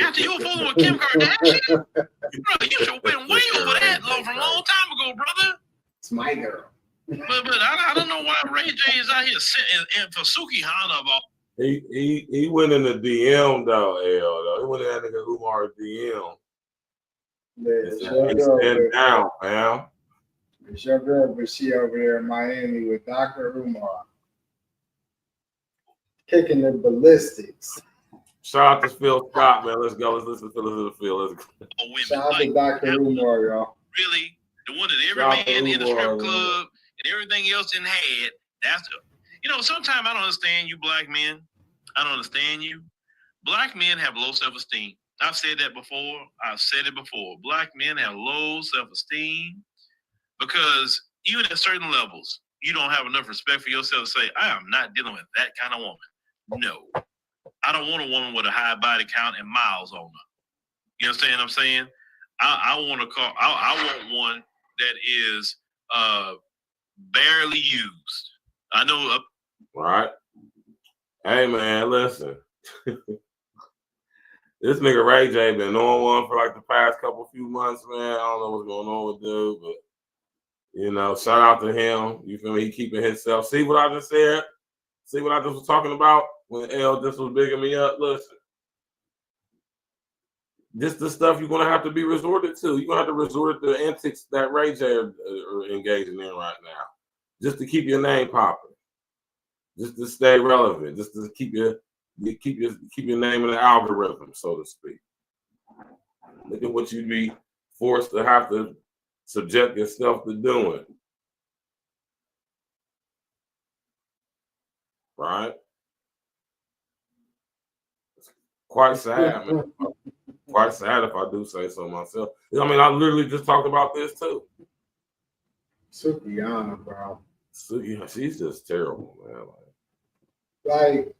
After you were fooling with Kim Kardashian? Bro, you should have been way over that from a long time ago, brother. It's my girl. But I don't know why Ray J is out here sitting and for Suki Hana about. He went in the DM though, though. He went in that nigga Umar's DM. Stand down, fam. It's your girl, but she over there in Miami with Dr. Umar. Kicking the ballistics. Shout out to Phil Scott, man. Let's go. Let's listen to Phil. Let's go. Shout out to Dr. Umar, y'all. Really? The one that every man in the strip club and everything else in had. That's you know, sometimes I don't understand you black men. I don't understand you. Black men have low self-esteem. I've said that before. I've said it before. Black men have low self-esteem because even at certain levels, you don't have enough respect for yourself to say, I am not dealing with that kind of woman. No. I don't want a woman with a high body count and miles on her. You understand what I'm saying? I want one that is barely used. I know. Right. Hey man, listen. This nigga Ray J been on one for like the past few months, man. I don't know what's going on with dude, but you know, shout out to him. You feel me? He keeping himself. See what I just said? See what I just was talking about when L just was bigging me up? Listen. This the stuff you're gonna have to be resorted to. You're gonna have to resort to the antics that Ray J are engaging in right now, just to keep your name popping, just to stay relevant, just to keep your name in the algorithm, so to speak. Look at what you'd be forced to have to subject yourself to doing, right? It's quite sad, man. Quite sad if I do say so myself. I mean, I literally just talked about this too. Sukiana, bro. Suki, she's just terrible, man. Like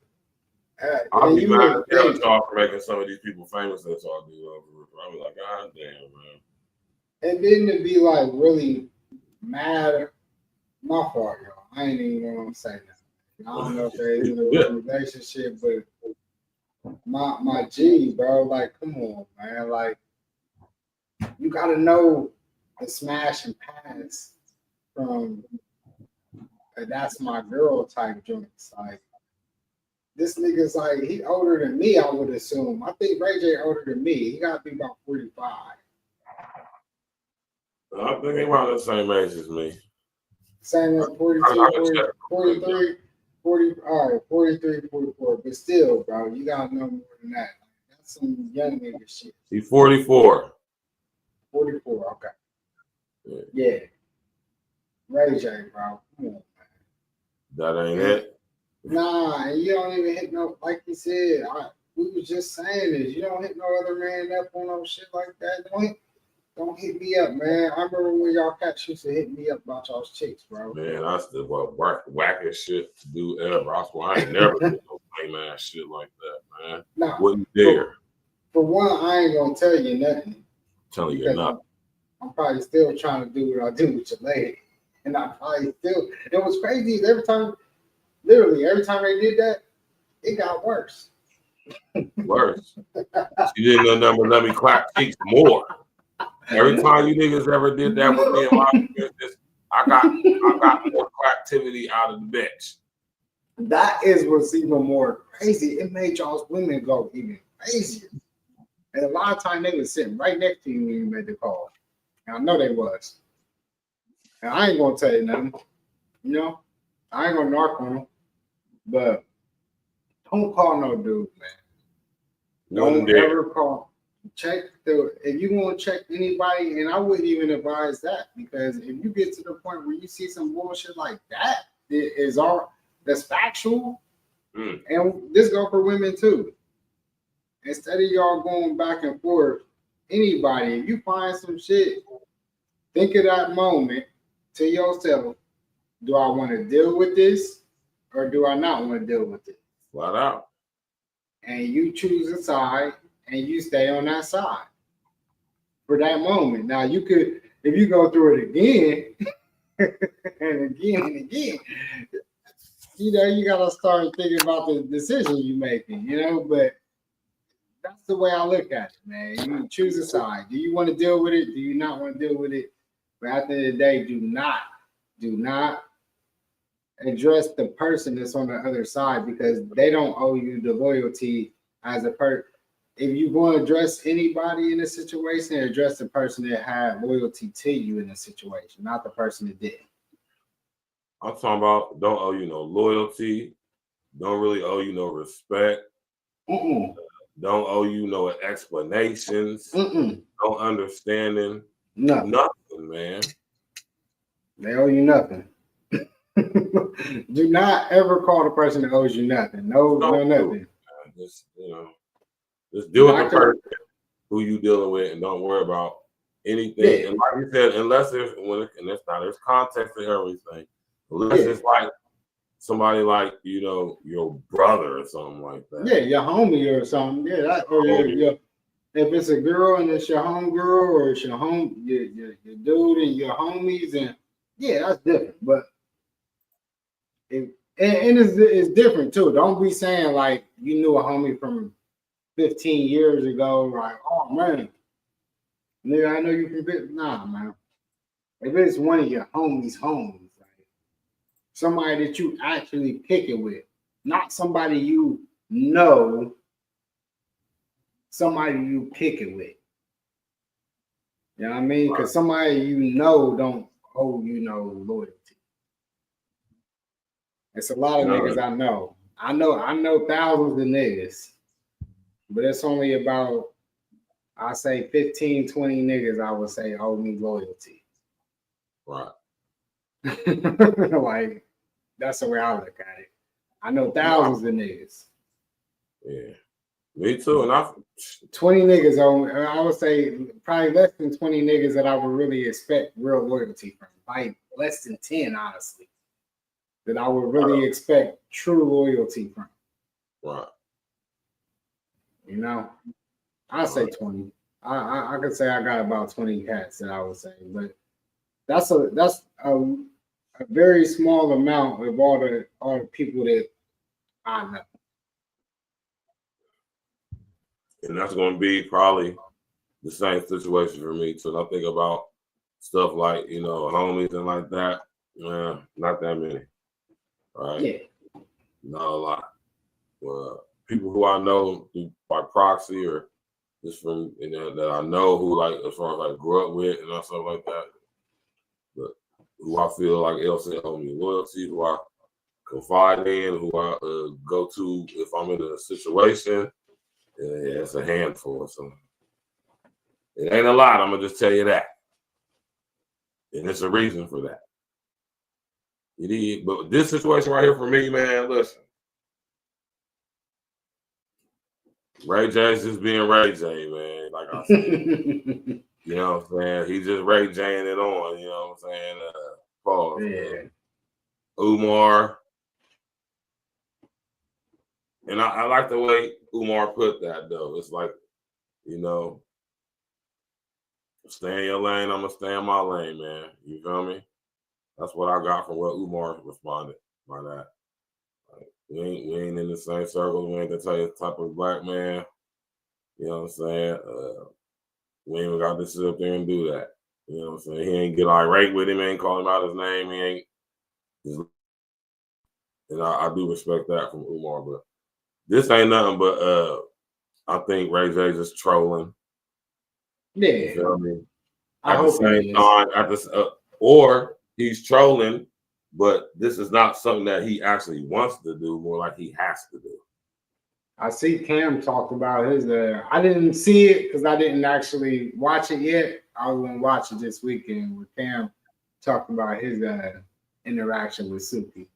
I'll be mad at y'all for making some of these people famous that y'all do. I'll be like, God damn, man. And then to be like really mad, my fault, y'all. I ain't even gonna say that. I don't know if they're in a relationship, but my G, bro, like, come on, man. Like, you gotta know the smash and pass from that's my girl type joints. Like, this nigga's like, he older than me, I would assume. I think Ray J older than me. He gotta be about 45. I think he around the same age as me. Same at 42, 43. 40, all right, 43, 44, but still, bro, you gotta know more than that. That's some young nigga shit. He's 44. 44, okay. Yeah. Ray J, bro. Come on, man. That ain't it. Nah, and you don't even hit no, like you said, we was just saying this. You don't hit no other man up on no shit like that. Don't hit me up, man. I remember when y'all cats used to hit me up about y'all's chicks, bro. Man, that's the wackest shit to do ever. I swear I ain't never did no lame ass shit like that, man. Nah, wouldn't dare. For one, I ain't gonna tell you nothing. Telling you nothing. I'm probably still trying to do what I do with your lady. And I probably still, it was crazy. Every time they did that, it got worse. Worse. She didn't know nothing but let me clap cheeks more. Every time you niggas ever did that with me in my business, I got more activity out of the bench. That is what's even more crazy. It made y'all's women go even crazier. And a lot of times they was sitting right next to you when you made the call. And I know they was. And I ain't gonna tell you nothing. You know, I ain't gonna narc on them. But don't call no dude, man. Don't if you want to check anybody, and I wouldn't even advise that, because if you get to the point where you see some bullshit like that that's factual, and this go for women too. Instead of y'all going back and forth, anybody, if you find some shit, think of that moment to yourself: do I want to deal with this, or do I not want to deal with it? Flat out. And you choose a side, and you stay on that side for that moment. Now you could, if you go through it again and again and again, you gotta start thinking about the decision you're making, but that's the way I look at it, man. You choose a side. Do you want to deal with it? Do you not want to deal with it? But at the end of the day, do not address the person that's on the other side, because they don't owe you the loyalty as a person. If you want to address anybody in a situation, address the person that had loyalty to you in a situation, not the person that didn't. I'm talking about don't owe you no loyalty, don't really owe you no respect, don't owe you no explanations, no understanding, nothing, man. They owe you nothing. Do not ever call the person that owes you nothing. No, nothing. Just deal with the person who you dealing with, and don't worry about anything. Yeah. And like you said, unless there's context to everything. Unless it's like somebody like your brother or something like that. Yeah, your homie or something. Yeah, if it's a girl and it's your home girl, or it's your dude and your homies, and that's different. But it's different too. Don't be saying like you knew a homie from 15 years ago, like, oh man, nigga, I know you from nah, man. If it's one of your homies, like somebody that you actually pick it with, not somebody you know, somebody you pick it with. You know what I mean? Because somebody you know don't owe you no loyalty. It's a lot of niggas I know. I know thousands of niggas, but it's only about, I say 15, 20 niggas I would say owe me loyalty. Right. Like, that's the way I look at it. I know thousands of niggas. Yeah. Me too. And 20 niggas I would say probably less than 20 niggas that I would really expect real loyalty from. Like less than 10, honestly. That I would really expect true loyalty from. Right. I'd say 20. I could say I got about 20 cats that I would say, but that's a very small amount of all the people that I know. And that's going to be probably the same situation for me too. I think about stuff like homies and like that. Not that many. Right? Yeah. Not a lot. People who I know by proxy or just from that I know who, like, as far as I grew up with and stuff like that, but who I feel like LC owe me loyalty, who I confide in, who I go to if I'm in a situation. Yeah, it's a handful or something. It ain't a lot. I'm gonna just tell you that, and there's a reason for that. It is, but this situation right here for me, man. Listen, Ray J's just being Ray J, man. Like I said, you know what I'm saying? He just Ray J'ing it on. You know what I'm saying? Pause. Yeah. Umar, and I like the way Umar put that though. It's like, stay in your lane. I'm gonna stay in my lane, man. You feel me? That's what I got from what Umar responded by that. Like, we ain't in the same circle. We ain't the type of black man. You know what I'm saying? We ain't got to sit up there and do that. You know what I'm saying? He ain't get irate with him. Ain't call him out his name. He ain't. And I do respect that from Umar, but this ain't nothing but I think Ray J just trolling. Yeah. You feel me? At the same time, or he's trolling, but this is not something that he actually wants to do, more like he has to do. I see Cam talked about his. I didn't see it because I didn't actually watch it yet. I was gonna watch it this weekend with Cam talking about his interaction with Suki,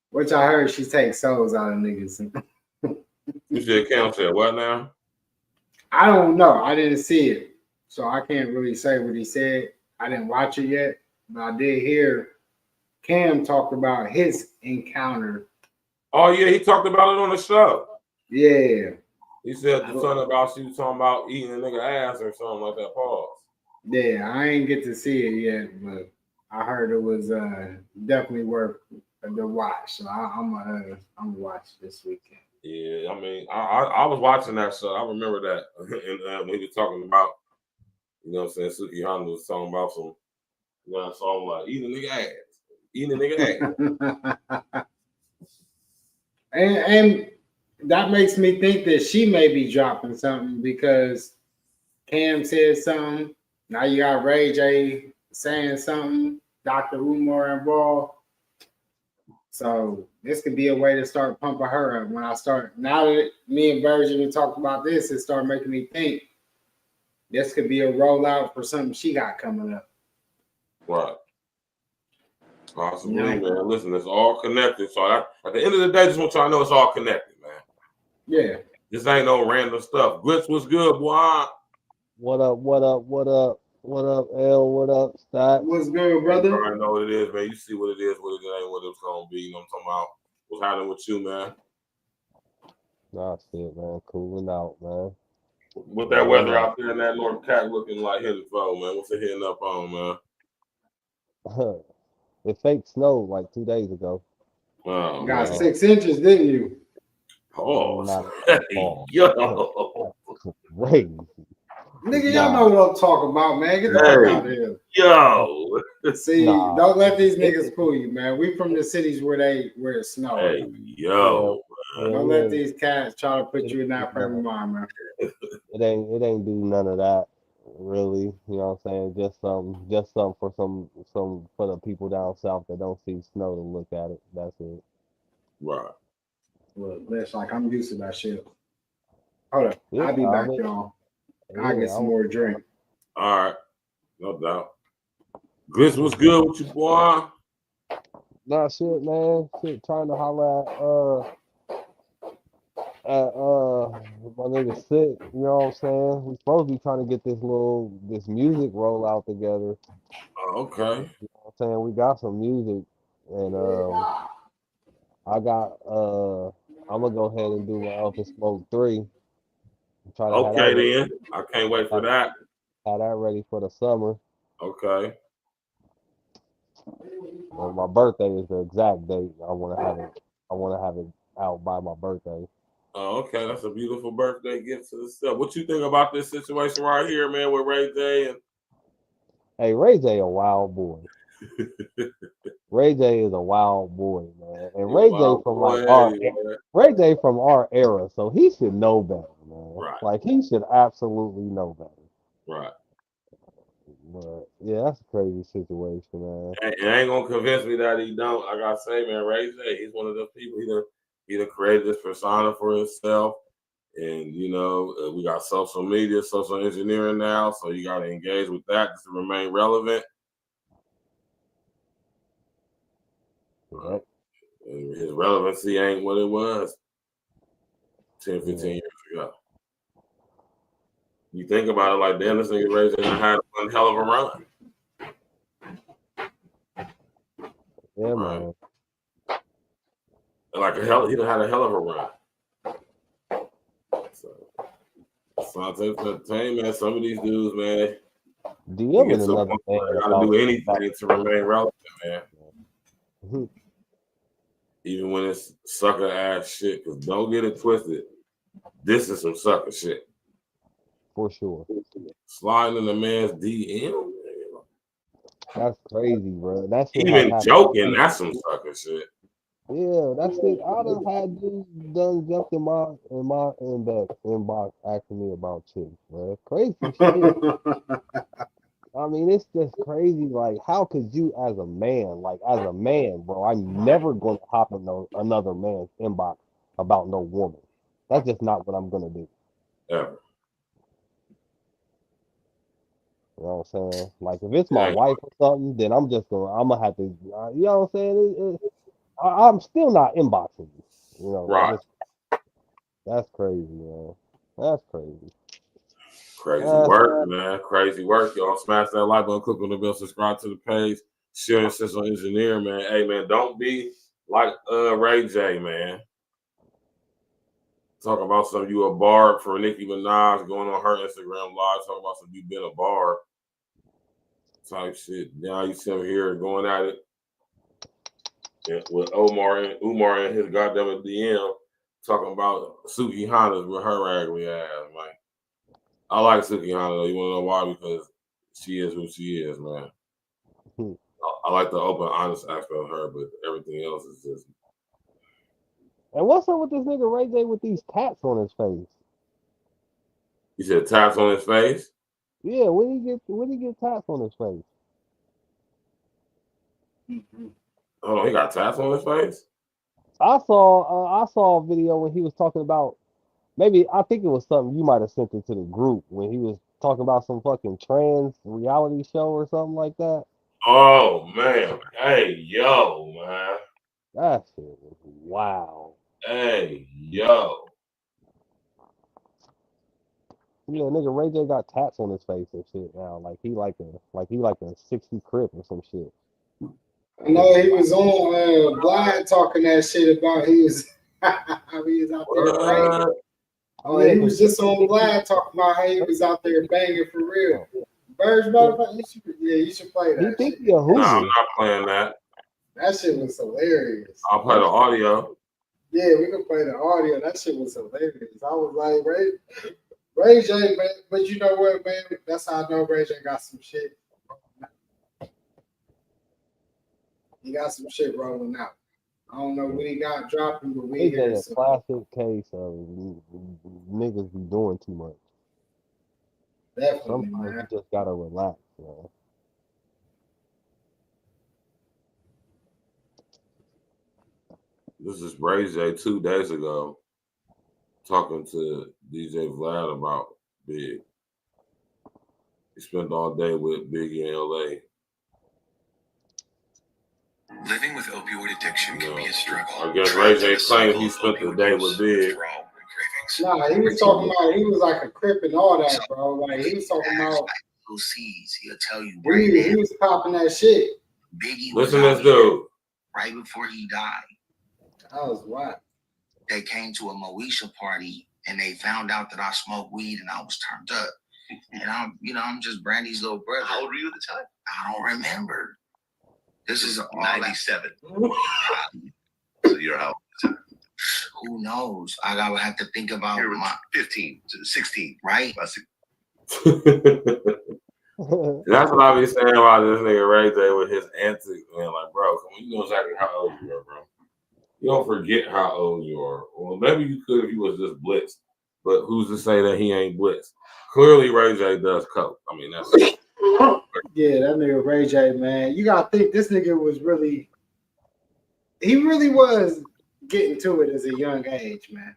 which I heard she takes souls out of niggas. You said Cam said what now? I don't know. I didn't see it, so I can't really say what he said. I didn't watch it yet, but I did hear Cam talk about his encounter. Oh yeah, he talked about it on the show. Yeah. He said something about she was talking about eating a nigga ass or something like that. Pause. Yeah, I ain't get to see it yet, but I heard it was definitely worth the watch. So I'm gonna watch this weekend. Yeah, I mean, I was watching that show. I remember that, and when he was talking about, you know what I'm saying, Suki Honda was talking about some, you know, song like eating a nigga ass. And that makes me think that she may be dropping something because Cam said something. Now you got Ray J saying something. Dr. Umar involved. So this could be a way to start pumping her up. When I start, now that me and Virgin have talked about this, it started making me think this could be a rollout for something she got coming up. Right. Possibly, man. Listen, it's all connected. So at the end of the day, just want y'all to know it's all connected, man. Yeah. This ain't no random stuff. Glitz, what's good, boy? What up, what up, what up? What up, L? What up, Stat? What's good, brother? You already know what it is, man. You see what it is, what it ain't, what it's gonna be. You know what I'm talking about? What's happening with you, man? Nah, shit, man. Cooling out, man. With that weather out there in that North Cat looking like hitting foe, man. What's it hitting up on, man? It fake snowed like 2 days ago. Oh, got man. 6 inches, didn't you? Pause. Yo. Crazy. Nigga, y'all know what I'm talking about, man. Get the fuck out of here. Yo. See, don't let these niggas fool you, man. We from the cities where it snows. Hey, yo. Don't let these cats try to put you in that frame of mind, man. It ain't do none of that, really. You know what I'm saying? Just some for the people down south that don't see snow to look at it. That's it. Right. Well, that's like I'm used to that shit. Hold up. Yeah, I'll be back, y'all. I'll get some more drink. All right. No doubt. Glitz, what's good with you, boy? Nah, shit, man. Shit, trying to holler at my nigga sick. You know what I'm saying? We supposed to be trying to get this music rollout together. Oh, okay. You know what I'm saying? We got some music, and I'm gonna go ahead and do my Elvis Smoke 3. Try to have that ready. Then. I can't wait for that. Have that ready for the summer. Okay. Well, my birthday is the exact date. I want to have it out by my birthday. Oh, okay. That's a beautiful birthday gift to the stuff. What you think about this situation right here, man, with Ray J and Hey, Ray J a wild boy. Ray J is a wild boy, man. And Ray J from our era, so he should know better, man. Right. Like he should absolutely know better. Right. But yeah, that's a crazy situation, man. It ain't gonna convince me that he don't. I gotta say, man, Ray J, he's one of those people. He done created this persona for himself, and you know, we got social media, social engineering now, so you gotta engage with that just to remain relevant. Yep. His relevancy ain't what it was 10, 15 years ago. You think about it like, damn, this nigga Ray J had one hell of a run. Yeah, man. Like he done had a hell of a run. So I tell you, man, some of these dudes, man, DM is another thing. Gotta do anything to remain relevant, man. Even when it's sucker ass shit, because don't get it twisted. This is some sucker shit. For sure. Sliding in the man's DM. That's crazy, bro. That shit even joking, that's some sucker shit. Yeah, that's it. I done had dudes done jumped in my inbox asking me about chicks, man. Crazy shit. I mean, it's just crazy. Like, how could you, as a man, bro? I'm never going to hop in another man's inbox about no woman. That's just not what I'm gonna do. Yeah. You know what I'm saying? Like, if it's my wife or something, then I'm gonna have to. You know what I'm saying? I'm still not inboxing you. You know, Right. That's crazy, man. That's crazy. Crazy work, man. Crazy work, y'all. Smash that like button, click on the bell, subscribe to the page, share and assist on engineer, man. Hey, man, don't be like Ray J, man. Talking about some you a barb for Nicki Minaj going on her Instagram live, talking about some you been a barb type shit. Now you see him here going at it with Umar and his goddamn DM talking about Suki Hondas with her raggedy ass, man. I like Suki Honda though. You want to know why? Because she is who she is, man. I like the open, honest aspect of her, but everything else is just. And what's up with this nigga Ray J with these tats on his face? You said tats on his face? Yeah, when he get tats on his face? Hold on, he got tats on his face? I saw a video when he was talking about, maybe I think it was something you might have sent it to the group when he was talking about some fucking trans reality show or something like that. Oh man. Hey yo, man. That shit was wow. Hey yo. Yeah, nigga Ray J got tats on his face and shit now. Like he like a 60 Crip or some shit. I know he was on Blind talking that shit about he was how he was out there banging. Oh, he was just on Blind talking about how he was out there banging for real. Birds, motherfucker, you should play that shit. No, I'm not playing that. That shit was hilarious. I'll play the audio. Yeah, we can play the audio. That shit was hilarious. I was like, Ray J, man, but you know what, man? That's how I know Ray J got some shit. He got some shit rolling out. I don't know what he got dropping, but we hear a classic case of niggas be doing too much. Definitely, sometimes man. You just gotta relax, man. This is Ray J 2 days ago talking to DJ Vlad about Big. He spent all day with Biggie in LA. Living with opioid addiction can be a struggle. I guess Ray J claimed he spent the day with Big. Nah, he was talking about he was like a Crip and all that, bro. Like he was talking about who sees, he'll tell you right now. He was popping that shit. Biggie Listen to this dude. Right before he died. That was wild. They came to a Moesha party and they found out that I smoked weed and I was turned up. And I'm just Brandy's little brother. How old were you at the time? I don't remember. This is 97. So you're how old at the time? Who knows? I would have to think about my 15 to 16, right? That's what I be saying about this nigga Ray J with his antics, man. Like, bro, come on, you know exactly how old you are, bro. You don't forget how old you are. Well, maybe you could if you was just blitzed, but who's to say that he ain't blitzed? Clearly, Ray J does coke. I mean, that's yeah, that nigga Ray J, man. You gotta think this nigga was really was getting to it as a young age, man.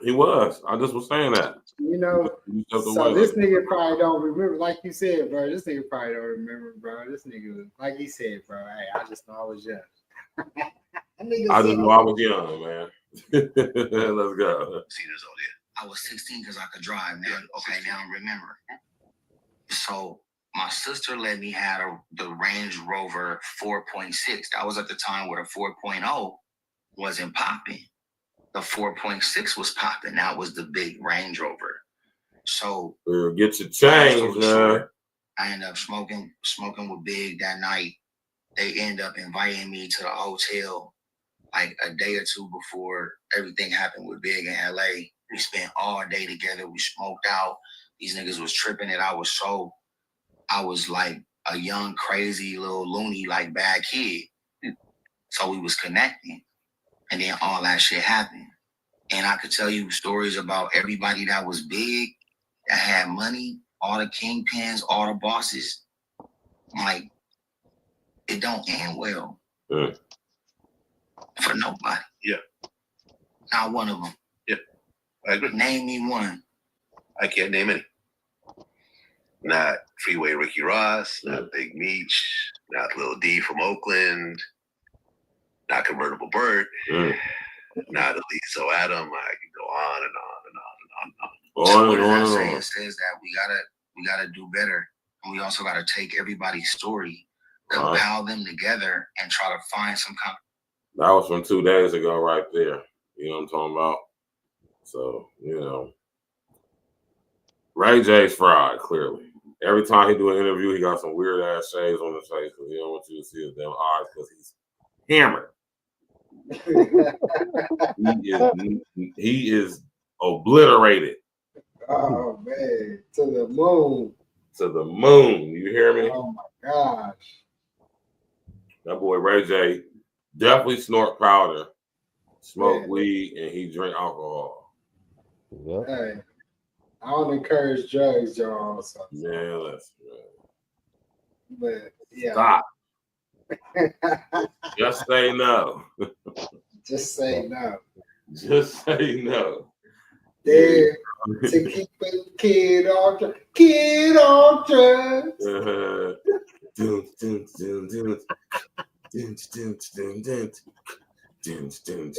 He was. I just was saying that. You know, so this nigga probably don't remember, like you said, bro. This nigga probably don't remember, bro. This nigga, like he said, bro. Hey, I just know I was young. I just know I was young, man. Let's go. I was 16 because I could drive now. Okay, now I remember. So my sister let me have the Range Rover 4.6. That was at the time where the 4.0 wasn't popping. The 4.6 was popping. That was the big Range Rover. So get your change, man. I ended up smoking with Big that night. They end up inviting me to the hotel like a day or two before everything happened with Big in LA. We spent all day together. We smoked out. These niggas was tripping it. I was like a young, crazy little loony, like bad kid. So we was connecting. And then all that shit happened. And I could tell you stories about everybody that was big, that had money, all the kingpins, all the bosses. like, it don't end well for nobody. Yeah. Not one of them. Yeah. I agree. Name me one. I can't name any. Not Freeway Ricky Ross, not Big Meech, not Lil D from Oakland, not Convertible Burt, not Elise Adam. I can go on and on and on and on and on. So what does that say? It says that we gotta do better, and we also gotta take everybody's story, compile them together, and try to find some kind of. That was from 2 days ago, right there. You know what I'm talking about? So Ray J's fried, clearly. Every time he do an interview, he got some weird ass shades on his face because he don't want you to see his damn eyes because he's hammered. he is obliterated. Oh man, to the moon. To the moon. You hear me? Oh my gosh. That boy Ray J definitely snort powder, smoke weed, and he drink alcohol. Yep. Hey, I don't encourage drugs, y'all. So. Yeah, that's right. But yeah. Stop. Just say no. Just say no. Just say no. There to keep a kid on drugs. Kid on drugs.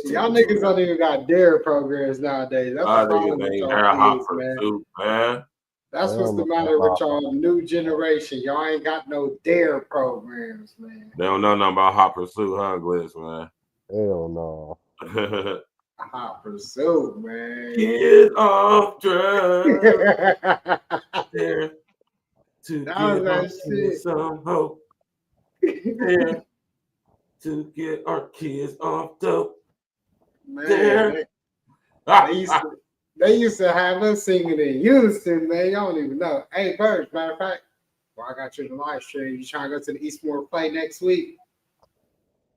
Y'all niggas don't even got dare programs nowadays. That's the problem with y'all kids, man. That's what's the matter with y'all new generation. Y'all ain't got no dare programs, man. They don't know nothing about Hot Pursuit hug list, man. Hell no. Hot Pursuit, man. Get off drugs. There to get some hope. There to get our kids off dope. Man, there. They used to have us singing in unison, man. Y'all don't even know. Hey, Bird, matter of fact, well, I got you in the live stream. You trying to go to the Eastmore play next week?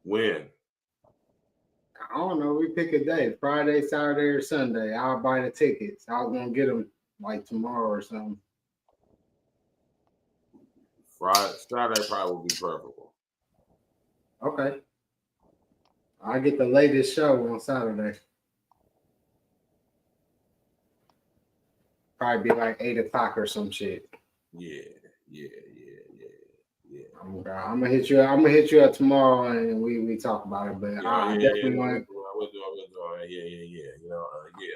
When? I don't know. We pick a day, Friday, Saturday, or Sunday. I'll buy the tickets. I was gonna get them like tomorrow or something. Friday, Saturday probably will be preferable. Okay. I get the latest show on Saturday. Probably be like 8 o'clock or some shit. Yeah. I'm gonna hit you. I'm gonna hit you up tomorrow and we talk about it. But I definitely want. We'll do it. You know,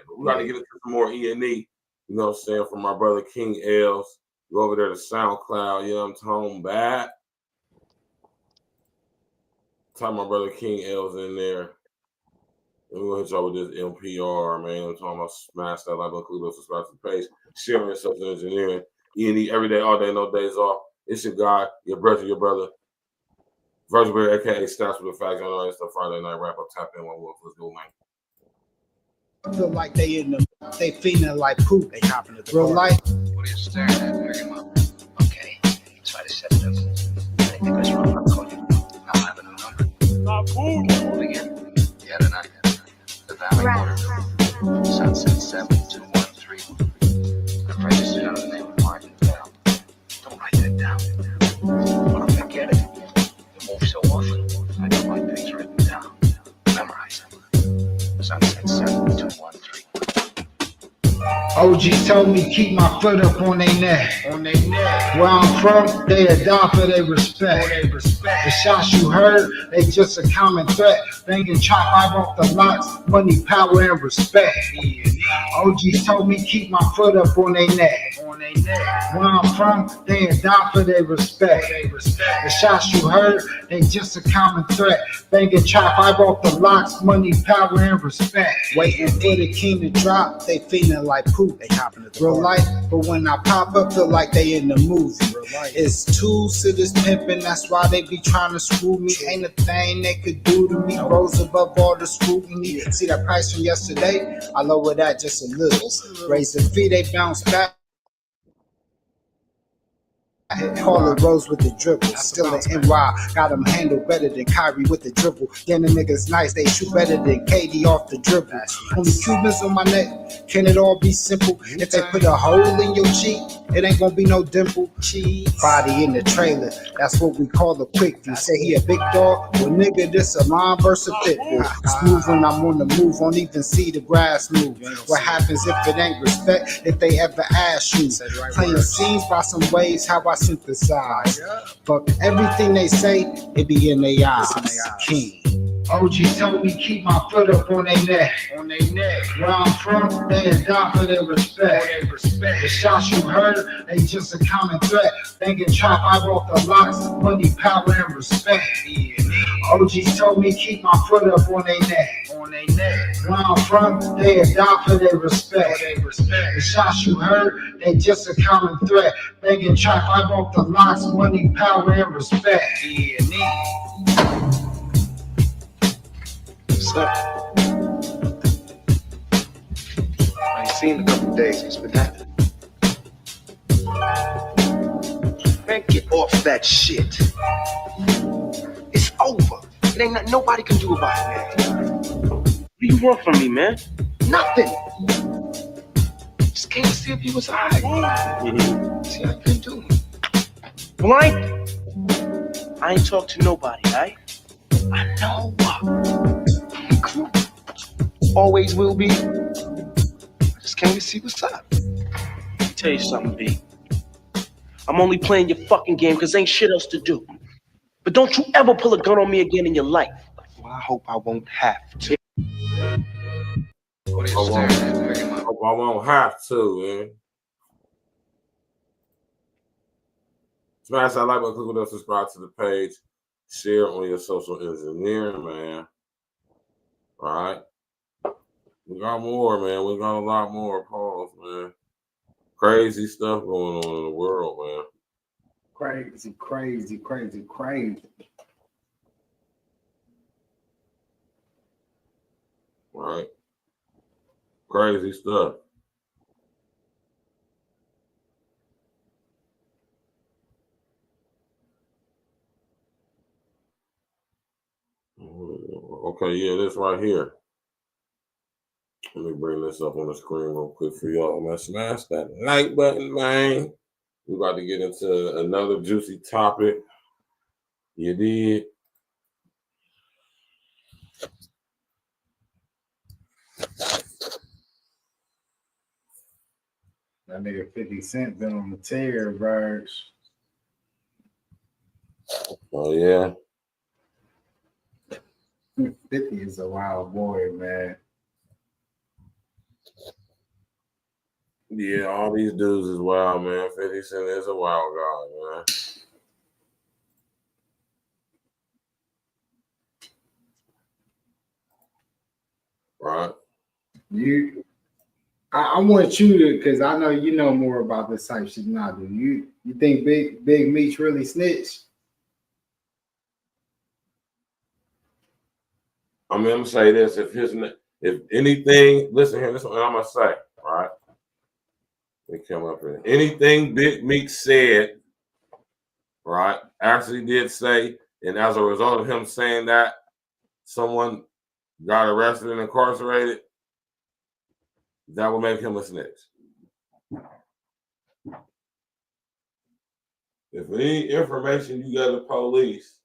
But we gotta get into some more E.N.E. You know what I'm saying? From my brother King Els. Go over there to SoundCloud. You know what I'm talking about? Type my brother King Els in there. And we're gonna hit y'all with this NPR, man. I'm talking about smash that like, include us, subscribe to the page, sharing yourself in engineering. E.N.E. every day, all day, no days off. It's your guy, your brother, Virgil Bear, aka Stats with the Facts. I know it's the Friday night wrap up. Tap in one wolf. Let's go, man. Feel like they feeling like poop. They hopping to the real life. What are you staring at? Pick him up. Okay. Try to set it up. Anything goes wrong, I'll call you. I'll have a new number. Not food. Hold again. Yeah, tonight. The Valley Border. Sunset 7213. I'm registered under the name of Martin Bell. Don't write that down. But I'm gonna get it. You move so often. I got my things written down. Memorize them. Sunset 7213. OG told me keep my foot up on their neck. Where I'm from, they die for their respect. The shots you heard, they just a common threat. Banging chop out off the locks, money, power, and respect. OG told me keep my foot up on their neck. Where I'm from, they die for their respect. The shots you heard, they just a common threat. Banging chop out off the locks, money, power, and respect. Waiting for the king to drop, they feeling like poop. They hopping to the real life, but when I pop up, feel like they in the movie. It's tools to this pimpin', that's why they be trying to screw me. Ain't a thing they could do to me. Rose above all the scrutiny. See that price from yesterday? I lower that just a little. Raise the fee, they bounce back. Call it Rose with the dribble, still an NY. Got him handled better than Kyrie with the dribble. Then the niggas nice, they shoot better than KD off the dribble. Only Cubans on my neck, can it all be simple? If they put a hole in your cheek, it ain't gonna be no dimple. Body in the trailer, that's what we call a quick view. Say he a big dog, well nigga, this a lion versus a pit bull. Smooth when I'm on the move, won't even see the grass move. What happens if it ain't respect, if they ever ask you? Playing scenes by some ways, how I synthesize. Fuck everything they say, it be in their eyes. King. OG told me keep my foot up on their neck. Where I'm from, they adopt for their respect. The shots you heard, they just a common threat. Thinking chop I off the locks, money, power, and respect. OG told me keep my foot up on their neck. Where I'm from, they adopt for their respect. The shots you heard, they just a common threat. Thinking chop I off the locks, money, power, and respect. E.N.E. What's up? I ain't seen in a couple days. What's been happening? Man, get off that shit. It's over. It ain't nothing nobody can do about it, man. What do you want from me, man? Nothing. Just came to see if you was alright. See how you been doing. Blank. I ain't talked to nobody, right? I know. Always will be. I just came to see what's up. Let me tell you something, B. I'm only playing your fucking game because ain't shit else to do. But don't you ever pull a gun on me again in your life. Well, I hope I won't have to. I won't have to, man. Smash that like button, click on subscribe to the page, share on your social engineering, man. All right. We got more, man. We got a lot more. Pause, man. Crazy stuff going on in the world, man. Crazy, crazy, crazy, crazy. Right. Crazy stuff. Okay, yeah, this right here. Let me bring this up on the screen real quick for y'all, man. Smash that like button, man. We're about to get into another juicy topic. You did. That nigga 50 Cent been on the tear, birds. Oh, yeah. 50 is a wild boy, man. Yeah, all these dudes is wild, man. 50 Cent is a wild guy, man. Right. I want you to, because I know you know more about this type of shit than I do. You think Big Meech really snitched? I'm gonna say this: if anything, listen here. This is what I'm gonna say. Right? They come up here. Anything Big Meech said, right? Actually did say, and as a result of him saying that, someone got arrested and incarcerated. That will make him a snitch. If any information you got to police,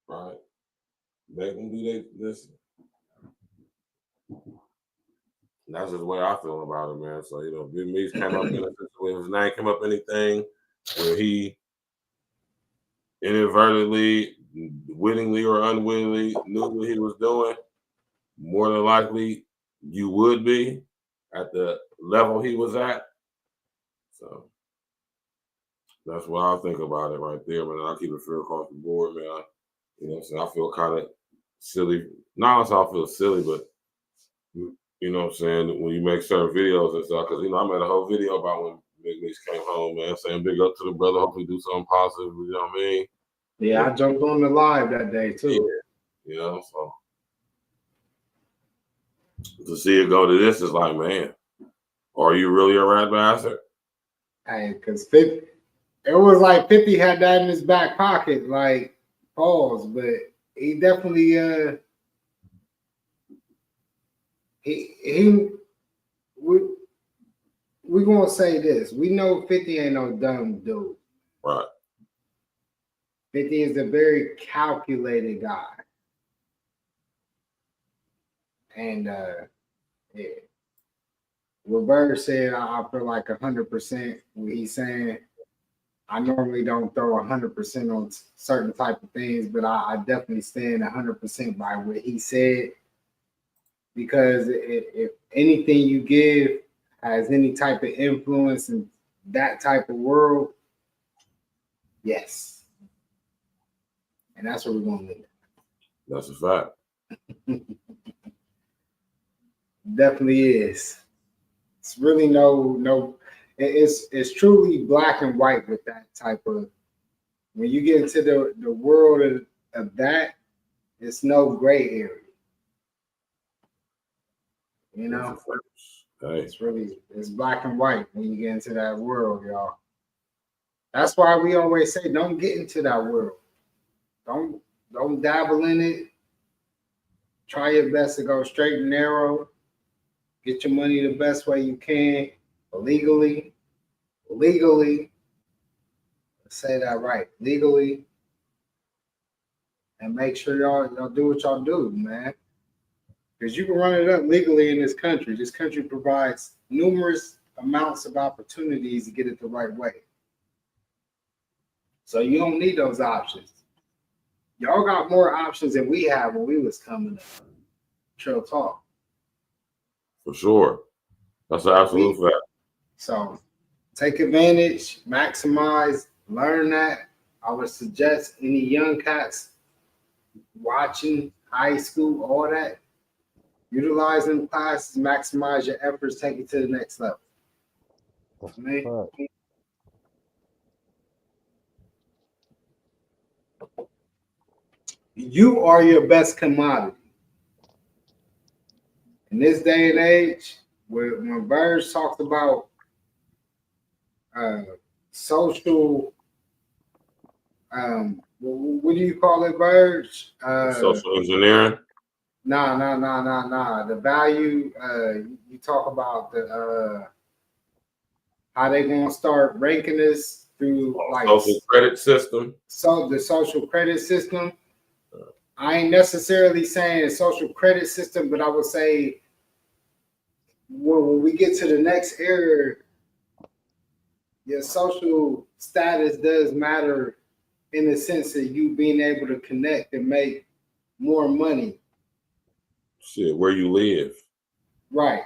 right? Make them do this. That's just the way I feel about it, man. So, you know, Big Meech came up in a situation, his name came up anything where he inadvertently, wittingly or unwittingly knew what he was doing, more than likely you would be at the level he was at. So that's what I think about it right there, man. I keep it fair across the board, man. You know what I'm saying? I feel kind of silly. Not I feel silly, but you know what I'm saying, when you make certain videos and stuff, because, you know, I made a whole video about when Big Meech came home, man, saying big up to the brother, hopefully do something positive, you know what I mean? Yeah, I jumped on the live that day, too. Yeah, you know, so to see it go to this is like, man, Are you really a rat bastard? Hey, because 50, it was like 50 had that in his back pocket, like pause, but he definitely we gonna say this. We know 50 ain't no dumb dude. Right. 50 is a very calculated guy. And yeah. What Bird said, I feel like 100% what he's saying. I normally don't throw 100% on certain type of things, but I definitely stand 100% by what he said. Because if anything you give has any type of influence in that type of world, yes. And that's where we're going to live. That's a fact. Definitely is. It's really no. It's truly black and white with that type of. When you get into the world of that, it's no gray area. You know, it's black and white when you get into that world, y'all. That's why we always say, don't get into that world. Don't dabble in it. Try your best to go straight and narrow. Get your money the best way you can, legally. Let's say that right. Legally. And make sure y'all do what y'all do, man. Because you can run it up legally in this country. This country provides numerous amounts of opportunities to get it the right way. So you don't need those options. Y'all got more options than we had when we was coming up. Real talk. For sure. That's an absolute fact. So take advantage, maximize, learn that. I would suggest any young cats watching high school, all that, utilizing classes, maximize your efforts, take it to the next level. Man. You are your best commodity. In this day and age, when Burge talked about social, what do you call it, Burge? Social engineering? Nah. The value, you talk about the how they gonna start ranking us through like social credit system. So the social credit system. I ain't necessarily saying a social credit system, but I would say when we get to the next era, your social status does matter in the sense of you being able to connect and make more money. Shit, where you live. Right.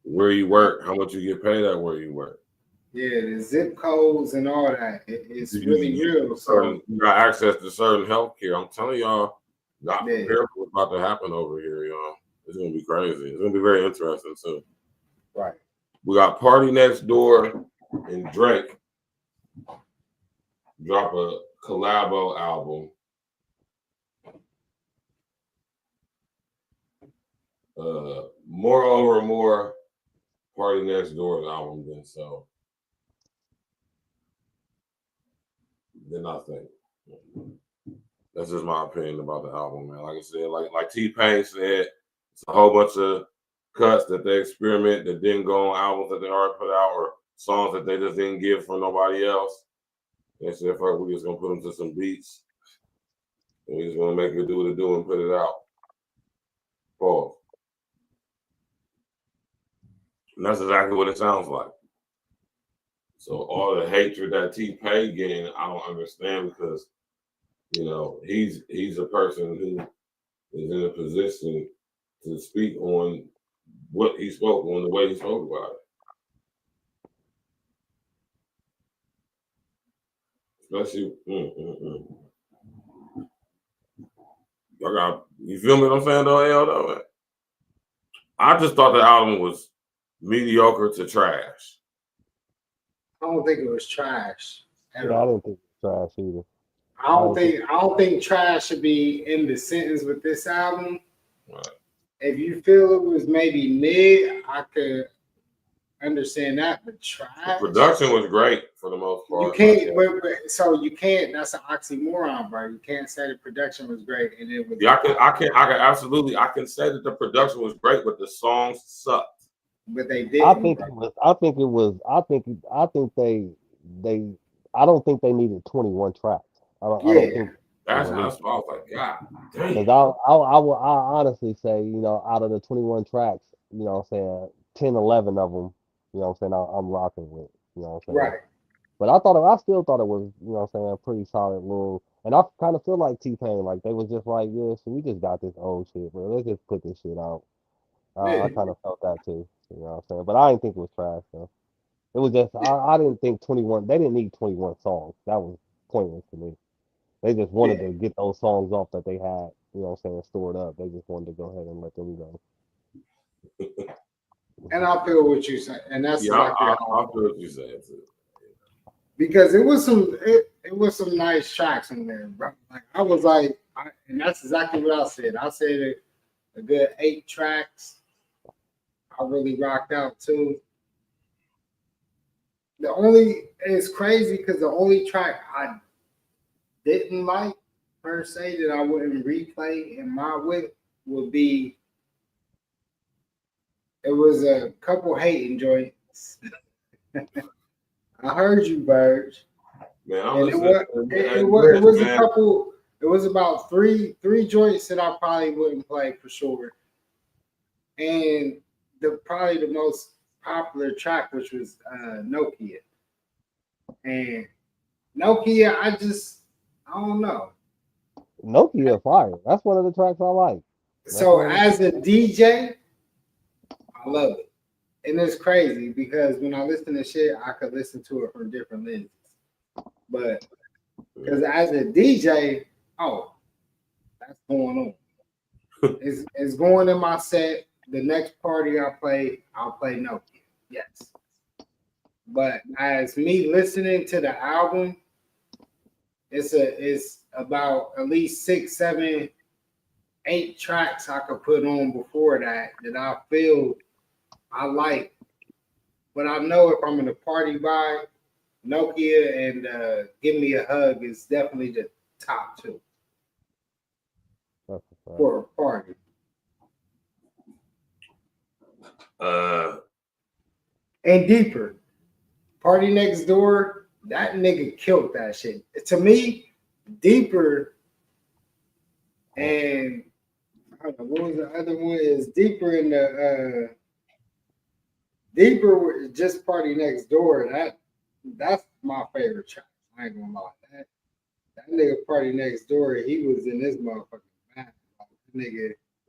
Where you work, how much you get paid at where you work. Yeah, the zip codes and all that. It's really real. So you got access to certain health care. I'm telling y'all, not prepared for what's about to happen over here, y'all. It's gonna be crazy. It's gonna be very interesting too. Right. We got Party Next Door and Drake drop a collabo album. More Party Next Door's album than I think. That's just my opinion about the album, man. Like I said, like T-Pain said, it's a whole bunch of cuts that they experiment that didn't go on albums that they already put out or songs that they just didn't give for nobody else. They said, fuck, we're just gonna put them to some beats. And we're just gonna make it do what it do and put it out. Pause. And that's exactly what it sounds like. So all the hatred that T-Pain getting, I don't understand because, you know, he's a person who is in a position to speak on what he spoke on, the way he spoke about it. Especially, you feel me what I'm saying though, man? I just thought the album was mediocre to trash. I don't think it was trash. I don't think it's trash either. I don't think trash should be in the sentence with this album. Right. If you feel it was maybe mid, understand that, but The trash. production was great for the most part. You can't, so you can't. That's an oxymoron, bro. You can't say the production was great and it was. Yeah, I can absolutely. I can say that the production was great, but the songs sucked. But they did. I think I don't think they needed 21 tracks. I don't think. That's why I was like, God damn. Because I honestly say, you know, out of the 21 tracks, you know what I'm saying, 10, 11 of them, you know what I'm saying, I'm rocking with, you know what I'm saying. Right. But I still thought it was, you know what I'm saying, a pretty solid little, and I kind of feel like T-Pain, like they was just like, yeah, so we just got this old shit, bro. Let's just put this shit out. I kind of felt that too, you know what I'm saying. But I didn't think it was trash, though. It was just, I didn't think 21, they didn't need 21 songs. That was pointless to me. They just wanted to get those songs off that they had, you know what I'm saying, stored up. They just wanted to go ahead and let them go. And I feel what you say, and that's exactly I how feel what you said too. Because it was some nice tracks in there, bro. Like I was like, and that's exactly what I said. I said a good 8 tracks. I really rocked out too. It's crazy because the only track I didn't like per se that I wouldn't replay in my whip would be, it was a couple hating joints. I heard you, Burge. Man, and it was a couple. It was about three joints that I probably wouldn't play for sure. And probably the most popular track, which was Nokia. And Nokia, I don't know. Nokia fire. That's one of the tracks I like. So as a DJ, I love it. And it's crazy because when I listen to shit, I could listen to it from different lenses. But because as a DJ, that's going on. It's going in my set. The next party I play, I'll play Nokia. Yes. But as me listening to the album, it's about at least 6, 7, 8 tracks I could put on before that I feel I like. But I know if I'm in a party vibe, Nokia and Give Me a Hug is definitely the top 2 for a party. And Deeper. Party Next Door, that nigga killed that shit. To me, Deeper and what was the other one? Is Deeper in the Deeper just Party Next Door. That's my favorite track. I ain't gonna lie. That nigga Party Next Door, he was in this motherfucking band.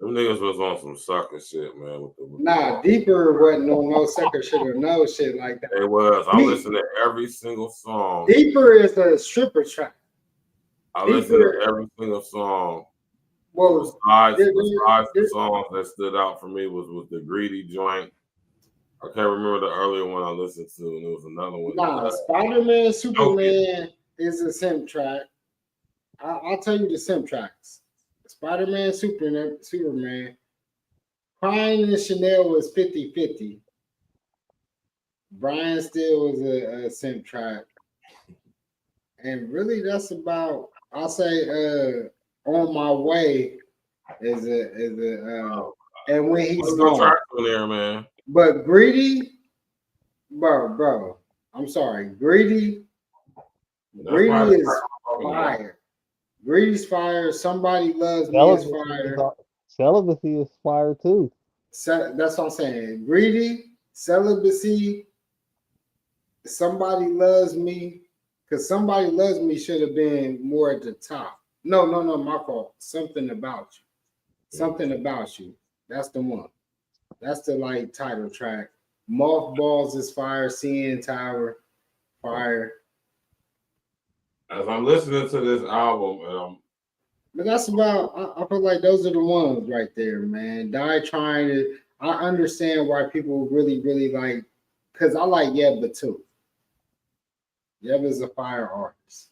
Them niggas was on some sucker shit, man. Nah, Deeper wasn't on no sucker shit or no shit like that. It was. I listened to every single song. Deeper is a stripper track. I listened to every single song. Well, besides the songs that stood out for me was the Greedy joint. I can't remember the earlier one I listened to, and there was another one. Nah, Spider-Man, Superman is a simp track. I'll tell you the simp tracks. Spider-Man, Superman. Crying in Chanel was 50-50. Brian Still was a simp track. And really that's about, I'll say On My Way is a and When He's Gone. There, man. But Greedy, bro, I'm sorry. Greedy is fire. Greedy's fire. Somebody Loves Me is fire. Celibacy is fire too. That's what I'm saying. Greedy, Celibacy, Somebody Loves Me. Because Somebody Loves Me should have been more at the top. No, my fault. Something About You. Something About You. That's the one. That's the title track. Mothballs is fire. CN Tower, fire. As I'm listening to this album, but that's about. I feel like those are the ones right there, man. Die Trying to. I understand why people really, really like. Because I like Yebba too. Yebba's a fire artist.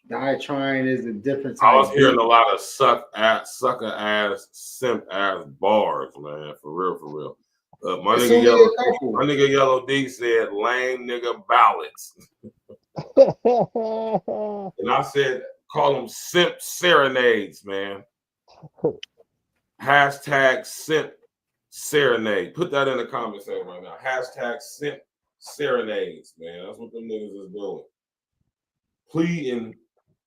Die Trying is a different type. I was hearing a lot of sucker ass, simp ass bars, man. For real. My nigga Yellow D said lame nigga ballads. And I said, call them simp serenades, man. Hashtag simp serenade. Put that in the comments section right now. Hashtag simp serenades, man. That's what them niggas is doing. Pleading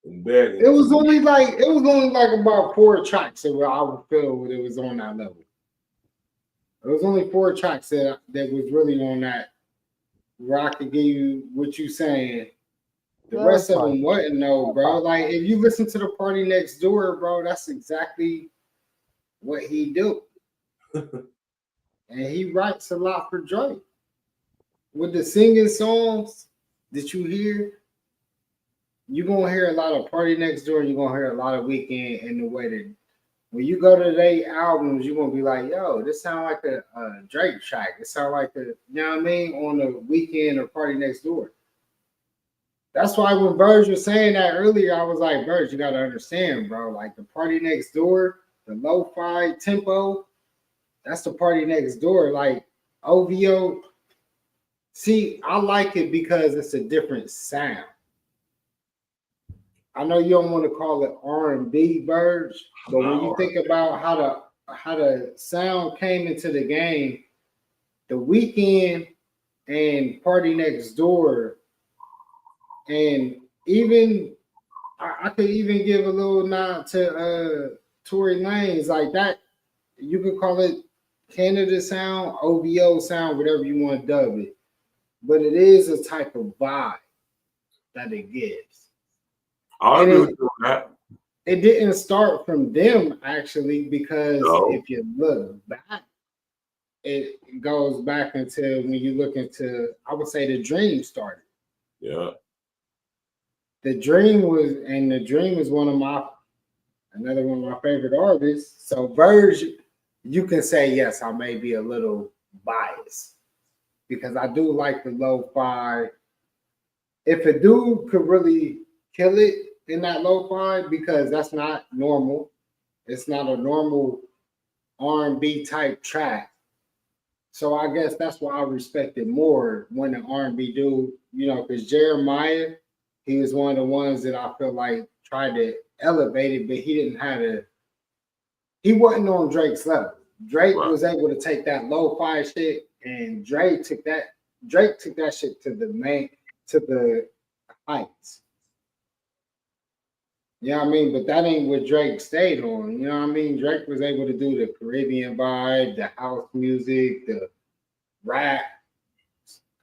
and begging. It was only like about 4 tracks that I would feel it was on that level. It was only 4 tracks that was really on that where I could give you what you saying. The rest of them wasn't, no, bro. Like if you listen to the Party Next Door, bro, that's exactly what he do. And he writes a lot for Drake. With the singing songs that you hear, you're gonna hear a lot of Party Next Door, you're gonna hear a lot of Weeknd in the way that when you go to their albums, you're gonna be like, yo, this sound like a Drake track. It sound like you know what I mean, on the Weeknd or Party Next Door. That's why when Verge was saying that earlier, I was like, Verge, you gotta understand, bro. Like the Party Next Door, the lo-fi tempo, that's the Party Next Door. Like OVO. See, I like it because it's a different sound. I know you don't want to call it R&B, Verge, but when you think about how the sound came into the game, The Weeknd and Party Next Door, and even I could even give a little nod to Tory Lanez, like that. You could call it Canada sound, OVO sound, whatever you want to dub it, but it is a type of vibe that it gives. I agree with you on that. It didn't start from them actually, because if you look back, it goes back until when you look into, I would say the Dream started. Yeah. The Dream is another one of my favorite artists. So Verge, you can say, yes, I may be a little biased because I do like the lo-fi. If a dude could really kill it in that lo-fi, because that's not normal. It's not a normal R&B type track. So I guess that's why I respect it more when an R&B dude, you know, because Jeremiah, he was one of the ones that I feel like tried to elevate it, but he wasn't on Drake's level. Drake was able to take that lo-fi shit, and Drake took that shit to the heights. You know what I mean? But that ain't what Drake stayed on. You know what I mean? Drake was able to do the Caribbean vibe, the house music, the rap,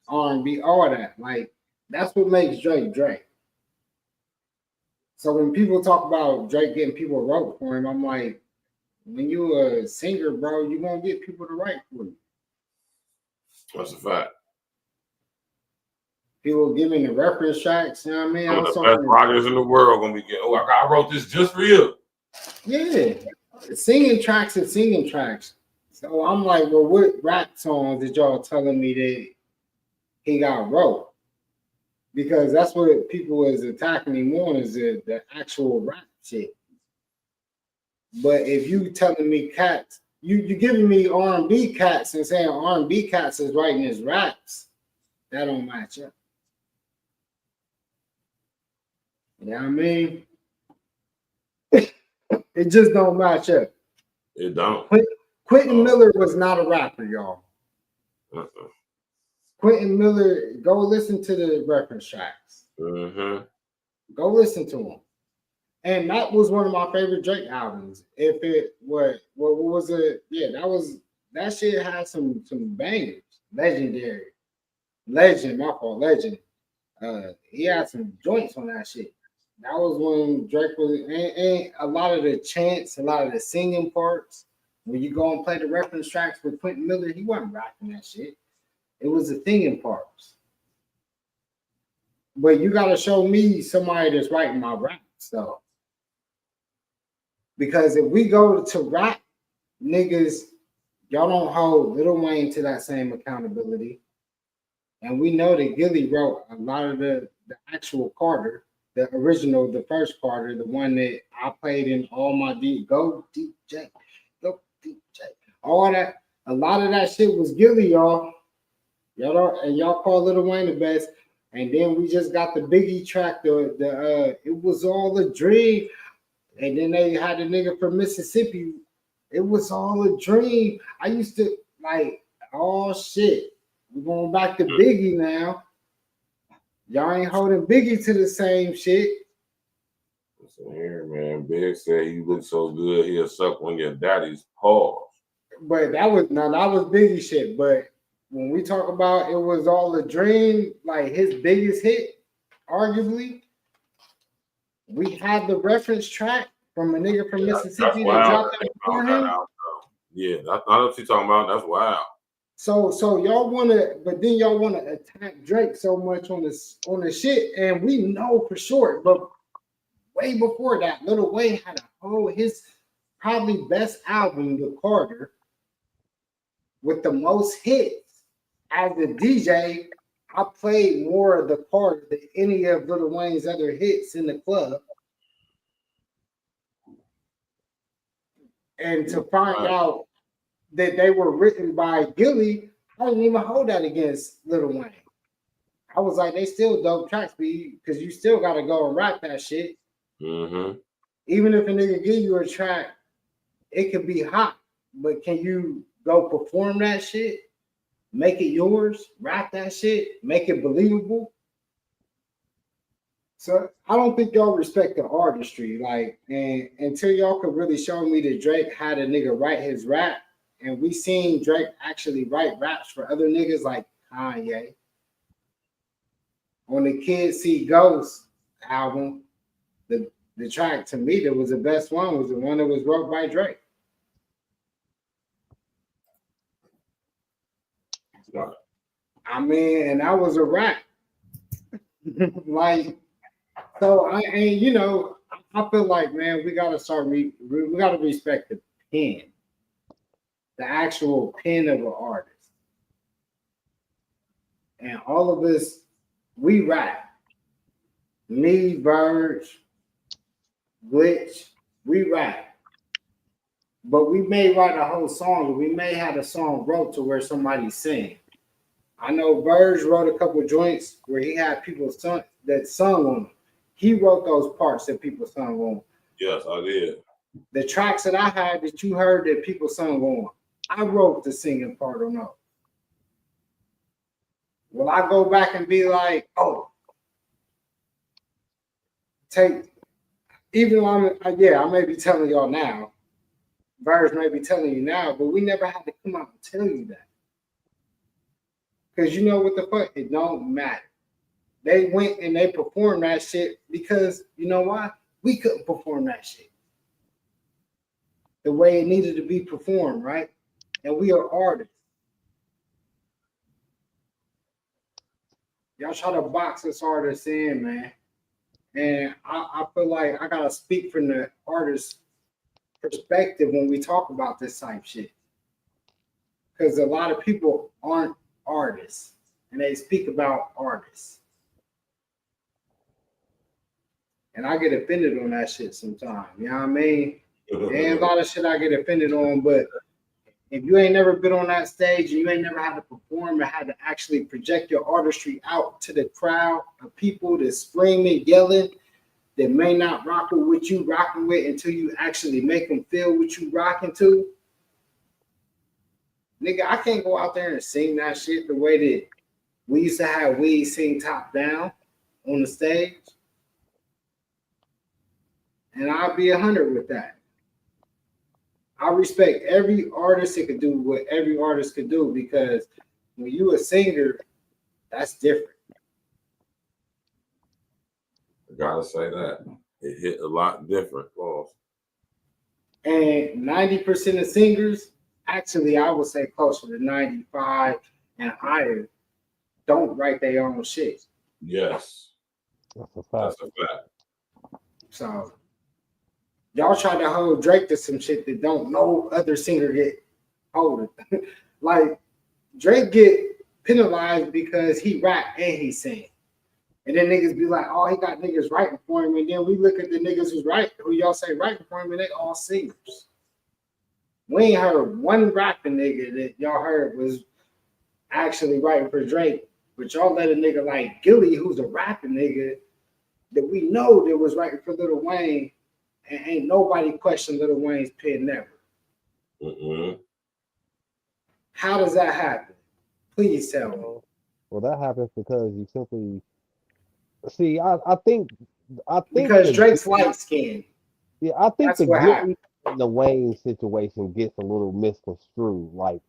R&B, all that. Like, that's what makes Drake Drake. So when people talk about Drake getting people to write for him, I'm like, when you a singer, bro, you're going to get people to write for you. That's a fact. People giving the reference tracks, you know what I mean? Some of the best rockers in the world gonna be getting, I wrote this just for you. Yeah. Singing tracks and singing tracks. So I'm like, well, what rap songs did y'all telling me that he got wrote? Because that's what people is attacking him on, is the actual rap shit. But if you telling me cats, you giving me R&B cats and saying R&B cats is writing his raps, that don't match up. You know what I mean? It just don't match up. It don't. Quentin Miller was not a rapper, y'all. Quentin Miller, go listen to the reference tracks. Mm-hmm. Go listen to them. And that was one of my favorite Drake albums. If it what was it? Yeah, that shit had some bangers. Legendary. Legend, my fault, legend. He had some joints on that shit. That was when Drake was, and a lot of the chants, a lot of the singing parts. When you go and play the reference tracks with Quentin Miller, he wasn't rapping that shit. It was the singing parts. But you got to show me somebody that's writing my rap stuff. Because if we go to rap, niggas, y'all don't hold Lil Wayne to that same accountability. And we know that Gilly wrote a lot of the actual Carter. The original, the first Carter, the one that I played in all my Go DJ, all that. A lot of that shit was Gilly, y'all. Y'all call Lil Wayne the best. And then we just got the Biggie track, it was all a dream. And then they had a nigga from Mississippi. It was all a dream. I used to like, oh shit. We're going back to Biggie now. Y'all ain't holding Biggie to the same shit. Listen here, man. Big said you look so good, he'll suck on your daddy's paws. But that was Biggie shit. But when we talk about it was all a dream, like his biggest hit, arguably, we had the reference track from a nigga from Mississippi that dropped it before him. Yeah, I know what you're talking about. That's wild. So y'all wanna attack Drake so much on the shit, and we know for sure. But way before that, Lil Wayne had his probably best album, The Carter, with the most hits. As a DJ, I played more of The Carter than any of Lil Wayne's other hits in the club. And to find out that they were written by Gilly, I didn't even hold that against Lil Wayne. I was like, they still dope tracks, because you still got to go and rap that shit. Mm-hmm. Even if a nigga give you a track, it could be hot, but can you go perform that shit? Make it yours, rap that shit, make it believable. So I don't think y'all respect the artistry. Like, and until y'all could really show me that Drake had a nigga write his rap, and we seen Drake actually write raps for other niggas like Kanye. On the Kids See Ghosts album, the track to me that was the best one was the one that was wrote by Drake. I mean, and that was a rap. Like, so I feel like, man, we gotta start we gotta respect the pen, the actual pen of an artist. And all of us, we rap. Me, Verge, Glitch, we rap. But we may write a whole song, or we may have a song wrote to where somebody sing. I know Verge wrote a couple joints where he had people that sung on him. He wrote those parts that people sung on. Yes, I did. The tracks that I had that you heard that people sung on, I wrote the singing part on those. Will I go back and be like, oh, I may be telling y'all now, Verge may be telling you now, but we never had to come out and tell you that. Because you know what the fuck? It don't matter. They went and they performed that shit because, you know why? We couldn't perform that shit the way it needed to be performed, right? And we are artists. Y'all try to box us artists in, man. And I feel like I gotta speak from the artist perspective when we talk about this type shit. Because a lot of people aren't artists and they speak about artists. And I get offended on that shit sometimes. You know what I mean? There's a lot of shit I get offended on, but if you ain't never been on that stage and you ain't never had to perform and had to actually project your artistry out to the crowd of people that's screaming, yelling, that may not rock with what you rocking with until you actually make them feel what you rocking to. Nigga, I can't go out there and sing that shit the way that we used to have Weed sing top down on the stage. And I'll be 100 with that. I respect every artist that could do what every artist could do, because when you a singer, that's different. I gotta say that. It hit a lot different, boss. And 90% of singers, actually, I would say closer to 95 and higher, don't write their own shit. Yes. That's a fact. That's a fact. So y'all try to hold Drake to some shit that don't no other singer get hold. Like Drake get penalized because he rap and he sing. And then niggas be like, oh, he got niggas writing for him. And then we look at the niggas who y'all say writing for him, and they all singers. We ain't heard one rapping nigga that y'all heard was actually writing for Drake, but y'all let a nigga like Gilly, who's a rapping nigga that we know that was writing for Lil Wayne, and ain't nobody questioned Lil Wayne's pen never. How does that happen? Please tell me. Well, that happens because you simply see. I think because Drake's light skinned. Yeah, I think That's the what Gilly happened. and the Wayne situation gets a little misconstrued. Like,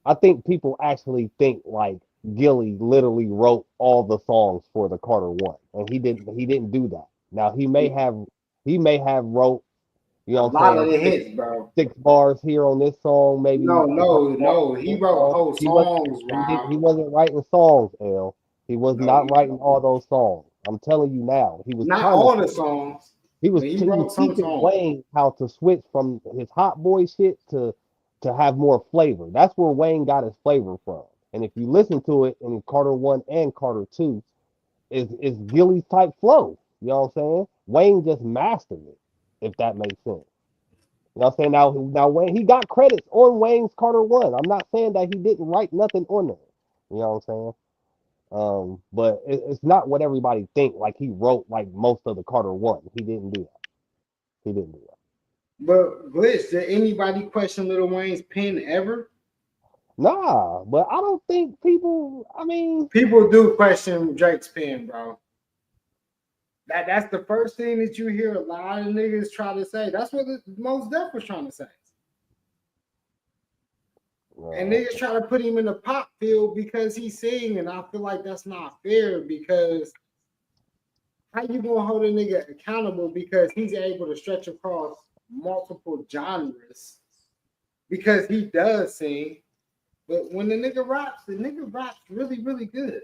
I think people actually think like Gilly literally wrote all the songs for the Carter One, and he didn't. He didn't do that. Now he may have wrote, you A know, what lot I'm of the saying, hits, bro. 6 bars here on this song, maybe. No. He wrote whole songs, Rob. He wasn't writing songs, L. He was not writing all those songs. I'm telling you now. He was Not trying all to. the songs. He was He wrote some teaching songs. Wayne how to switch from his hot boy shit to have more flavor. That's where Wayne got his flavor from. And if you listen to it in Carter 1 and Carter 2, is Gilly's type flow. You know what I'm saying? Wayne just mastered it, if that makes sense. You know what I'm saying? Now Wayne, he got credits on Wayne's Carter 1. I'm not saying that he didn't write nothing on there. You know what I'm saying? But it's not what everybody think. Like he wrote like most of the Carter 1. He didn't do that. He didn't do that. But Glitch, did anybody question Lil Wayne's pen ever? Nah, but I don't think people. I mean, people do question Drake's pen, bro. That's the first thing that you hear a lot of niggas try to say. That's what the Most Def was trying to say. And niggas try to put him in the pop field because he's singing, and I feel like that's not fair because how you gonna hold a nigga accountable because he's able to stretch across multiple genres because he does sing, but when the nigga raps really, really good.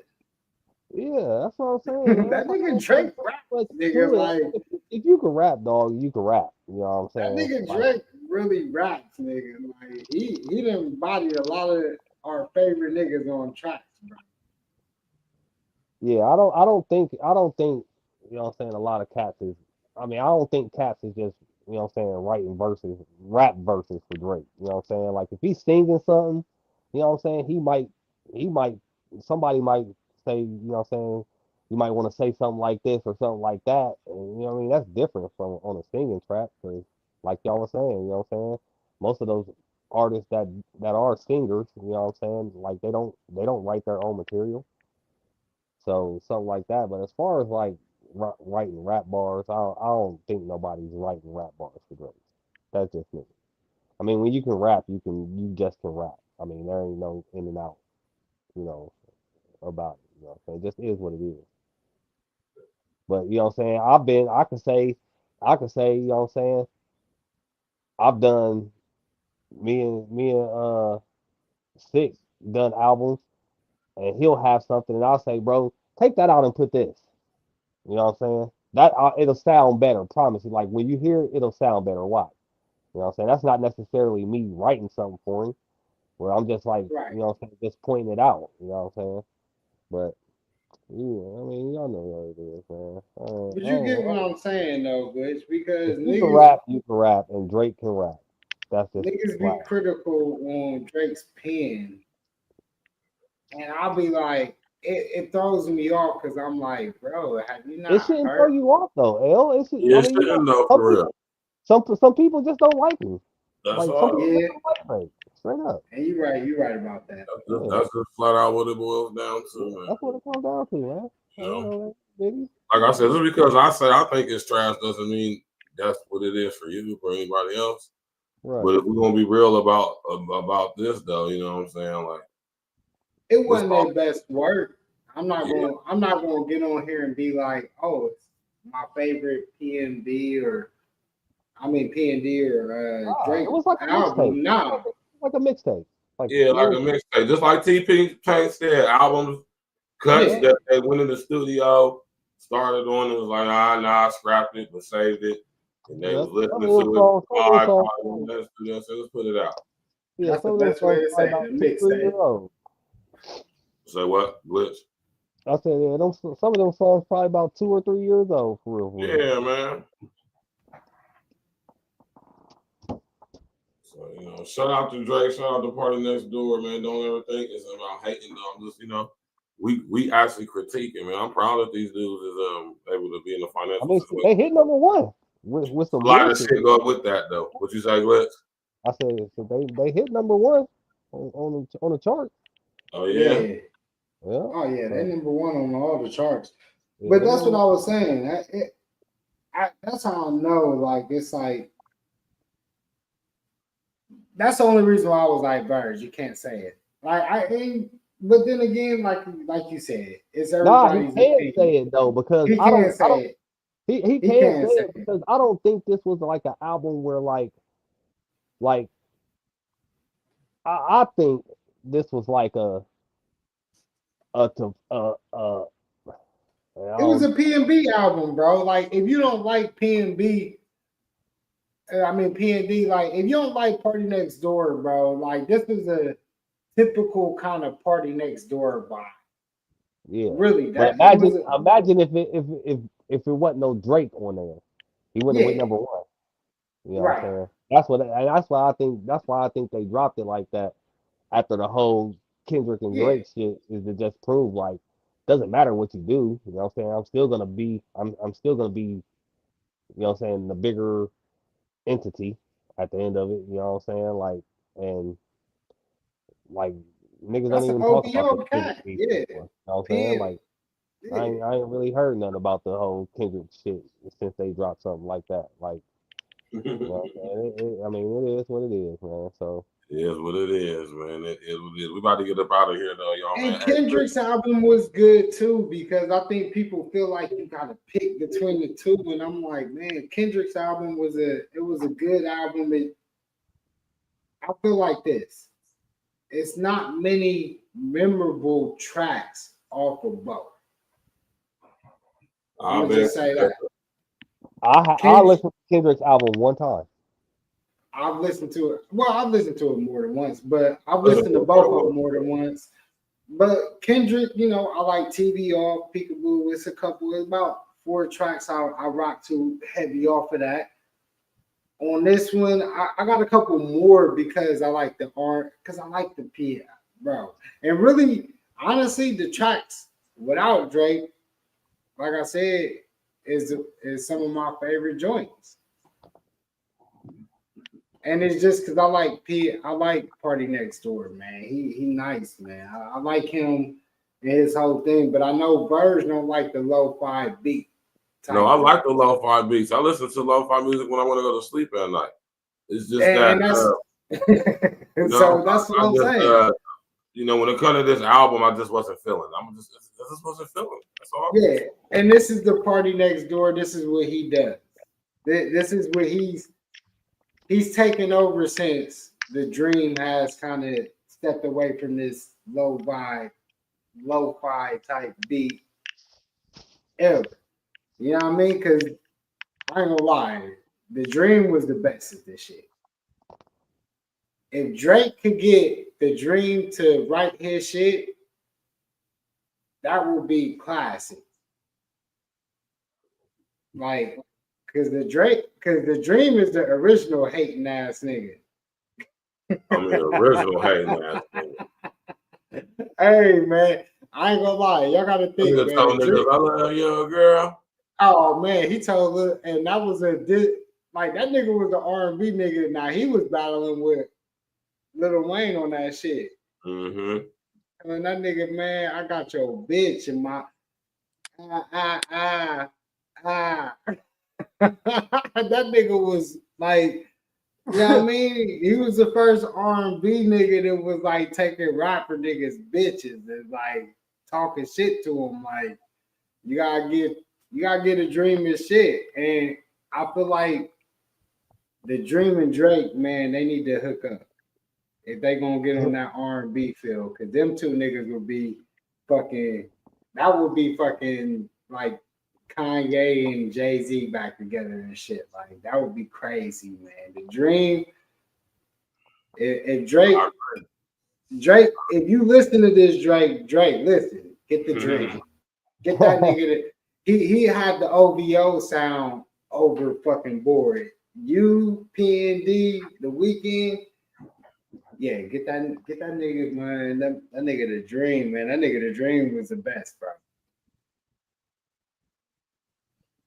Yeah, that's what I'm saying. That nigga Drake rap, nigga, like if you can rap, dog, you can rap. You know what I'm that saying? nigga Drake really raps, nigga. Like he done bodied a lot of our favorite niggas on tracks, bro. Yeah, I don't think, you know what I'm saying, a lot of cats is, I mean, I don't think cats is just, you know what I'm saying, writing verses, rap verses for Drake. You know what I'm saying? Like if he's singing something, you know what I'm saying, he might, somebody might say, you know what I'm saying, you might want to say something like this or something like that. And, you know what I mean? That's different from on a singing track because like y'all were saying, you know what I'm saying, most of those artists that are singers, you know what I'm saying, like they don't write their own material. So something like that. But as far as like writing rap bars, I don't think nobody's writing rap bars for Drake. That's just me. I mean, when you can rap, you just can rap. I mean, there ain't no in and out, you know, about it. You know what I'm saying? It just is what it is. But you know what I'm saying? I can say, you know what I'm saying? I've done me and Six done albums, and he'll have something, and I'll say, bro, take that out and put this. You know what I'm saying? That it'll sound better, promise you. Like when you hear it, it'll sound better. Why? You know what I'm saying? That's not necessarily me writing something for him, where I'm just like, Right. you know what I'm saying, just pointing it out. You know what I'm saying? But yeah, I mean, y'all know what it is, man. But you get what I'm saying though, Glitch, because if you can rap, and Drake can rap. That's just niggas be critical on Drake's pen, and I'll be like, it throws me off because I'm like, bro, have you not It shouldn't throw heard? you off though, L. It should, Yeah, I mean, you shouldn't know, know for real. some people just don't like him. That's Like all. some people Yeah. just don't like Drake. Straight up. And you're right about that. That's just flat out what it boils down to, man. That's what it comes down to, man. You know? Baby. Like I said, just because I say I think it's trash doesn't mean that's what it is for you or anybody else. Right. But if we're gonna be real about this, though, you know what I'm saying? Like it wasn't their best work. I'm not gonna get on here and be like, oh, it's my favorite PND or Drake it was like a album. mixtape. Nah. Like a mixtape. Like, yeah, like a mixtape. Just like TP Tank said, albums cuts that they went in the studio, started on it, was like, nah, I scrapped it, but saved it. And they was listening to it. So let's put it out. Yeah, that's the best way to say it, a mixtape. Say what, Glitch? I said, yeah, some of them songs probably about 2 or 3 years old, for real. Yeah, man. So But, you know, shout out to Drake, shout out to Party Next Door, man. Don't ever think it's about hating them. Just, you know, we actually critiquing, man. I'm proud that these dudes is able to be in the financial I mean, situation. they hit number one with some a lot of bullshit. shit go with that though. What you say, Lex? I said so they hit number one on the chart. Oh yeah. Yeah. Oh yeah, they're So, number one on all the charts. yeah, But they that's what number- I was saying. That's how I know. Like it's like that's the only reason why I was like, Birds, you can't say it. Like I ain't. But then again, like you said, it's Nah, he everybody's can't opinion. say it though because He I can't say don't. it. He He can't can't say say it because I don't think this was like an album where like I think this was like a It was a P&B album, bro. Like if you don't like P&B, I mean P&D, like if you don't like Party Next Door, bro, like this was a typical kind of Party Next Door vibe. yeah. Really, But imagine if it wasn't no Drake on there, he wouldn't have went number one. You know what I'm saying? That's why I think they dropped it like that after the whole Kendrick and Drake shit is to just prove like doesn't matter what you do, you know what I'm saying? I'm still gonna be, you know what I'm saying, the bigger entity at the end of it, you know what I'm saying? Like niggas don't That's an even talk about OVO the cat. Kendrick beef Yeah. anymore. You know what I'm saying? Like I ain't really heard nothing about the whole Kendrick shit since they dropped something like that. Like, you know what I'm saying? I mean, it is what it is, man. So it is what it is, man. It is what it is. We about to get up out of here though, y'all, And man. Kendrick's album was good too because I think people feel like you gotta pick between the two, and I'm like, man, Kendrick's album was a good album. I feel like this. It's not many memorable tracks off of both. I'm gonna just say that. I listened to Kendrick's album one time. I've listened to it. Well, I've listened to it more than once, but I've listened to both of them more than once. But Kendrick, you know, I like TV Off, Peekaboo. It's about 4 tracks I rock to heavy off of that. On this one, I got a couple more because I like the art, because I like the P, bro. And really, honestly, the tracks without Drake, like I said, is some of my favorite joints. And it's just because I like Party Next Door, man. He nice, man. I like him and his whole thing, but I know Birds don't like the lo-fi beat. No, I like the lo-fi beats. I listen to lo-fi music when I want to go to sleep at night. It's just so that's what I'm saying. You know, when it comes to this album, I just wasn't feeling. I just wasn't feeling. That's all. Yeah, and this is the Party Next Door. This is what he does. This is what he's taken over since the Dream has kind of stepped away from this lo-fi type beat ever. You know what I mean? Because I ain't gonna lie, the Dream was the best at this shit. If Drake could get the Dream to write his shit, that would be classic. Like, because the Dream is the original hating ass nigga. I'm the original hating ass nigga. Hey man, I ain't gonna lie, y'all gotta think. Man, niggas, I love you, girl. Oh man, he told her, and that was like that nigga was the R&B nigga. Now he was battling with Lil Wayne on that shit. Mm-hmm. And that nigga, man, I got your bitch in my that nigga was like, you know what I mean? He was the first R&B nigga that was like taking rapper niggas bitches and like talking shit to them. Like, you gotta get a Dream and shit. And I feel like the Dream and Drake, man, they need to hook up if they gonna get on that R&B field, because them two niggas would be fucking. That would be fucking like Kanye and Jay-Z back together and shit. Like that would be crazy, man. The Dream. If Drake, if you listen to this Drake, listen, get the Dream. Get that nigga he had the OVO sound over fucking board. You, P&D, The Weeknd, Yeah, get that nigga, man. That nigga the dream, man. That nigga the dream was the best, bro.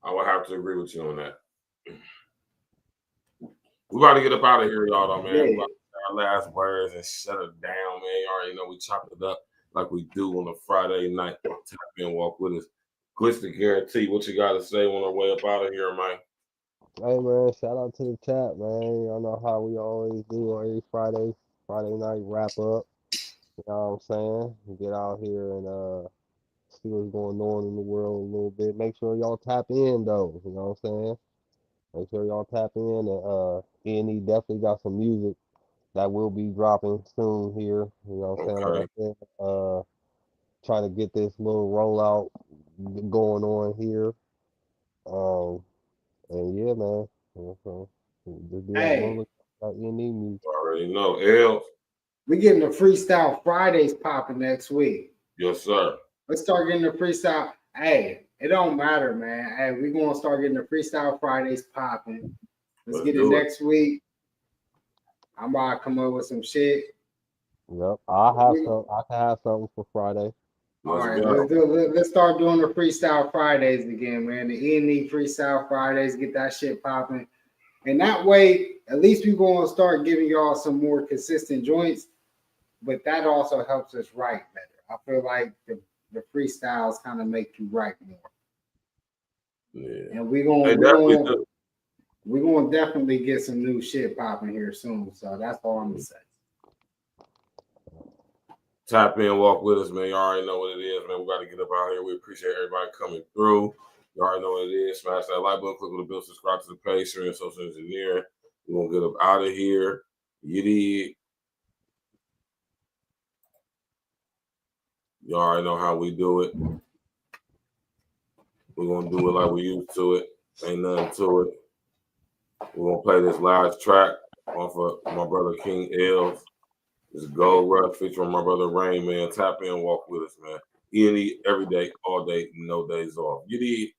I would have to agree with you on that. We got to get up out of here, y'all, though, man. Yeah. We got to say our last words and shut it down, man. You already know we chop it up like we do on a Friday night. Tap in, walk with us. Glitch the guarantee. What you got to say on our way up out of here, man? Hey man, shout out to the chat, man. Y'all know how we always do on every Friday night wrap up. You know what I'm saying? Get out here and see what's going on in the world a little bit. Make sure y'all tap in though. You know what I'm saying? Make sure y'all tap in and E.N.E definitely got some music that will be dropping soon here. You know what I'm saying? Like I said, trying to get this little rollout going on here. And yeah, man. So just be on E.N.E music. Already know. L. We getting the Freestyle Fridays popping next week. Yes, sir. Let's start getting the freestyle. Hey, it don't matter, man. Hey, we're gonna start getting the Freestyle Fridays popping. Let's get it next week. I'm about to come up with some shit. Yep, I can have something for Friday. All right, let's start doing the Freestyle Fridays again, man. The E.N.E Freestyle Fridays, get that shit popping. And that way, at least we're going to start giving y'all some more consistent joints, but that also helps us write better. I feel like the freestyles kind of make you write more. Yeah. And we're going to definitely get some new shit popping here soon. So that's all I'm going to say. Tap in, walk with us, man. You already know what it is, man. We got to get up out here. We appreciate everybody coming through. You already know what it is. Smash that like button, click on the bell, subscribe to the page, share and social engineer. We're going to get up out of here. You did. You already know how we do it. We're going to do it like we used to it. Ain't nothing to it. We're going to play this last track off of my brother King L's. This is Gold Rush featuring my brother Rain, man. Tap in, walk with us, man. E.N.E every day, all day, no days off. You did.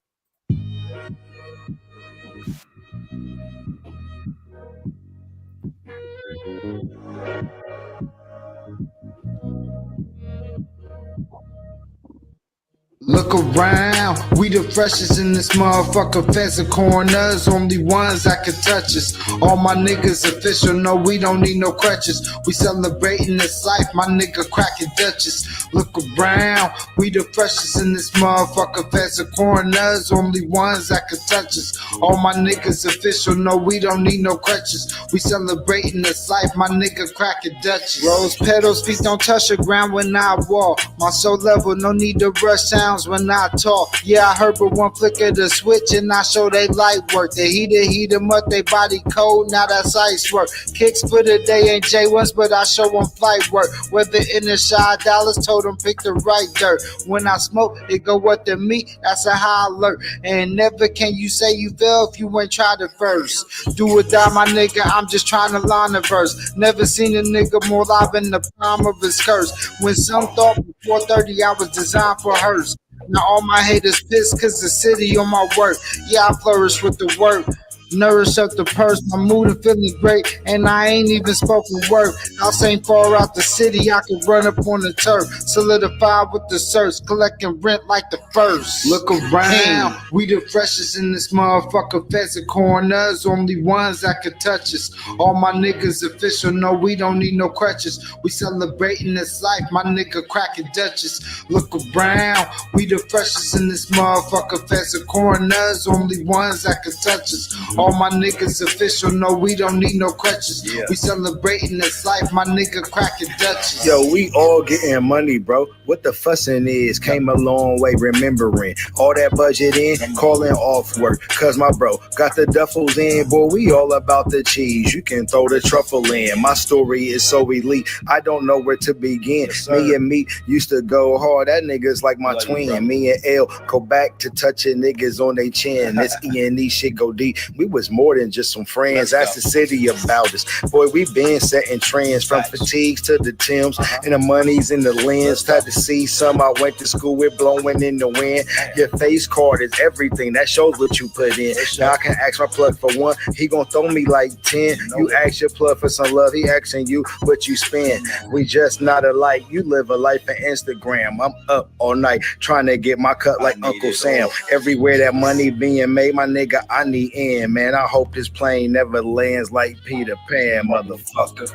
Look around, we the freshest in this motherfucker. Feds and coroners, only ones that can touch us. All my niggas official, no, we don't need no crutches. We celebrating this life, my nigga cracking Dutchess. Look around, we the freshest in this motherfucker. Feds and coroners, only ones that can touch us. All my niggas official, no, we don't need no crutches. We celebrating this life, my nigga cracking Dutchess. Rose petals, feet don't touch the ground when I walk. My soul level, no need to rush sounds when I talk. Yeah, I heard but one flick of the switch and I show they light work. The heat them up, they body cold, now that's ice work. Kicks for the day ain't J1s, but I show them flight work. Whether in the shy dollars, told them pick the right dirt. When I smoke, it go what to me, that's a high alert. And never can you say you fell if you ain't tried it first. Do or die, my nigga, I'm just trying to line the verse. Never seen a nigga more live in the prime of his curse. When some thought before 30 I was designed for hers. Now all my haters pissed cause the city on my work. Yeah, I flourish with the work. Nourish up the purse, my mood and feeling great, and I ain't even spoken word. House ain't far out the city, I can run up on the turf. Solidify with the search, collecting rent like the first. Look around, we the freshest in this motherfucker. Feds and coroners, only ones that can touch us. All my niggas official, no, we don't need no crutches. We celebrating this life, my nigga cracking Dutchess. Look around, we the freshest in this motherfucker. Feds and coroners, only ones that can touch us. All my niggas official, no, we don't need no crutches. Yeah. We celebrating this life, my nigga cracking Dutchess. Yo, we all getting money, bro. What the fussing is, came a long way remembering. All that budget in, calling off work. Cause my bro got the duffels in, boy, we all about the cheese. You can throw the truffle in. My story is so elite, I don't know where to begin. Yes, me and me used to go hard, that nigga's like my twin. Me and L go back to touching niggas on they chin. This E.N.E shit go deep. We was more than just some friends. That's the city about us. Boy, we been setting trends from fatigues to the Timbs and the money's in the lens. Had to see some I went to school with blowing in the wind. Your face card is everything. That shows what you put in. Now I can ask my plug for one. He gonna throw me like 10. You ask your plug for some love. He asking you what you spend. We just not alike. You live a life on Instagram. I'm up all night trying to get my cut like Uncle Sam. Everywhere that money being made, my nigga, I need in, man. I hope this plane never lands like Peter Pan, motherfucker.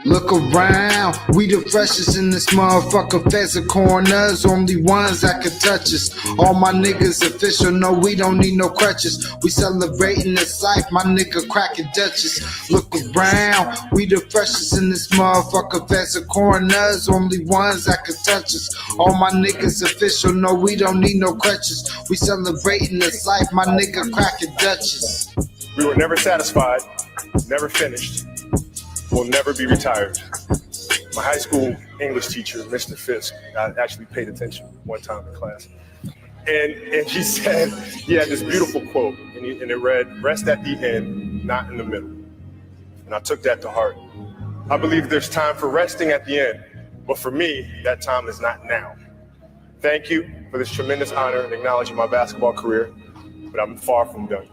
Look around, we the freshest in this motherfucker. Feds and coroners, only ones that can touch us. All my niggas official, no, we don't need no crutches. We celebrating this life, my nigga cracking Dutchess. Look around, we the freshest in this motherfucker. Feds and coroners, only ones that can touch us. All my niggas official, no, we don't need no crutches. We celebrating this life, my nigga cracking Dutchess. We were never satisfied, never finished. Will never be retired. My high school English teacher, Mr. Fisk, I actually paid attention one time in class. And he said, he had this beautiful quote, and it read, "Rest at the end, not in the middle." And I took that to heart. I believe there's time for resting at the end, but for me, that time is not now. Thank you for this tremendous honor in acknowledging my basketball career, but I'm far from done.